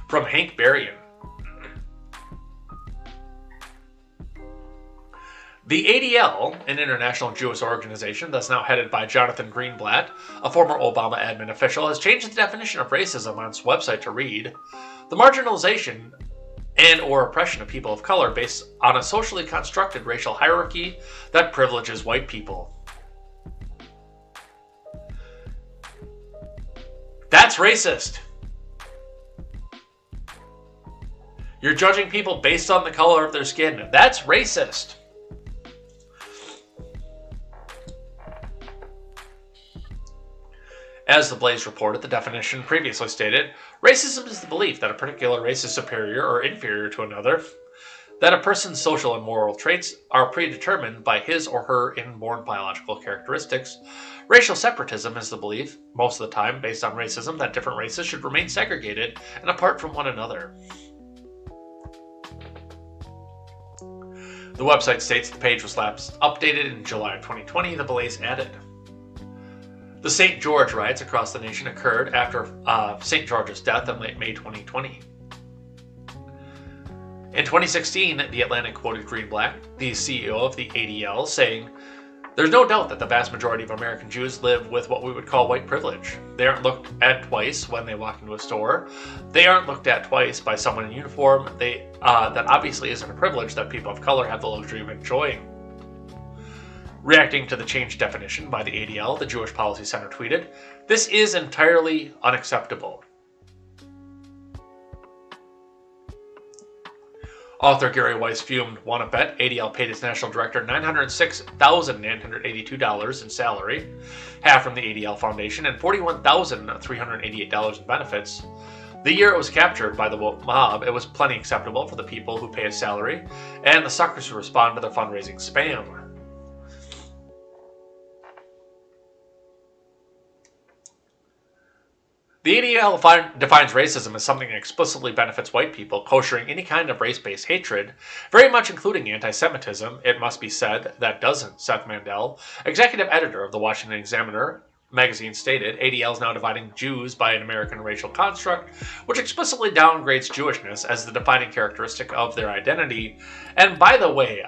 From Hank Berrien. The ADL, an international Jewish organization that's now headed by Jonathan Greenblatt, a former Obama admin official, has changed the definition of racism on its website to read, the marginalization and or oppression of people of color based on a socially constructed racial hierarchy that privileges white people. That's racist. You're judging people based on the color of their skin. That's racist. As the Blaze reported, the definition previously stated, racism is the belief that a particular race is superior or inferior to another, that a person's social and moral traits are predetermined by his or her inborn biological characteristics. Racial separatism is the belief, most of the time based on racism, that different races should remain segregated and apart from one another. The website states the page was last updated in July of 2020, the Blaze added. The St. George riots across the nation occurred after St. George's death in late May 2020. In 2016, The Atlantic quoted Greenblatt, the CEO of the ADL, saying, "There's no doubt that the vast majority of American Jews live with what we would call white privilege. They aren't looked at twice when they walk into a store. They aren't looked at twice by someone in uniform. That obviously isn't a privilege that people of color have the luxury of enjoying." Reacting to the changed definition by the ADL, the Jewish Policy Center tweeted, "This is entirely unacceptable." Author Gary Weiss fumed, "Wanna bet?" ADL paid its national director $906,982 in salary, half from the ADL Foundation, and $41,388 in benefits. The year it was captured by the woke mob, it was plenty acceptable for the people who pay a salary and the suckers who respond to their fundraising spam. The ADL defines racism as something that explicitly benefits white people, koshering any kind of race-based hatred, very much including anti-Semitism. It must be said that doesn't. Seth Mandel, executive editor of the Washington Examiner, magazine stated, ADL is now dividing Jews by an American racial construct, which explicitly downgrades Jewishness as the defining characteristic of their identity. And by the way,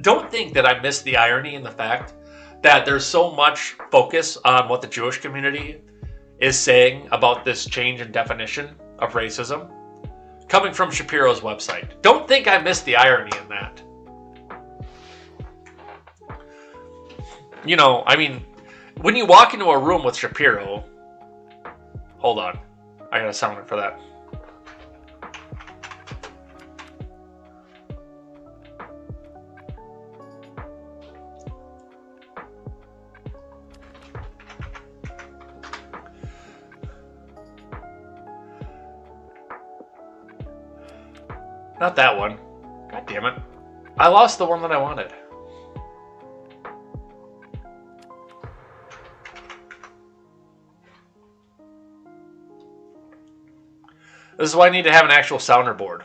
don't think that I missed the irony in the fact that there's so much focus on what the Jewish community is saying about this change in definition of racism coming from Shapiro's website. Don't think I missed the irony in that. You know, I mean, when you walk into a room with Shapiro... Hold on. I got a sounder for that. Not that one. God damn it. I lost the one that I wanted. This is why I need to have an actual sounder board.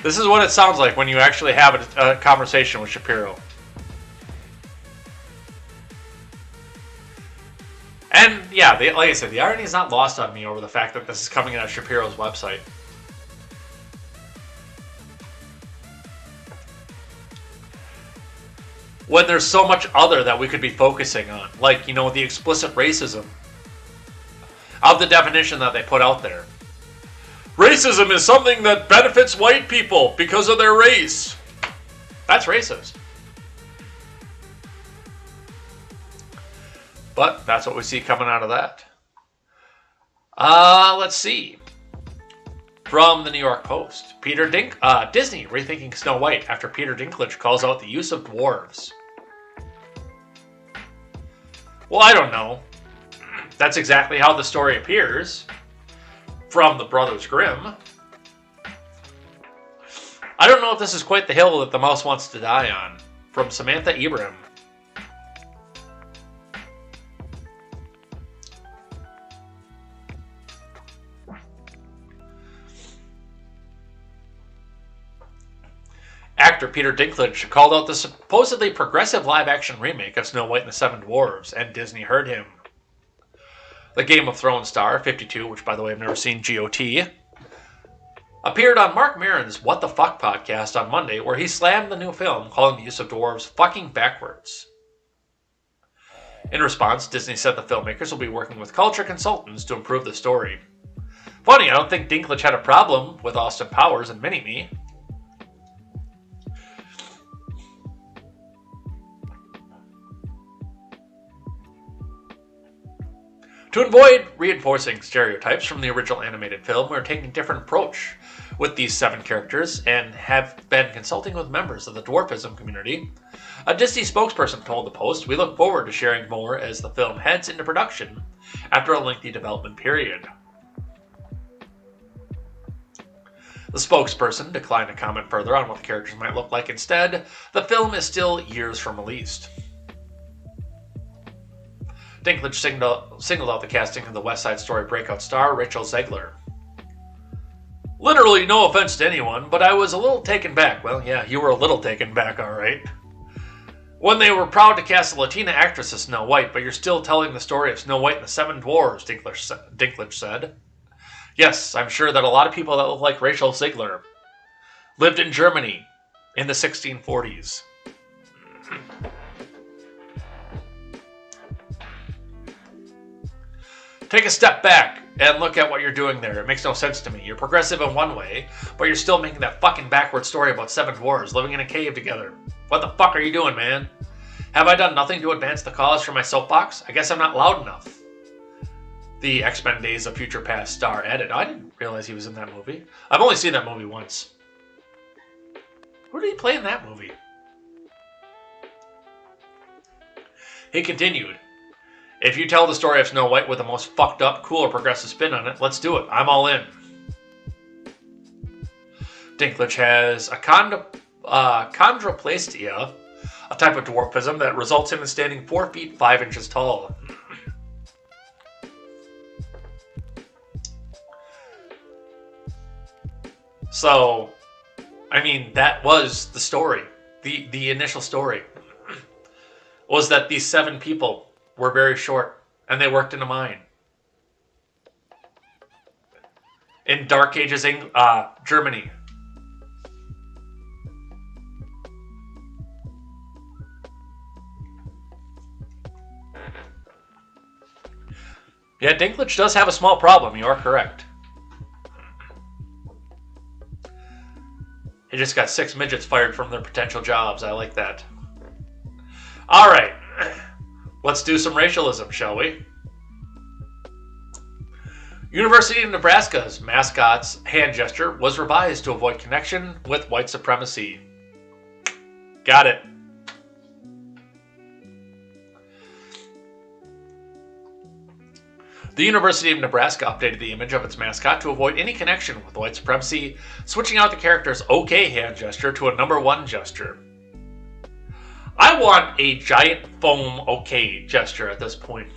This is what it sounds like when you actually have a conversation with Shapiro. And yeah, like I said, the irony is not lost on me over the fact that this is coming out of Shapiro's website. When there's so much other that we could be focusing on. Like, you know, the explicit racism of the definition that they put out there. Racism is something that benefits white people because of their race. That's racist. But that's what we see coming out of that. Let's see. From the New York Post. Disney rethinking Snow White after Peter Dinklage calls out the use of dwarves. Well, I don't know. That's exactly how the story appears. From the Brothers Grimm. I don't know if this is quite the hill that the mouse wants to die on. From Samantha Ibrahim. Actor Peter Dinklage called out the supposedly progressive live-action remake of Snow White and the Seven Dwarfs, and Disney heard him. The Game of Thrones star, 52, which by the way I've never seen GOT, appeared on Mark Maron's What the Fuck podcast on Monday, where he slammed the new film, calling the use of dwarves fucking backwards. In response, Disney said the filmmakers will be working with culture consultants to improve the story. Funny, I don't think Dinklage had a problem with Austin Powers and Mini-Me. To avoid reinforcing stereotypes from the original animated film, we're taking a different approach with these 7 characters and have been consulting with members of the dwarfism community. A Disney spokesperson told the Post, "We look forward to sharing more as the film heads into production after a lengthy development period." The spokesperson declined to comment further on what the characters might look like. Instead, the film is still years from release. Dinklage singled out the casting of the West Side Story breakout star, Rachel Zegler. "Literally no offense to anyone, but I was a little taken back." Well, yeah, you were a little taken back, alright. "When they were proud to cast a Latina actress as Snow White, but you're still telling the story of Snow White and the Seven Dwarfs," Dinklage said. "Yes, I'm sure that a lot of people that look like Rachel Zegler lived in Germany in the 1640s. Take a step back and look at what you're doing there. It makes no sense to me. You're progressive in one way, but you're still making that fucking backward story about 7 dwarves living in a cave together. What the fuck are you doing, man? Have I done nothing to advance the cause from my soapbox? I guess I'm not loud enough." The X-Men Days of Future Past star added. I didn't realize he was in that movie. I've only seen that movie once. Who did he play in that movie? He continued, "If you tell the story of Snow White with the most fucked up, cool, or progressive spin on it, let's do it. I'm all in." Dinklage has a chondroplastia, a type of dwarfism that results in him standing 4 feet 5 inches tall. So, I mean, that was the story. The initial story was that these 7 people were very short, and they worked in a mine. In Dark Ages, Germany. Yeah, Dinklage does have a small problem. You are correct. He just got 6 midgets fired from their potential jobs. I like that. All right. Let's do some racialism, shall we? University of Nebraska's mascot's hand gesture was revised to avoid connection with white supremacy. Got it. The University of Nebraska updated the image of its mascot to avoid any connection with white supremacy, switching out the character's OK hand gesture to a number 1 gesture. I want a giant foam OK gesture at this point.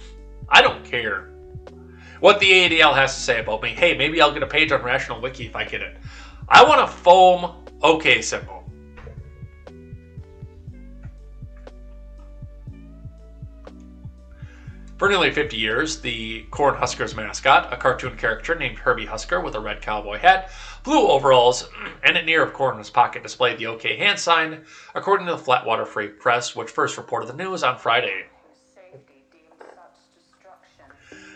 I don't care what the ADL has to say about me. Hey, maybe I'll get a page on Rational Wiki if I get it. I want a foam OK symbol. For nearly 50 years, the Cornhuskers mascot, a cartoon character named Herbie Husker with a red cowboy hat, blue overalls, and a near of corn in his pocket displayed the OK hand sign, according to the Flatwater Free Press, which first reported the news on Friday.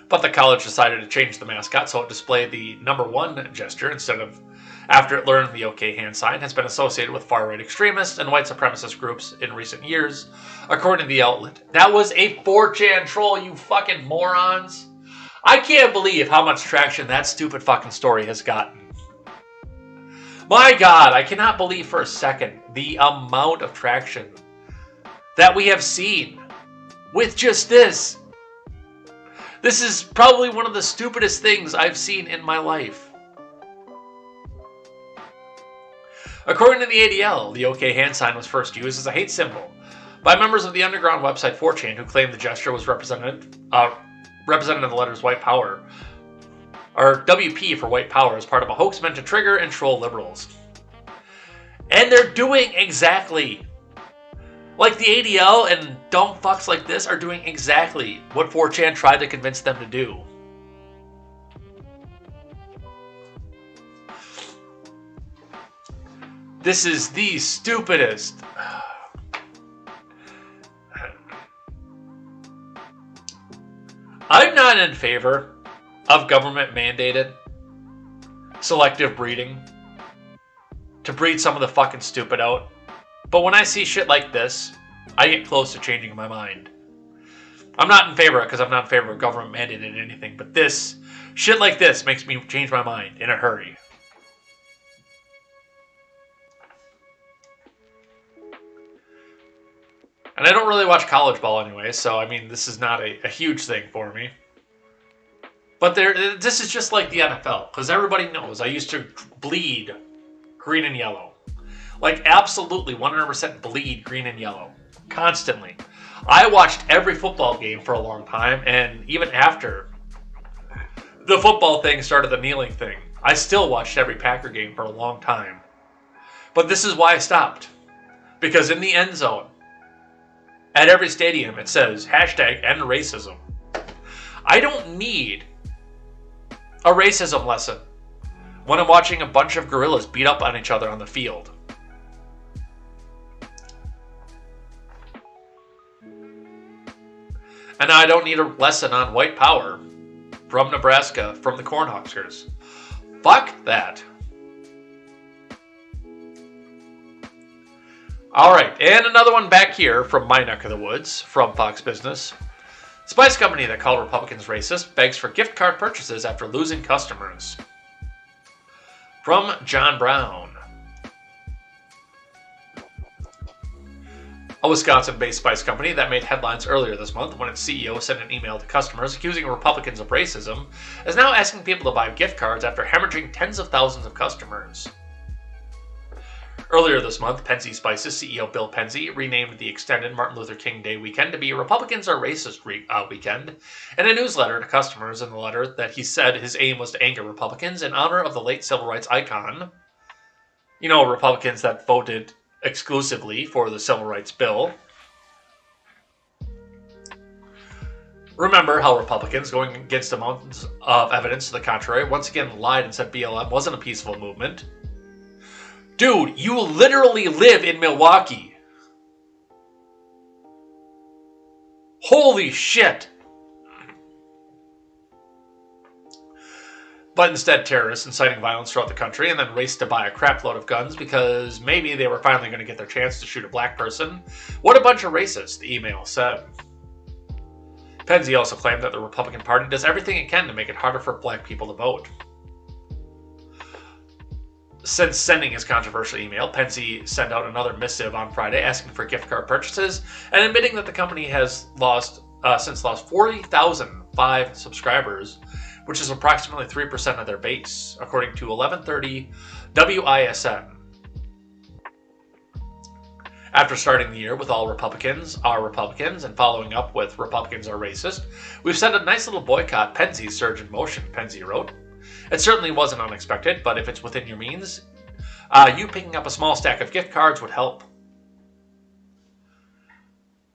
But the college decided to change the mascot so it displayed the number 1 gesture instead of after it learned the OK hand sign has been associated with far-right extremists and white supremacist groups in recent years, according to the outlet. That was a 4chan troll, you fucking morons. I can't believe how much traction that stupid fucking story has gotten. My God, I cannot believe for a second the amount of traction that we have seen with just this. This is probably one of the stupidest things I've seen in my life. According to the ADL, the OK hand sign was first used as a hate symbol by members of the underground website 4chan who claimed the gesture was represented in the letters white power, or WP for white power, as part of a hoax meant to trigger and troll liberals. And they're doing exactly, like the ADL and dumb fucks like this are doing exactly what 4chan tried to convince them to do. This is the stupidest. I'm not in favor of government mandated selective breeding to breed some of the fucking stupid out. But when I see shit like this, I get close to changing my mind. I'm not in favor of it because I'm not in favor of government mandated anything, but this, shit like this makes me change my mind in a hurry. And I don't really watch college ball anyway, so I mean, this is not a huge thing for me. But this is just like the NFL, because everybody knows I used to bleed green and yellow. Like, absolutely 100% bleed green and yellow. Constantly. I watched every football game for a long time, and even after the football thing started the kneeling thing, I still watched every Packer game for a long time. But this is why I stopped. Because in the end zone, at every stadium, it says, #end racism. I don't need a racism lesson when I'm watching a bunch of gorillas beat up on each other on the field. And I don't need a lesson on white power from Nebraska, from the Cornhuskers. Fuck that. Alright, and another one back here from my neck of the woods, from Fox Business. Spice company that called Republicans racist begs for gift card purchases after losing customers. From John Brown. A Wisconsin-based spice company that made headlines earlier this month when its CEO sent an email to customers accusing Republicans of racism is now asking people to buy gift cards after hemorrhaging tens of thousands of customers. Earlier this month, Penzi Spices CEO Bill Penzi renamed the extended Martin Luther King Day weekend to be Republicans Are Racist weekend, in a newsletter to customers in the letter that he said his aim was to anger Republicans in honor of the late civil rights icon, Republicans that voted exclusively for the Civil Rights Bill. Remember how Republicans, going against amounts of evidence to the contrary, once again lied and said BLM wasn't a peaceful movement. Dude, you literally live in Milwaukee. Holy shit. But instead, terrorists inciting violence throughout the country and then raced to buy a crap load of guns because maybe they were finally going to get their chance to shoot a black person. What a bunch of racists, the email said. Penzie also claimed that the Republican Party does everything it can to make it harder for black people to vote. Since sending his controversial email, Penzie sent out another missive on Friday asking for gift card purchases and admitting that the company has since lost 40,005 subscribers, which is approximately 3% of their base, according to 1130 WISN. After starting the year with all Republicans are Republicans and following up with Republicans are racist, we've set a nice little boycott Penzie's surge in motion, Penzie wrote. It certainly wasn't unexpected, but if it's within your means, you picking up a small stack of gift cards would help.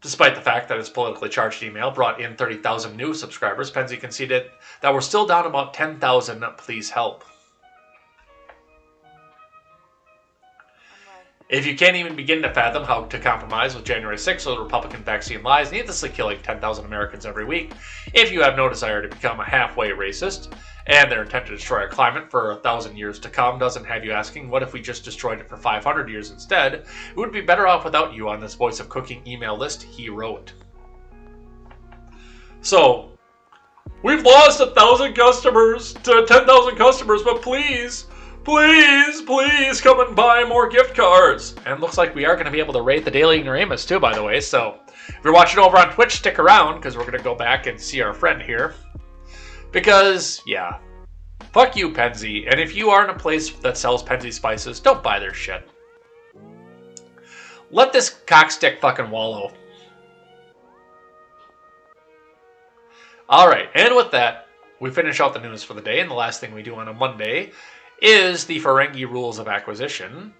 Despite the fact that his politically charged email brought in 30,000 new subscribers, Penzie conceded that we're still down about 10,000, please help. If you can't even begin to fathom how to compromise with January 6th or the Republican vaccine lies, needlessly killing 10,000 Americans every week, if you have no desire to become a halfway racist, and their intent to destroy our climate for 1,000 years to come doesn't have you asking, what if we just destroyed it for 500 years instead? It would be better off without you on this Voice of Cooking email list, he wrote. So, we've lost 1,000 customers to 10,000 customers, but please come and buy more gift cards. And it looks like we are going to be able to rate the Daily Ignoramus too, by the way. So if you're watching over on Twitch, stick around because we're going to go back and see our friend here. Because, yeah, fuck you, Penzie. And if you are in a place that sells Penzie spices, don't buy their shit. Let this cockstick fucking wallow. Alright, and with that, we finish out the news for the day. And the last thing we do on a Monday is the Ferengi Rules of Acquisition.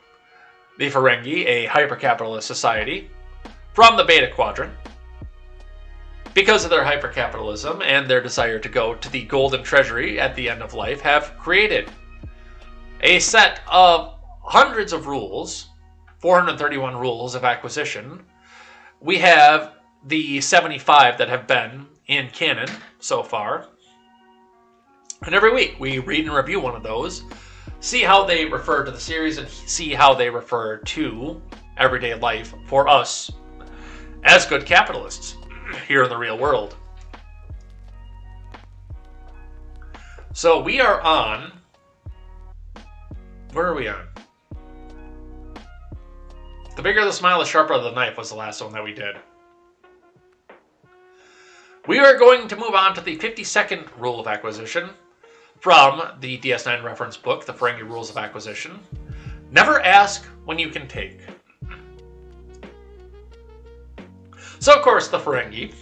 The Ferengi, a hyper-capitalist society from the Beta Quadrant, because of their hyper-capitalism and their desire to go to the golden treasury at the end of life, have created a set of hundreds of rules, 431 rules of acquisition. We have the 75 that have been in canon so far. And every week we read and review one of those, see how they refer to the series, and see how they refer to everyday life for us as good capitalists here in the real world. So we are on... Where are we on? The bigger the smile, the sharper the knife was the last one that we did. We are going to move on to the 52nd rule of acquisition from the DS9 reference book, The Ferengi Rules of Acquisition. Never ask when you can take. So, of course, the Ferengi,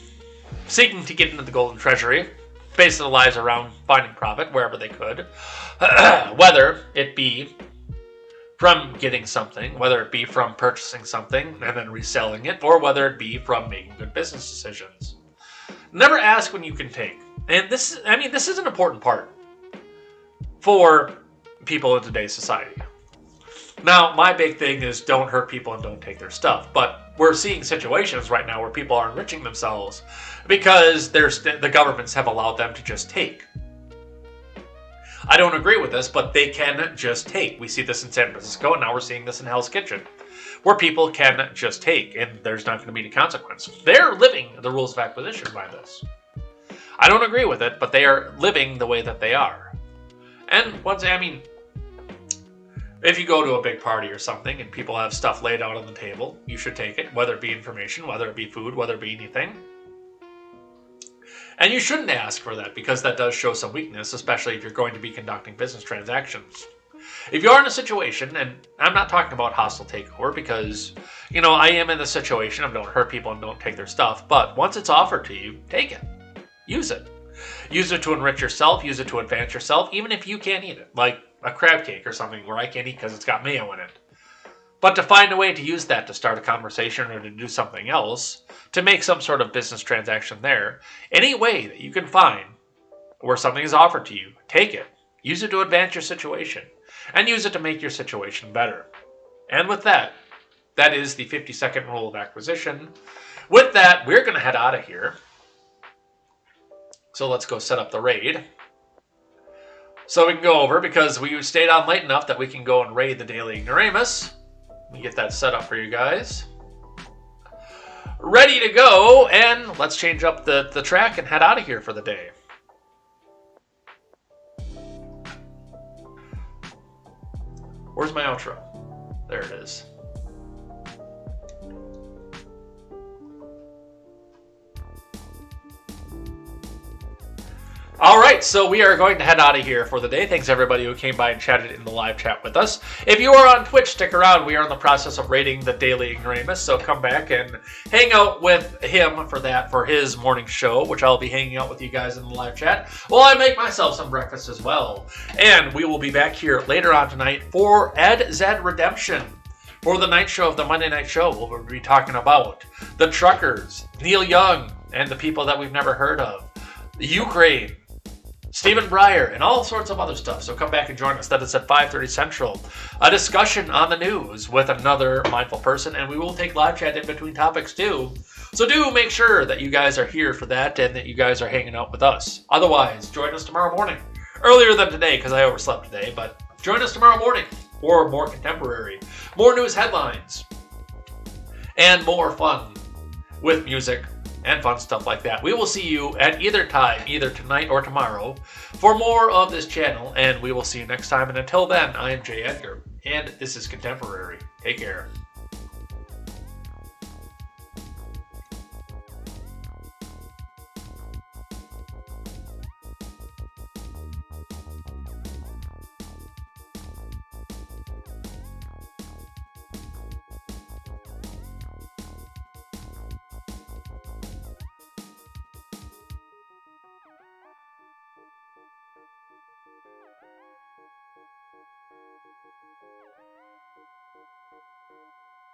seeking to get into the Golden Treasury, based their lives around finding profit wherever they could, whether it be from getting something, whether it be from purchasing something and then reselling it, or whether it be from making good business decisions. Never ask when you can take. And this is an important part for people in today's society. Now, my big thing is don't hurt people and don't take their stuff. But we're seeing situations right now where people are enriching themselves because the governments have allowed them to just take. I don't agree with this, but they can just take. We see this in San Francisco, and now we're seeing this in Hell's Kitchen, where people can just take, and there's not going to be any consequence. They're living the rules of acquisition by this. I don't agree with it, but they are living the way that they are. And if you go to a big party or something and people have stuff laid out on the table, you should take it, whether it be information, whether it be food, whether it be anything. And you shouldn't ask for that because that does show some weakness, especially if you're going to be conducting business transactions. If you are in a situation, and I'm not talking about hostile takeover because, I am in the situation of don't hurt people and don't take their stuff, but once it's offered to you, take it. Use it. Use it to enrich yourself, use it to advance yourself, even if you can't eat it. Like, a crab cake or something where I can't eat because it's got mayo in it. But to find a way to use that to start a conversation or to do something else, to make some sort of business transaction there, any way that you can find where something is offered to you, take it. Use it to advance your situation, and use it to make your situation better. And with that, that is the 50-second rule of acquisition. With that, we're going to head out of here. So let's go set up the raid. So we can go over, because we stayed on late enough that we can go and raid the Daily Ignoramus. Let me get that set up for you guys. Ready to go, and let's change up the track and head out of here for the day. Where's my outro? There it is. All right, so we are going to head out of here for the day. Thanks everybody who came by and chatted in the live chat with us. If you are on Twitch, stick around. We are in the process of raiding the Daily Ignoramus, so come back and hang out with him for his morning show, which I'll be hanging out with you guys in the live chat while I make myself some breakfast as well. And we will be back here later on tonight for KTZed Redemption. For the night show of the Monday Night Show, we'll be talking about the truckers, Neil Young, and the people that we've never heard of, the Ukraine, Stephen Breyer, and all sorts of other stuff. So come back and join us. That is at 5:30 Central. A discussion on the news with another mindful person, and we will take live chat in between topics too. So do make sure that you guys are here for that and that you guys are hanging out with us. Otherwise, join us tomorrow morning. Earlier than today, because I overslept today, but join us tomorrow morning for more contemporary, more news headlines, and more fun with music and fun stuff like that. We will see you at either time, either tonight or tomorrow, for more of this channel, and we will see you next time. And until then, I am Jay Edgar, and this is Contemporary. Take care.